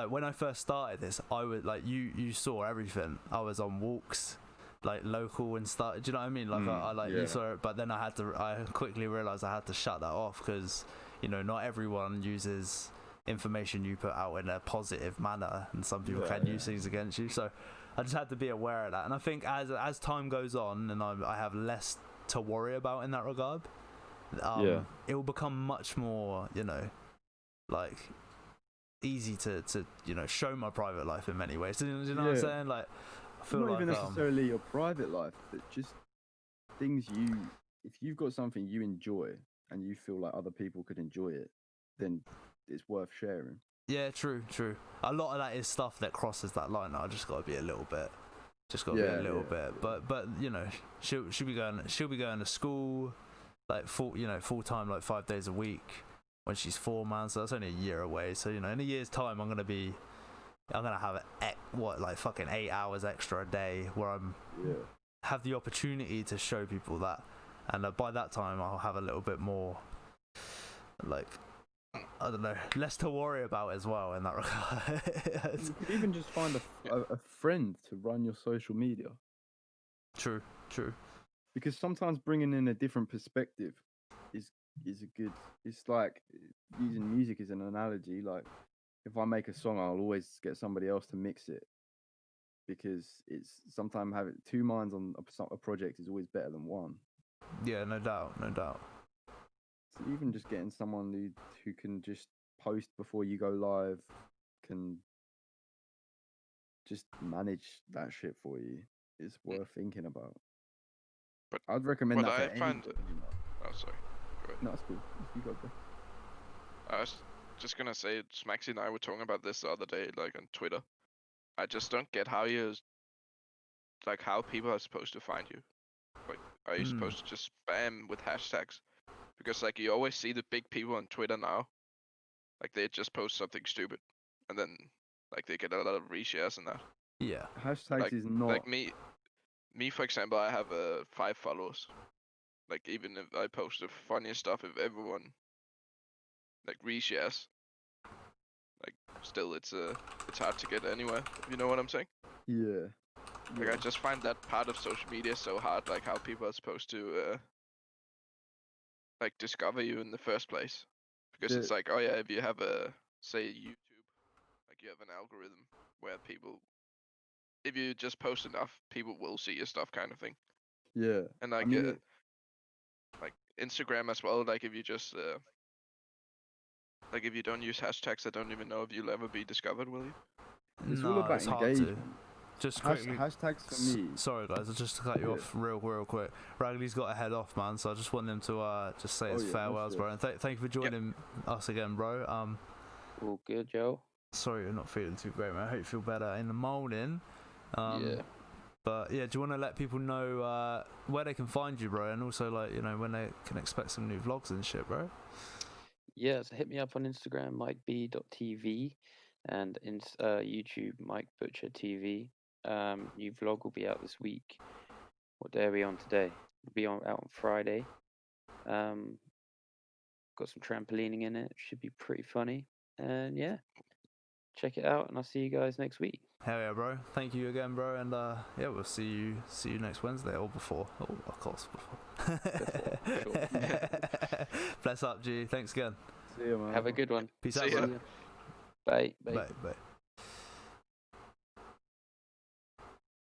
when I first started this, I was like you saw everything. I was on walks, like local and stuff. Do you know what I mean? Like you saw it, but then I quickly realized I had to shut that off because you know not everyone uses information you put out in a positive manner, and some people can use things against you. So I just had to be aware of that. And I think as time goes on and I have less to worry about in that regard, it will become much more, you know, like easy to you know show my private life in many ways. Do you know what I'm saying? Like I feel not like even necessarily your private life, but just things if you've got something you enjoy and you feel like other people could enjoy it, then it's worth sharing. Yeah, true. A lot of that is stuff that crosses that line. I just got to be a little bit. But you know, she'll be going to school, like full time, like 5 days a week when she's 4, man. So that's only a year away. So you know, in a year's time, I'm gonna have like fucking 8 hours extra a day where I'm have the opportunity to show people that, and by that time I'll have a little bit more like. I don't know, less to worry about as well in that regard. You could even just find a friend to run your social media. True. Because sometimes bringing in a different perspective is a good. It's like using music as an analogy. Like if I make a song, I'll always get somebody else to mix it because it's sometimes having 2 minds on a project is always better than one. Yeah, no doubt. So even just getting someone who can just post before you go live, can just manage that shit for you, is worth thinking about. But I'd recommend that. I find. Oh, sorry. Go ahead. No, it's cool. You go, bro. I was just gonna say, Smaxy and I were talking about this the other day, like on Twitter. I just don't get how people are supposed to find you. Like, are you supposed to just spam with hashtags? Because like you always see the big people on Twitter now, like they just post something stupid, and then like they get a lot of reshares and that. Yeah. Hashtags is not like me for example. I have 5 followers. Like even if I post the funniest stuff, if everyone like reshares, like still it's hard to get anywhere. You know what I'm saying? Yeah. Like I just find that part of social media so hard. Like how people are supposed to like discover you in the first place, because it's like, oh yeah, if you have say YouTube, like you have an algorithm where people, if you just post enough, people will see your stuff, kind of thing. Yeah. And like like Instagram as well, like if you just like if you don't use hashtags, I don't even know if you'll ever be discovered, will you? It's all about engagement. just quickly. Hashtags for me. Sorry guys, just to cut you Yeah. off real quick. Ragley's got to head off, man. So I just want him to just say his Oh, yeah, farewells, that's bro. And thank you for joining us again, bro. All good, Joe. Sorry you're not feeling too great, man. I hope you feel better in the morning. Yeah. But yeah, do you want to let people know where they can find you, bro, and also like when they can expect some new vlogs and shit, bro? Yeah, so hit me up on Instagram, mikeb.tv, and YouTube, Mike Butcher TV. New vlog will be out this week. What day are we on today? It'll be out on Friday. Got some trampolining in it. Should be pretty funny. And yeah, check it out, and I'll see you guys next week. Hell yeah, bro. Thank you again, bro. And yeah, we'll see you next Wednesday or before. Oh, of course, before. Sure. Bless up, G. Thanks again. See you, man. Have a good one. Peace See out, ya. bro. See ya. Bye. Bye. Bye. Bye.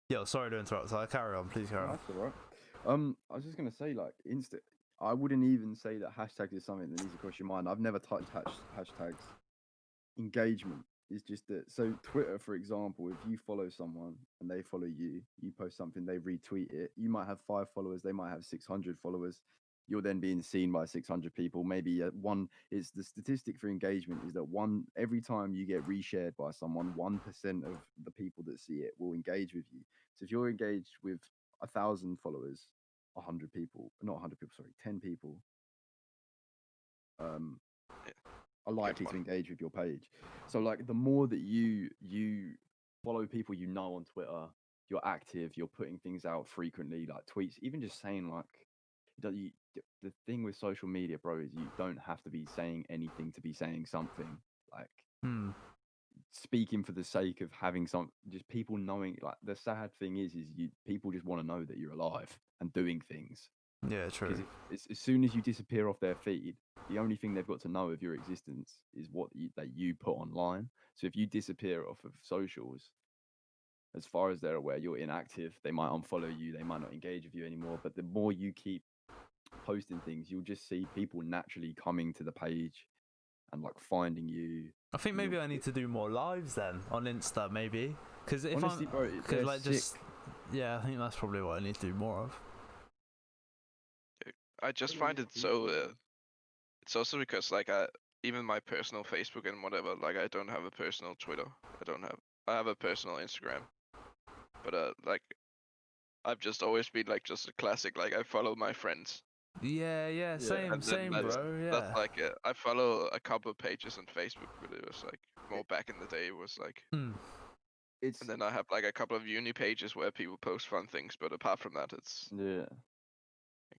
Yo, sorry to interrupt. So carry on. Please carry on. That's alright. I was just gonna say, like, I wouldn't even say that hashtags is something that needs to cross your mind. I've never touched hashtags. Engagement is just that. So Twitter, for example, if you follow someone and they follow you, you post something, they retweet it. You might have 5 followers, they might have 600 followers. You're then being seen by 600 people. Maybe one is the statistic for engagement is that every time you get reshared by someone, 1% of the people that see it will engage with you. So if you're engaged with 1,000 followers, 100 people, not 100 people, sorry, 10 people, are likely to one. engage with your page. So like the more that you follow people you know on Twitter, you're active, you're putting things out frequently, like tweets, even just saying like, the thing with social media, bro, is you don't have to be saying anything to be saying something. Like speaking for the sake of having just people knowing. Like the sad thing is people just want to know that you're alive and doing things. Yeah, true. Because as soon as you disappear off their feed, the only thing they've got to know of your existence is what that you put online. So if you disappear off of socials, as far as they're aware, you're inactive. They might unfollow you. They might not engage with you anymore. But the more you keep posting things, you'll just see people naturally coming to the page and like finding you. I think maybe I need to do more lives then on Insta, maybe. Because if Honestly, bro, because like just yeah, I think that's probably what I need to do more of. I just find it so. It's also because like even my personal Facebook and whatever, like I don't have a personal Twitter. I have a personal Instagram, but like I've just always been like just a classic. Like I follow my friends. Yeah, same, And then bro. Yeah. That's like I follow a couple of pages on Facebook, but it was like more back in the day. It was like, and then I have like a couple of uni pages where people post fun things, but apart from that, it's Yeah.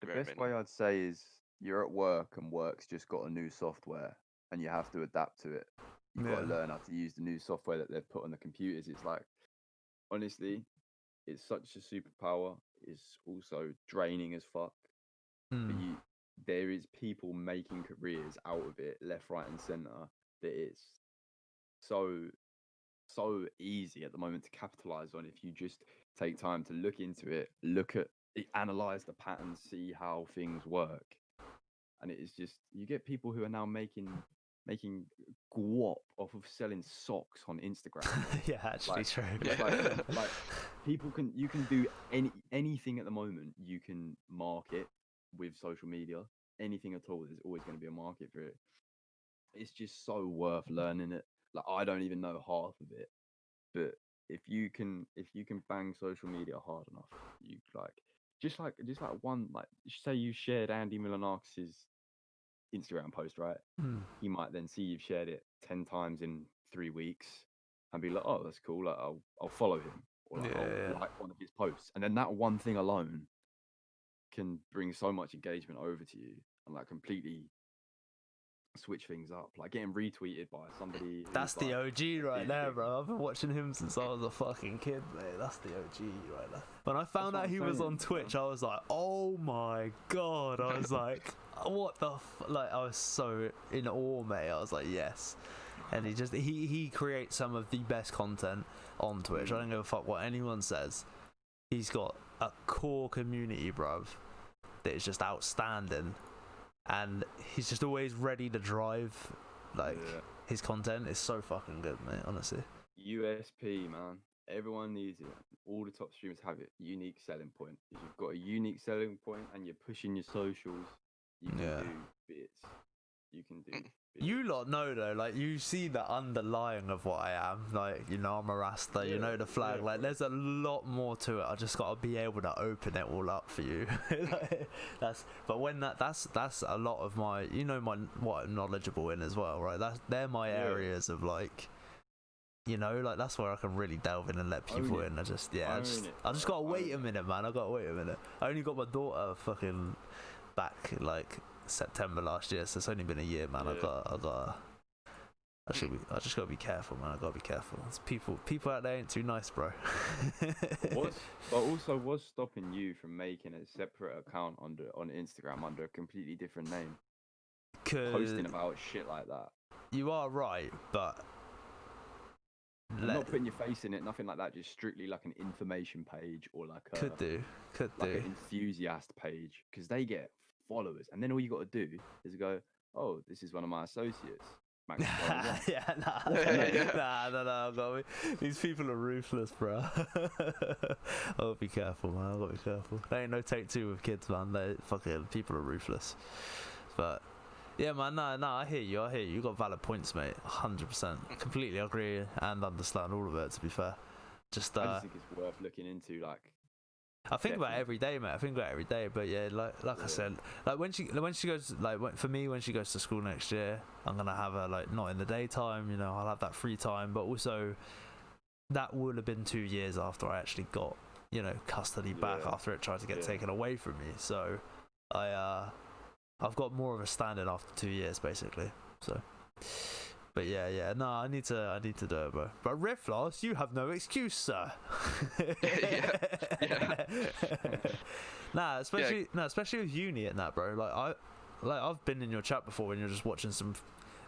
The very best way I'd say is you're at work and work's just got a new software and you have to adapt to it. You've got to learn how to use the new software that they've put on the computers. It's like, honestly, it's such a superpower. It's also draining as fuck. But there is people making careers out of it, left, right, and center. That it's so easy at the moment to capitalize on if you just take time to look into it, analyze the patterns, see how things work. And it is just, you get people who are now making guap off of selling socks on Instagram. Yeah, actually Like- true. like you can do anything at the moment. You can market with social media, anything at all. There's always going to be a market for it. It's just so worth learning it. Like I don't even know half of it, but if you can bang social media hard enough, you just like one, like say you shared Andy Milanakis' Instagram post, right? He might then see you've shared it 10 times in 3 weeks and be like, oh, that's cool, like I'll follow him, or like, I'll like one of his posts, and then that one thing alone can bring so much engagement over to you and like completely switch things up, like getting retweeted by somebody. That's who's, the like, OG right there, big. bro. I've been watching him since I was a fucking kid, mate. That's the OG right there. When I found what out I'm he was saying, on Twitch, I was like, oh my god. I was like, what the like, I was so in awe, mate. I was like, yes. And he creates some of the best content on Twitch. I don't give a fuck what anyone says. He's got a core community, bruv, that is just outstanding. And he's just always ready to drive. Like his content is so fucking good, mate, honestly. USP, man. everyone needs it. All the top streamers have it. Unique selling point. If you've got a unique selling point and you're pushing your socials, you can Yeah. do bits. You can do. Bits. You lot know though, like you see the underlying of what I am. Like, you know, I'm a Rasta, you Yeah, know the flag. yeah, Like, bro. there's a lot more to it. I just gotta be able to open it all up for you. Like, but when that's a lot of my, you know, my what I'm knowledgeable in as well, right? They're my Yeah. areas of like, you know, like that's where I can really delve in and let people Own it. in. I just Own I just gotta Own wait a it. minute, man. I gotta wait a minute. I only got my daughter fucking back like September last year, so it's only been a year, man. Yeah. I just gotta be careful, man. I gotta be careful. There's people out there ain't too nice, bro. What's stopping you from making a separate account on Instagram under a completely different name, posting about shit like that? You are right, but I'm not putting your face in it, nothing like that. Just strictly like an information page or like a could do. an enthusiast page, because they get followers, and then all you got to do is go, oh, this is one of my associates. Max Warren. Yeah, nah. These people are ruthless, bro. I'll be careful, man. I've got to be careful. There ain't no take two with kids, man. They fucking people are ruthless. But yeah, man. Nah. I hear you. You got valid points, mate. 100%. Completely agree and understand all of it. To be fair, I just think it's worth looking into. Like, I think about it Definitely. every day, mate. I think about it every day. But yeah, like I said, like when she goes, like for me, when she goes to school next year, I'm gonna have her like not in the daytime. You know, I'll have that free time. But also, that would have been 2 years after I actually got, you know, custody back Yeah. after it tried to get Yeah. taken away from me. So, I've got more of a standard after 2 years, basically. So. But yeah, no, I need to do it, bro. But Riffloss, you have no excuse, sir. Yeah. Nah, especially with uni and that, bro. I've been in your chat before when you're just watching some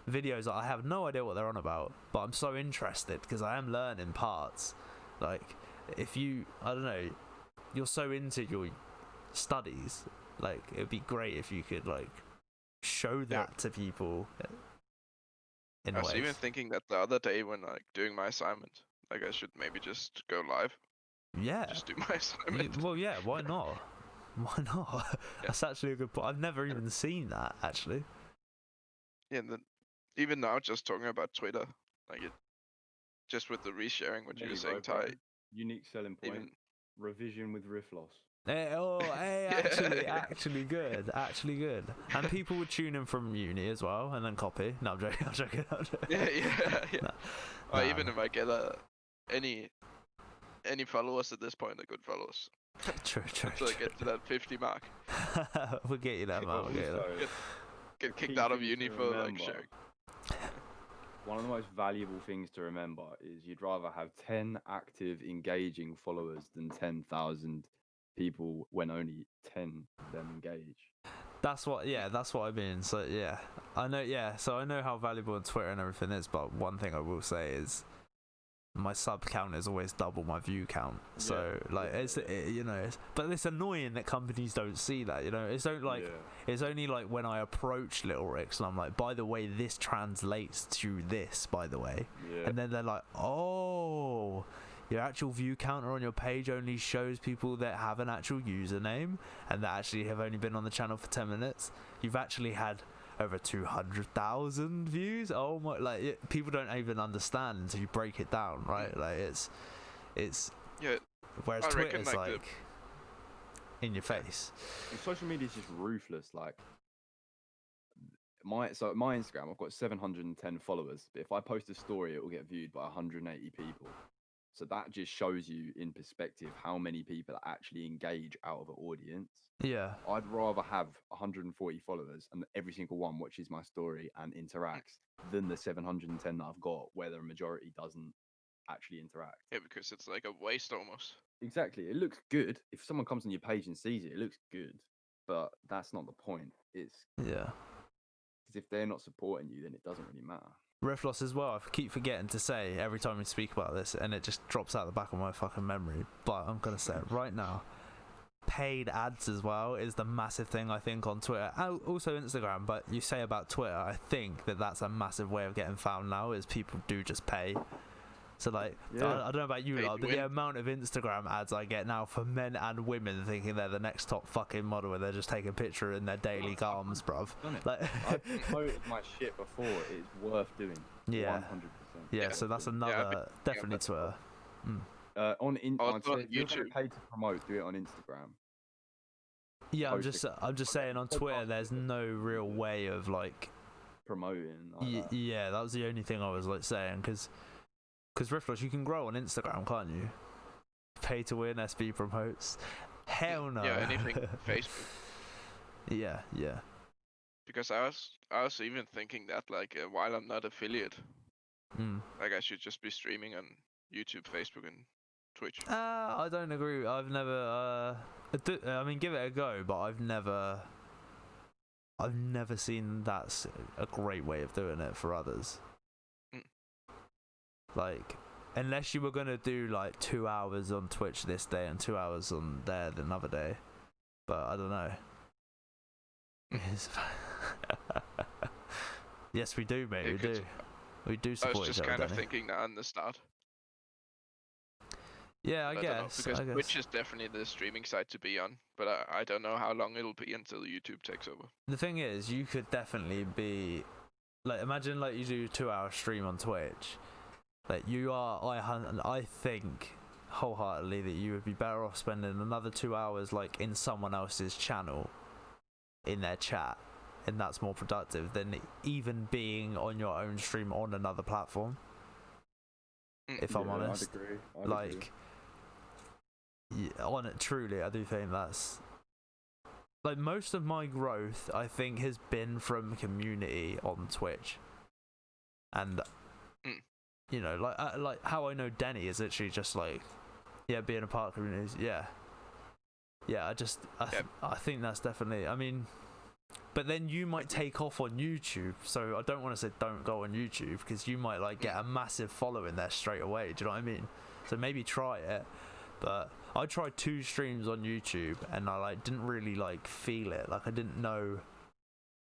videos that I have no idea what they're on about, but I'm so interested because I am learning parts. Like, if you, I don't know, you're so into your studies, like it'd be great if you could like show that to people. In I a was way. even thinking that the other day when like doing my assignment, like I should maybe just go live, Yeah. just do my assignment. Well, yeah. Why not? Why not? That's actually a good point. I've never even seen that actually. Yeah, and then even now, just talking about Twitter, like it, just with the resharing, what there you were you saying, go, bro. Ty. Unique selling point. Even Revision with Riffloss. Hey, actually good. And people would tune in from uni as well, and then copy. No, I'm joking. yeah. Or Nah, even nah. if I get any followers at this point, are good followers. True. Until I get to that 50 mark, We'll get you there, man. We'll get you there. Also, get key kicked out of thing uni to for like remember, sharing. one of the most valuable things to remember is you'd rather have 10 active, engaging followers than 10,000 people when only 10 of them engage. That's what I mean. So yeah, I know. Yeah, so I know how valuable Twitter and everything is. But one thing I will say is, my sub count is always double my view count. So like, but it's annoying that companies don't see that. You know, it's only like when I approach Little Ricks and I'm like, by the way, this translates to this, by the way, Yeah. and then they're like, oh. Your actual view counter on your page only shows people that have an actual username and that actually have only been on the channel for 10 minutes. You've actually had over 200,000 views. Oh my! People don't even understand until you break it down, right? Like it's. Yeah, Whereas I reckon, Twitter's like, like in your face. And social media is just ruthless. Like my Instagram, I've got 710 followers, but if I post a story, it will get viewed by 180 people. So that just shows you in perspective how many people actually engage out of an audience. Yeah. I'd rather have 140 followers and every single one watches my story and interacts than the 710 that I've got where the majority doesn't actually interact. yeah, because it's like a waste almost. Exactly. It looks good. If someone comes on your page and sees it, it looks good. But that's not the point. It's Yeah. because if they're not supporting you, then it doesn't really matter. Riffloss as well. I keep forgetting to say every time we speak about this, and it just drops out the back of my fucking memory. But I'm gonna say it right now. Paid ads as well is the massive thing I think on Twitter, also Instagram. But you say about Twitter, I think that's a massive way of getting found now. Is people do just pay. So like, Yeah. I don't know about you Pay lot, to but the win. amount of Instagram ads I get now for men and women thinking they're the next top fucking model, and they're just taking a picture in their daily garms, bruv. Done it. Like, I've promoted my shit before. It's worth doing. yeah, 100%. yeah. Yeah. So that's I've another been- definitely Twitter. On Also I'd say on if you're gonna YouTube. pay to promote, do it on Instagram. Yeah, I'm Posting. just saying on Twitter, there's no real way of like. Promoting. Like that. Yeah, that was the only thing I was like saying, because Rifflosh, you can grow on Instagram, can't you? Pay to win, SB promotes. Hell no. Yeah, anything Facebook. Yeah. Because I was even thinking that like while I'm not affiliate, like I should just be streaming on YouTube, Facebook, and Twitch. I don't agree. I've never. I mean, give it a go, but I've never seen that's a great way of doing it for others. Like, unless you were gonna do like 2 hours on Twitch this day and 2 hours on there the another day, but I don't know. Yes, we do, mate. Yeah, We 'cause do. We do I support was each just other. kind of Danny. thinking that on the start. Yeah, I But don't know, guess. because I guess. Twitch is definitely the streaming site to be on, but I don't know how long it'll be until YouTube takes over. The thing is, you could definitely be like, imagine like you do a 2 hour stream on Twitch. Like you are, I think wholeheartedly that you would be better off spending another 2 hours like in someone else's channel, in their chat, and that's more productive than even being on your own stream on another platform. If I'm honest, I'd agree. like, yeah, on it, truly, I do think that's like most of my growth, I think, has been from community on Twitch, and you know, like how I know Denny is literally just like, yeah, being a part of communities, yeah. I think that's definitely. I mean, but then you might take off on YouTube, so I don't want to say don't go on YouTube, because you might like get a massive following there straight away. Do you know what I mean? So maybe try it. But I tried 2 streams on YouTube, and I like didn't really like feel it. Like I didn't know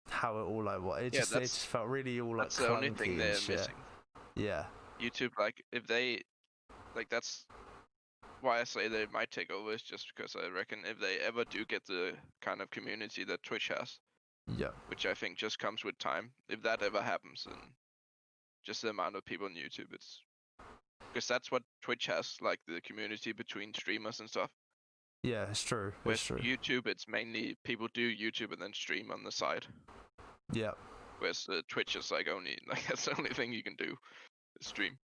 how it all like what. It just felt really all like That's the only clunky thing and they're shit. missing. Yeah. YouTube, like if they, like that's why I say they might take over, is just because I reckon if they ever do get the kind of community that Twitch has, Yeah. which I think just comes with time, if that ever happens, then just the amount of people on YouTube, it's because that's what Twitch has, like the community between streamers and stuff. Yeah, it's true. With It's true. YouTube, it's mainly people do YouTube and then stream on the side. Yeah. Whereas Twitch is like only like that's the only thing you can do, is stream.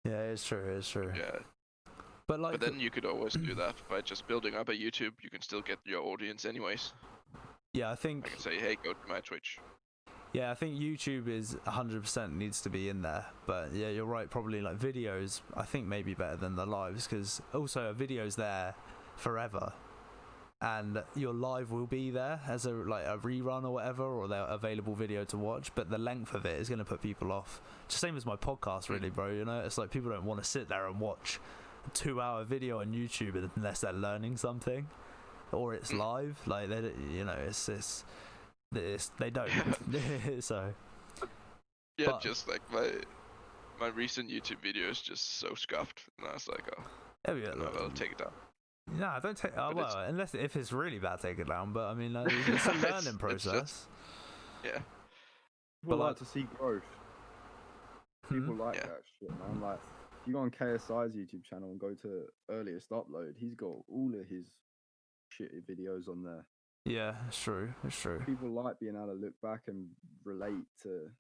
Yeah, it's true. It's true. Yeah. But like, But then you could always do that by just building up a YouTube. You can still get your audience anyways. yeah, I I think can say, hey, go to my Twitch. Yeah, I think YouTube is 100% needs to be in there. But yeah, you're right. Probably like videos, I think maybe better than the lives, because also a video's there forever, and your live will be there as a rerun or whatever, or they're available video to watch. But the length of it is going to put people off. Just same as my podcast, really, bro. You know, it's like people don't want to sit there and watch a 2 hour video on YouTube unless they're learning something, or it's live. Like they, you know, it's they don't. So Yeah, But- just like my recent YouTube video is just so scuffed, and I was like, oh, there we go. no, I'll take it down. Nah, don't take. Oh, But well, it's- unless if it's really bad, take it down. But I mean, it's a It's- learning it's process. just- Yeah. People But, like like- to see growth. People like Yeah. that shit, man. Like, if you go on KSI's YouTube channel and go to earliest upload, he's got all of his shitty videos on there. Yeah, it's true. It's true. People like being able to look back and relate to,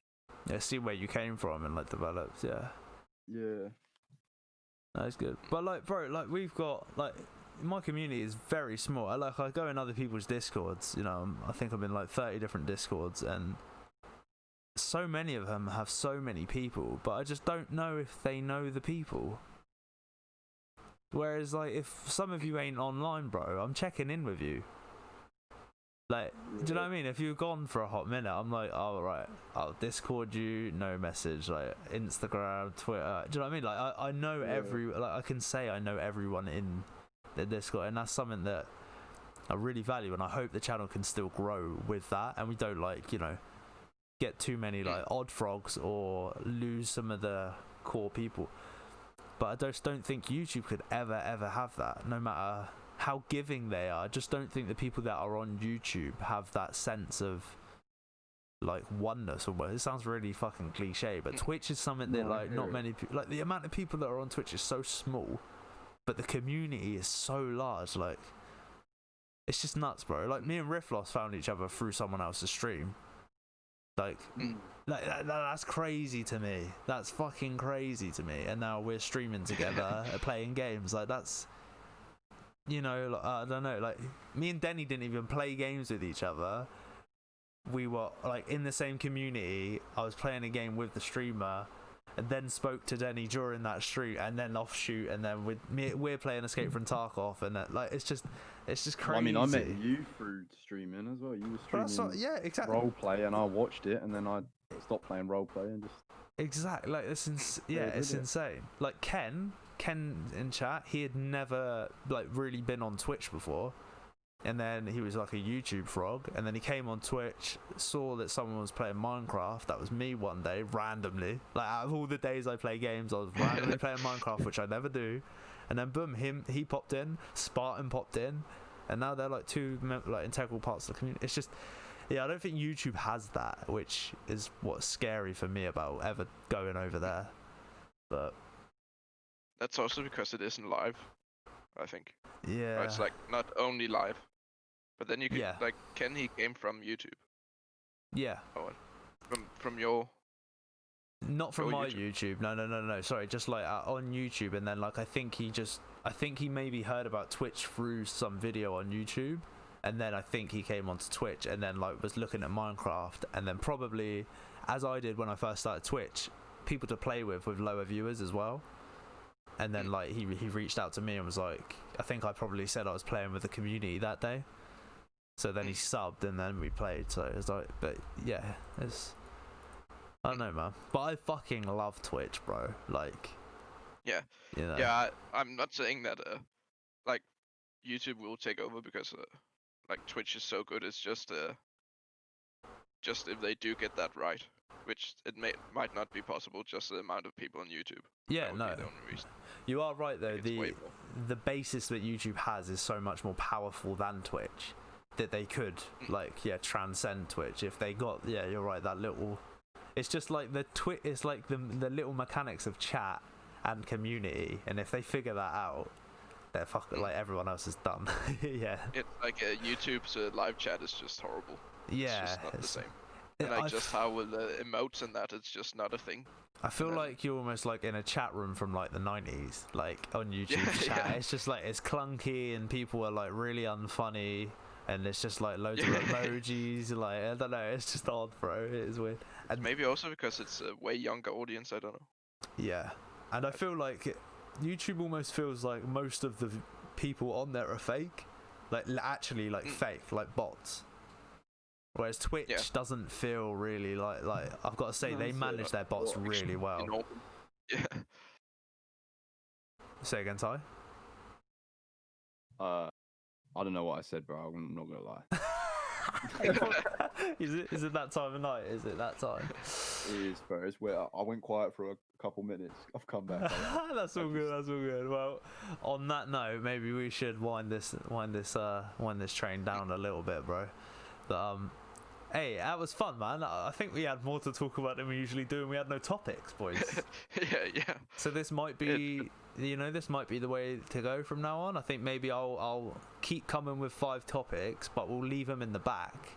Yeah, see where you came from and like developed. Yeah, yeah. that's good. But like, bro, like we've got like my community is very small. I go in other people's discords. You know, I think I'm in like 30 different discords, and so many of them have so many people, but I just don't know if they know the people. Whereas, like, if some of you ain't online, bro, I'm checking in with you. Like, do you know what I mean? If you've gone for a hot minute, I'm like, oh, right, I'll Discord you, no message, like, Instagram, Twitter. Do you know what I mean? Like, I know I can say I know everyone in the Discord, and that's something that I really value, and I hope the channel can still grow with that, and we don't, like, you know, get too many, like, odd frogs or lose some of the core people. but I just don't think YouTube could ever have that, no matter how giving they are. I just don't think the people that are on YouTube have that sense of like oneness. Almost, it sounds really fucking cliche, but Twitch is something that No, I like hear not it. many people, like the amount of people that are on Twitch is so small, but the community is so large. Like, it's just nuts, bro. Like, me and Riffloss found each other through someone else's stream. Like, that's crazy to me. That's fucking crazy to me. And now we're streaming together, playing games. Like, that's, you know, like, I don't know. Like, me and Denny didn't even play games with each other. We were like in the same community. I was playing a game with the streamer, and then spoke to Denny during that stream, and then offshoot, and then we're playing Escape from Tarkov, and that, like, it's just crazy. I mean, I met you through streaming as well. You were But that's streaming what, yeah, exactly. role play, and I watched it, and then I stopped playing role play and just. Exactly, like it's yeah, it's did it. insane. Like Ken in chat, he had never like really been on Twitch before, and then he was like a YouTube frog, and then he came on Twitch, saw that someone was playing Minecraft. That was me one day, randomly. Like, out of all the days I play games, I was randomly playing Minecraft, which I never do, and then boom, he popped in, Spartan popped in, and now they're like two like integral parts of the community. It's just. Yeah, I don't think YouTube has that, which is what's scary for me about ever going over there. But That's also because it isn't live, I think. yeah, It's like not only live, but then you can Yeah. like Ken, he came from YouTube, yeah, from your. not from Your my YouTube. YouTube. No. Sorry, just like on YouTube, and then like I think he maybe heard about Twitch through some video on YouTube. And then I think he came onto Twitch and then like was looking at Minecraft, and then probably, as I did when I first started Twitch, people to play with lower viewers as well. And then like he reached out to me and was like, I think I probably said I was playing with the community that day. So then he subbed and then we played. So it's like, but yeah, it's, I don't know, man. But I fucking love Twitch, bro. Like, Yeah. you know. Yeah, I'm not saying that like YouTube will take over because like Twitch is so good. It's just if they do get that right, which might not be possible. Just the amount of people on YouTube. Yeah, That would no. be the only reason. You are right though. It's way more. The basis that YouTube has is so much more powerful than Twitch that they could transcend Twitch if they got you're right, that little. It's just like it's like the little mechanics of chat and community, and if they figure that out, they're fucking like everyone else is done. Yeah. It's like YouTube's live chat is just horrible. Yeah. It's just not the it's- same. it- And like I just how with the emotes and that, it's just not a thing. I feel then- like you're almost like in a chat room from like the 90s, like on YouTube Yeah, chat. yeah. It's just like it's clunky and people are like really unfunny, and it's just like loads of Yeah. emojis. Like, I don't know, it's just odd, bro. It is weird. And Maybe also because it's a way younger audience. I don't know. yeah, and I feel like YouTube almost feels like most of the people on there are fake, like actually like fake, like bots. Whereas Twitch Yeah. doesn't feel really like I've got to say No, they so, manage their bots really well. You know? Yeah. Say again, Ty. I don't know what I said, bro. I'm not gonna lie. Is it that time of night? Is it that time? It is, bro. It's where I went quiet for a couple minutes. I've come back. That's all good. That's all good. Well, on that note, maybe we should wind this train down a little bit, bro. But hey, that was fun, man. I think we had more to talk about than we usually do, and we had no topics, boys. yeah. So this might be, this might be the way to go from now on. I think maybe I'll keep coming with 5 topics, but we'll leave them in the back,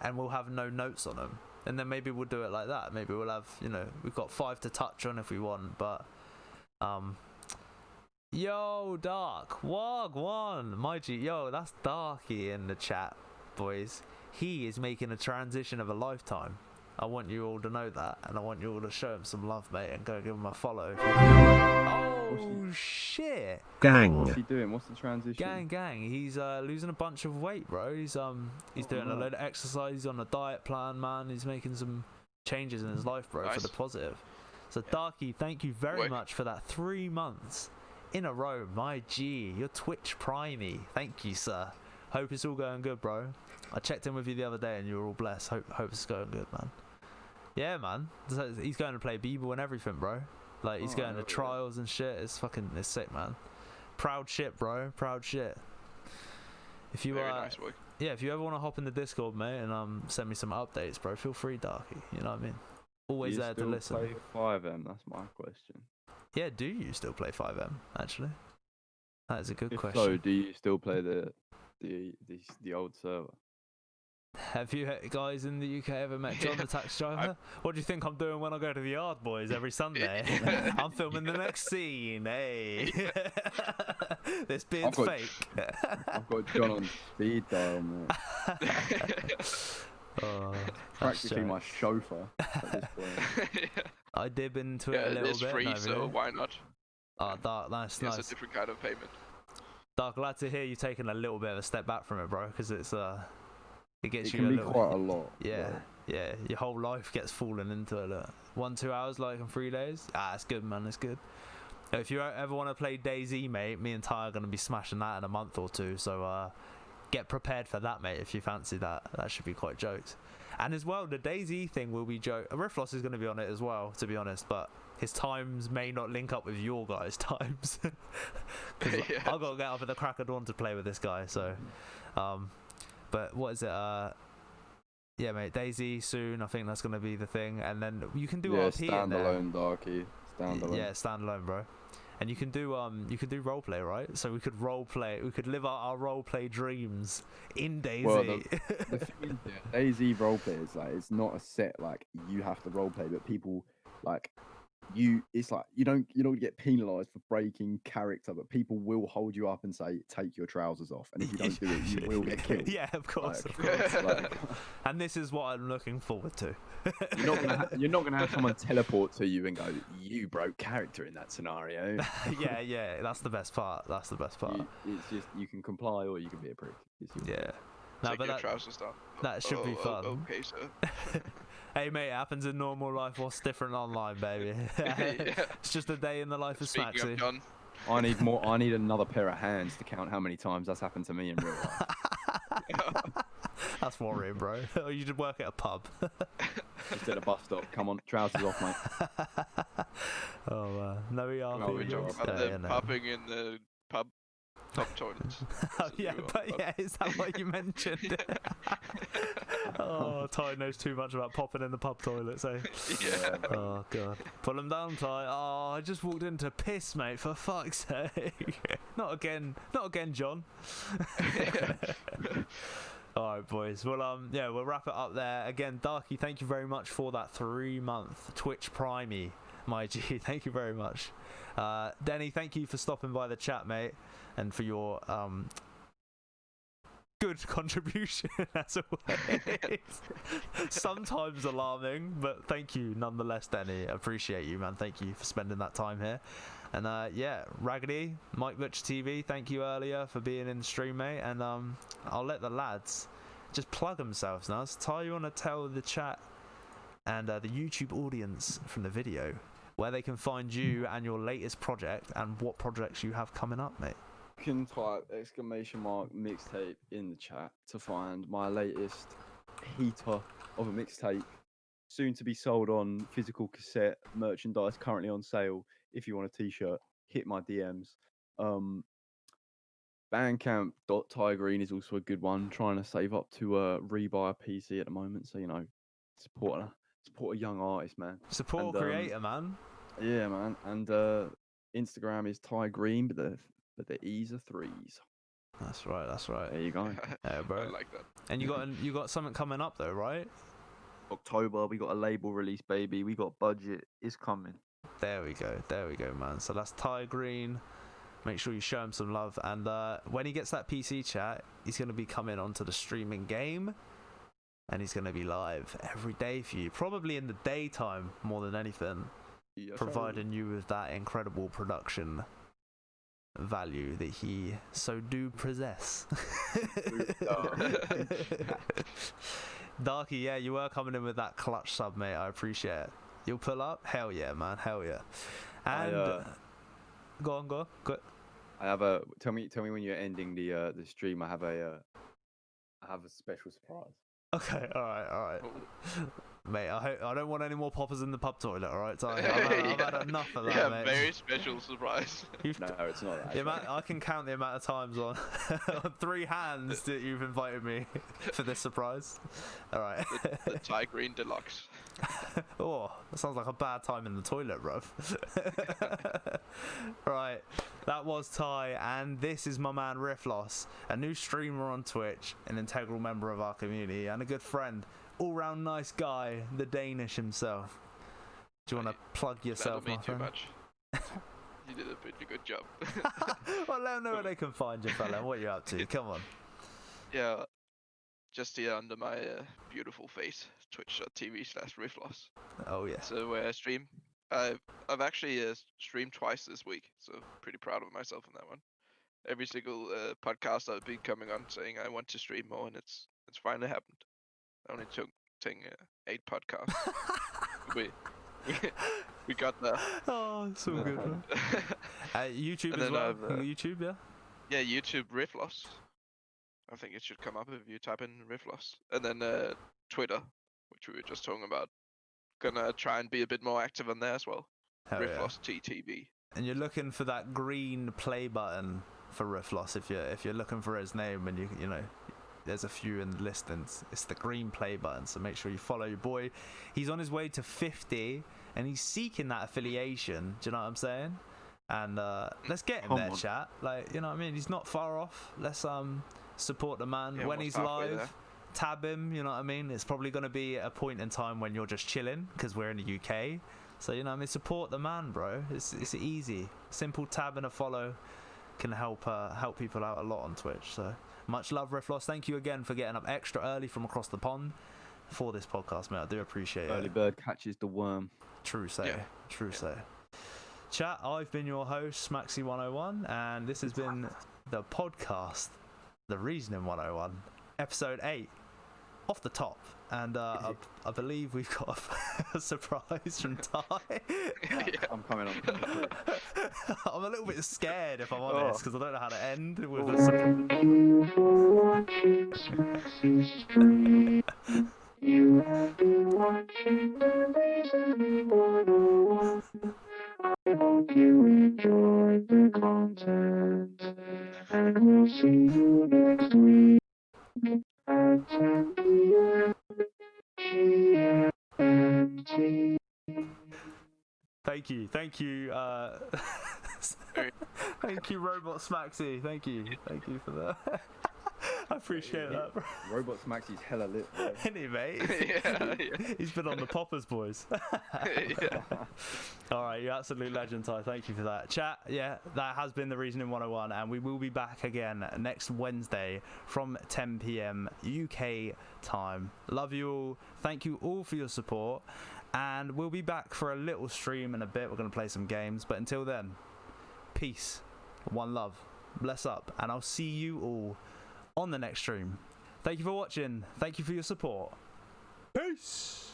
and we'll have no notes on them. And then maybe we'll do it like that. Maybe we'll have, we've got 5 to touch on if we want. But, yo, Dark, Wagwan, my G, yo, that's Darky in the chat, boys. He is making a transition of a lifetime. I want you all to know that, and I want you all to show him some love, mate, and go give him a follow. Oh shit! What's Gang. he doing? What's the transition? Gang. He's losing a bunch of weight, bro. He's doing a load of exercise. He's on a diet plan, man. He's making some changes in his life, bro, for Nice. the positive. So Darky, thank you very Work. much for that 3 months in a row. My G, you're Twitch primey. Thank you, sir. Hope it's all going good, bro. I checked in with you the other day and you were all blessed. Hope it's going good, man. Yeah, man. So he's going to play b-ball and everything, bro. Like he's Oh, going to hell yeah. trials and shit. It's sick, man. Proud shit, bro. Proud shit. If you Very nice work. yeah, if you ever want to hop in the Discord, mate, and send me some updates, bro, feel free, Darky. You know what I mean? Always Do you there to still listen. Play 5M. That's my question. Yeah, do you still play 5M? Actually, that is a good If question. so, do you still play the old server? Have you guys in the UK ever met John the taxi driver? What do you think I'm doing when I go to the yard, boys, every Sunday? I'm filming the next scene, hey. This beard's got- fake. I've got John on speed dial, mate. Oh, that's Practically my jokes. chauffeur at this point. I dib into Yeah, it a it little is bit. free, no, so really. why not? Oh, Dark, that's It's nice. a different kind of payment. Dark, glad to hear you taking a little bit of a step back from it, bro, because it gets It you can a be little. quite a lot. Yeah, like, yeah, your whole life gets fallen into it. Look. 1-2 hours, like in 3 days. It's good, man. It's good. If you ever want to play DayZ, mate, me and Ty are gonna be smashing that in a month or two. So get prepared for that, mate. If you fancy that, that should be quite jokes. And as well, the DayZ thing will be joke. Riffloss is gonna be on it as well, to be honest, but his times may not link up with your guys' times. Because Yeah. I've got to get up at the crack of dawn to play with this guy. So, but what is it? Yeah, mate, DayZ soon. I think that's gonna be the thing, and then you can do yeah, RP in there. standalone, Darky. Standalone. Yeah, standalone, bro. And you can do roleplay, right? So we could roleplay. We could live out our roleplay dreams in DayZ. Well, The thing is, DayZ roleplay is like it's not a set like you have to roleplay, but people like it's like you don't get penalized for breaking character, but people will hold you up and say take your trousers off, and if you don't do it, you will get killed. Yeah, of course, Like, of course. like, And this is what I'm looking forward to. you're not gonna have someone teleport to you and go, you broke character in that scenario. yeah, that's the best part. That's the best part. It's just you can comply or you can be a prick. It's your Yeah. No, Take but your that, trousers down. that should be fun. Okay, sir. Hey mate, it happens in normal life. What's different online, baby? Yeah. It's just a day in the life of Speaking Smaxy. of John, I need more. I need another pair of hands to count how many times that's happened to me in real life. That's worrying, bro. Or you should work at a pub. Just at a bus stop. Come on, trousers off, mate. Oh, no ERP. Well, we we talk talk about Yeah, the you know. popping in the pub toilets. Oh, yeah, but yeah, is that what you mentioned? Oh, Ty knows too much about popping in the pub toilets, eh? Yeah. Oh, God. Pull him down, Ty. Oh, I just walked into piss, mate, for fuck's sake. Not again, John. Alright, boys. Well, yeah, we'll wrap it up there. Again, Darky, thank you very much for that 3-month Twitch Primey, my G. Thank you very much. Denny, thank you for stopping by the chat, mate, and for your good contribution as always. Sometimes alarming, but thank you nonetheless, Denny. Appreciate you, man. Thank you for spending that time here. And yeah, Raggedy, Mike Butcher TV, thank you earlier for being in the stream, mate. And I'll let the lads just plug themselves now. So Ty, you want to tell the chat and the YouTube audience from the video where they can find you and your latest project and what projects you have coming up, mate? You can type !mixtape in the chat to find my latest heater of a mixtape, soon to be sold on physical cassette merchandise, currently on sale. If you want a t-shirt, hit my DMs. Bandcamp.tygreen is also a good one. Trying to save up to rebuy a PC at the moment, so support a young artist, man. Support And, creator, man. Yeah, man. And Instagram is tygreen, but the E's are 3s. That's right. That's right. There you go. Yeah, bro. I like that. And you got something coming up though, right? October, we got a label release, baby. We got budget. It's coming. There we go, man. So that's Ty Green. Make sure you show him some love. And when he gets that PC chat, he's going to be coming onto the streaming game. And he's going to be live every day for you. Probably in the daytime more than anything. Yes, providing you with that incredible production value that he so do possess. Darky, yeah, you were coming in with that clutch sub, mate. I appreciate it. You'll pull up? Hell yeah, man. Hell yeah. And go on. I have a tell me when you're ending the stream. I have a special surprise. Okay, all right. Oh. Mate, I don't want any more poppers in the pub toilet, alright, Ty? I've had enough of that, Yeah, mate. very special surprise. You've No, it's not that. the amount, I can count the amount of times on, on 3 hands that you've invited me for this surprise. Alright. The Thai Green Deluxe. Oh, that sounds like a bad time in the toilet, bruv. Right, that was Ty, and this is my man Riffloss, a new streamer on Twitch, an integral member of our community, and a good friend. All-round nice guy, the Danish himself. Do you want to plug yourself, Flattered me my too friend? much. You did a pretty good job. Well, let them know where they can find you, fella. What you up to? Come on. Yeah, just here under my beautiful face, twitch.tv/Riffloss. Oh yeah. So where I stream. I've actually streamed twice this week, so pretty proud of myself on that one. Every single podcast I've been coming on saying I want to stream more, and it's finally happened. I only took 8 podcasts. we got there. Oh, it's so good. Man. YouTube And as then well. I've, YouTube, yeah. Yeah, YouTube Riffloss. I think it should come up if you type in Riffloss. And then Twitter, which we were just talking about. Gonna try and be a bit more active on there as well. Hell yeah. Riffloss TTV. And you're looking for that green play button for Riffloss if you're looking for his name, and you know there's a few in the listings. It's the green play button, so make sure you follow your boy. He's on his way to 50 and he's seeking that affiliation. Do you know what I'm saying? And let's get him Come there, on. chat. Like, you know what I mean? He's not far off. Let's support the man Yeah, when almost he's halfway live. there. Tab him, you know what I mean? It's probably going to be a point in time when you're just chilling because we're in the UK. So, you know what I mean? Support the man, bro. It's easy. Simple tab and a follow can help people out a lot on Twitch. So much love, Riffloss. Thank you again for getting up extra early from across the pond for this podcast, mate. I do appreciate Early it. bird catches the worm. True say. Yeah. True say. Chat, I've been your host, Smaxy101, and this has been the podcast, The Reasoning 101, episode 8, off the top. And I believe we've got a surprise from Ty. I'm coming on. I'm a little bit scared, if I'm Oh. honest, because I don't know how to end with a surprise. You have been watching the Reason 101. I hope you enjoyed the content, and we'll see you next week at 10 p.m. GMT. Thank you. Thank you, Robot Smaxy. Thank you for that. I appreciate that, bro. Robot Smaxy's hella lit, bro. Isn't he, mate? Yeah. He's been on the poppers, boys. Yeah. All right, you absolute legend, Ty. Thank you for that. Chat, yeah, that has been the Reasoning 101, and we will be back again next Wednesday from 10 p.m. UK time. Love you all. Thank you all for your support, and we'll be back for a little stream in a bit. We're going to play some games, but until then, peace, one love, bless up, and I'll see you all on the next stream. Thank you for watching. Thank you for your support. Peace.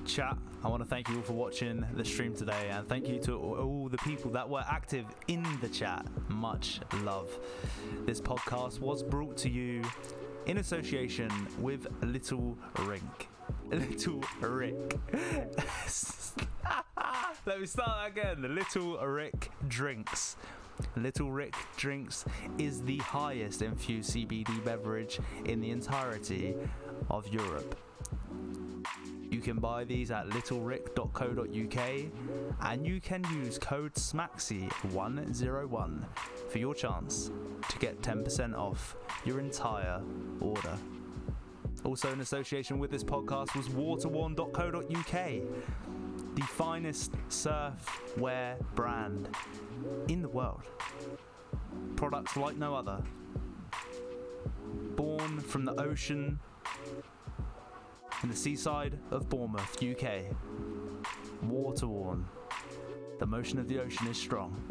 Chat, I want to thank you all for watching the stream today, and thank you to all the people that were active in the chat. Much love. This podcast was brought to you in association with Little Rink. Little Rick. Let me start that again. Little Rick Drinks. Little Rick Drinks is the highest infused CBD beverage in the entirety of Europe. You can buy these at littlerick.co.uk, and you can use code SMAXY101 for your chance to get 10% off your entire order. Also in association with this podcast was waterworn.co.uk, the finest surf wear brand in the world. Products like no other. Born from the ocean in the seaside of Bournemouth, UK. Waterworn. The motion of the ocean is strong.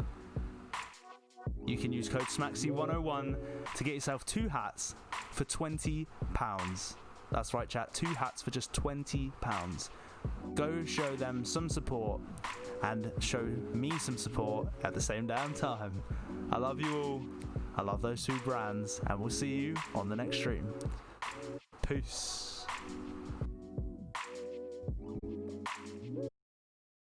You can use code SMAXY101 to get yourself 2 hats for £20. That's right, chat. 2 hats for just £20. Go show them some support and show me some support at the same damn time. I love you all. I love those 2 brands, and we'll see you on the next stream. Peace.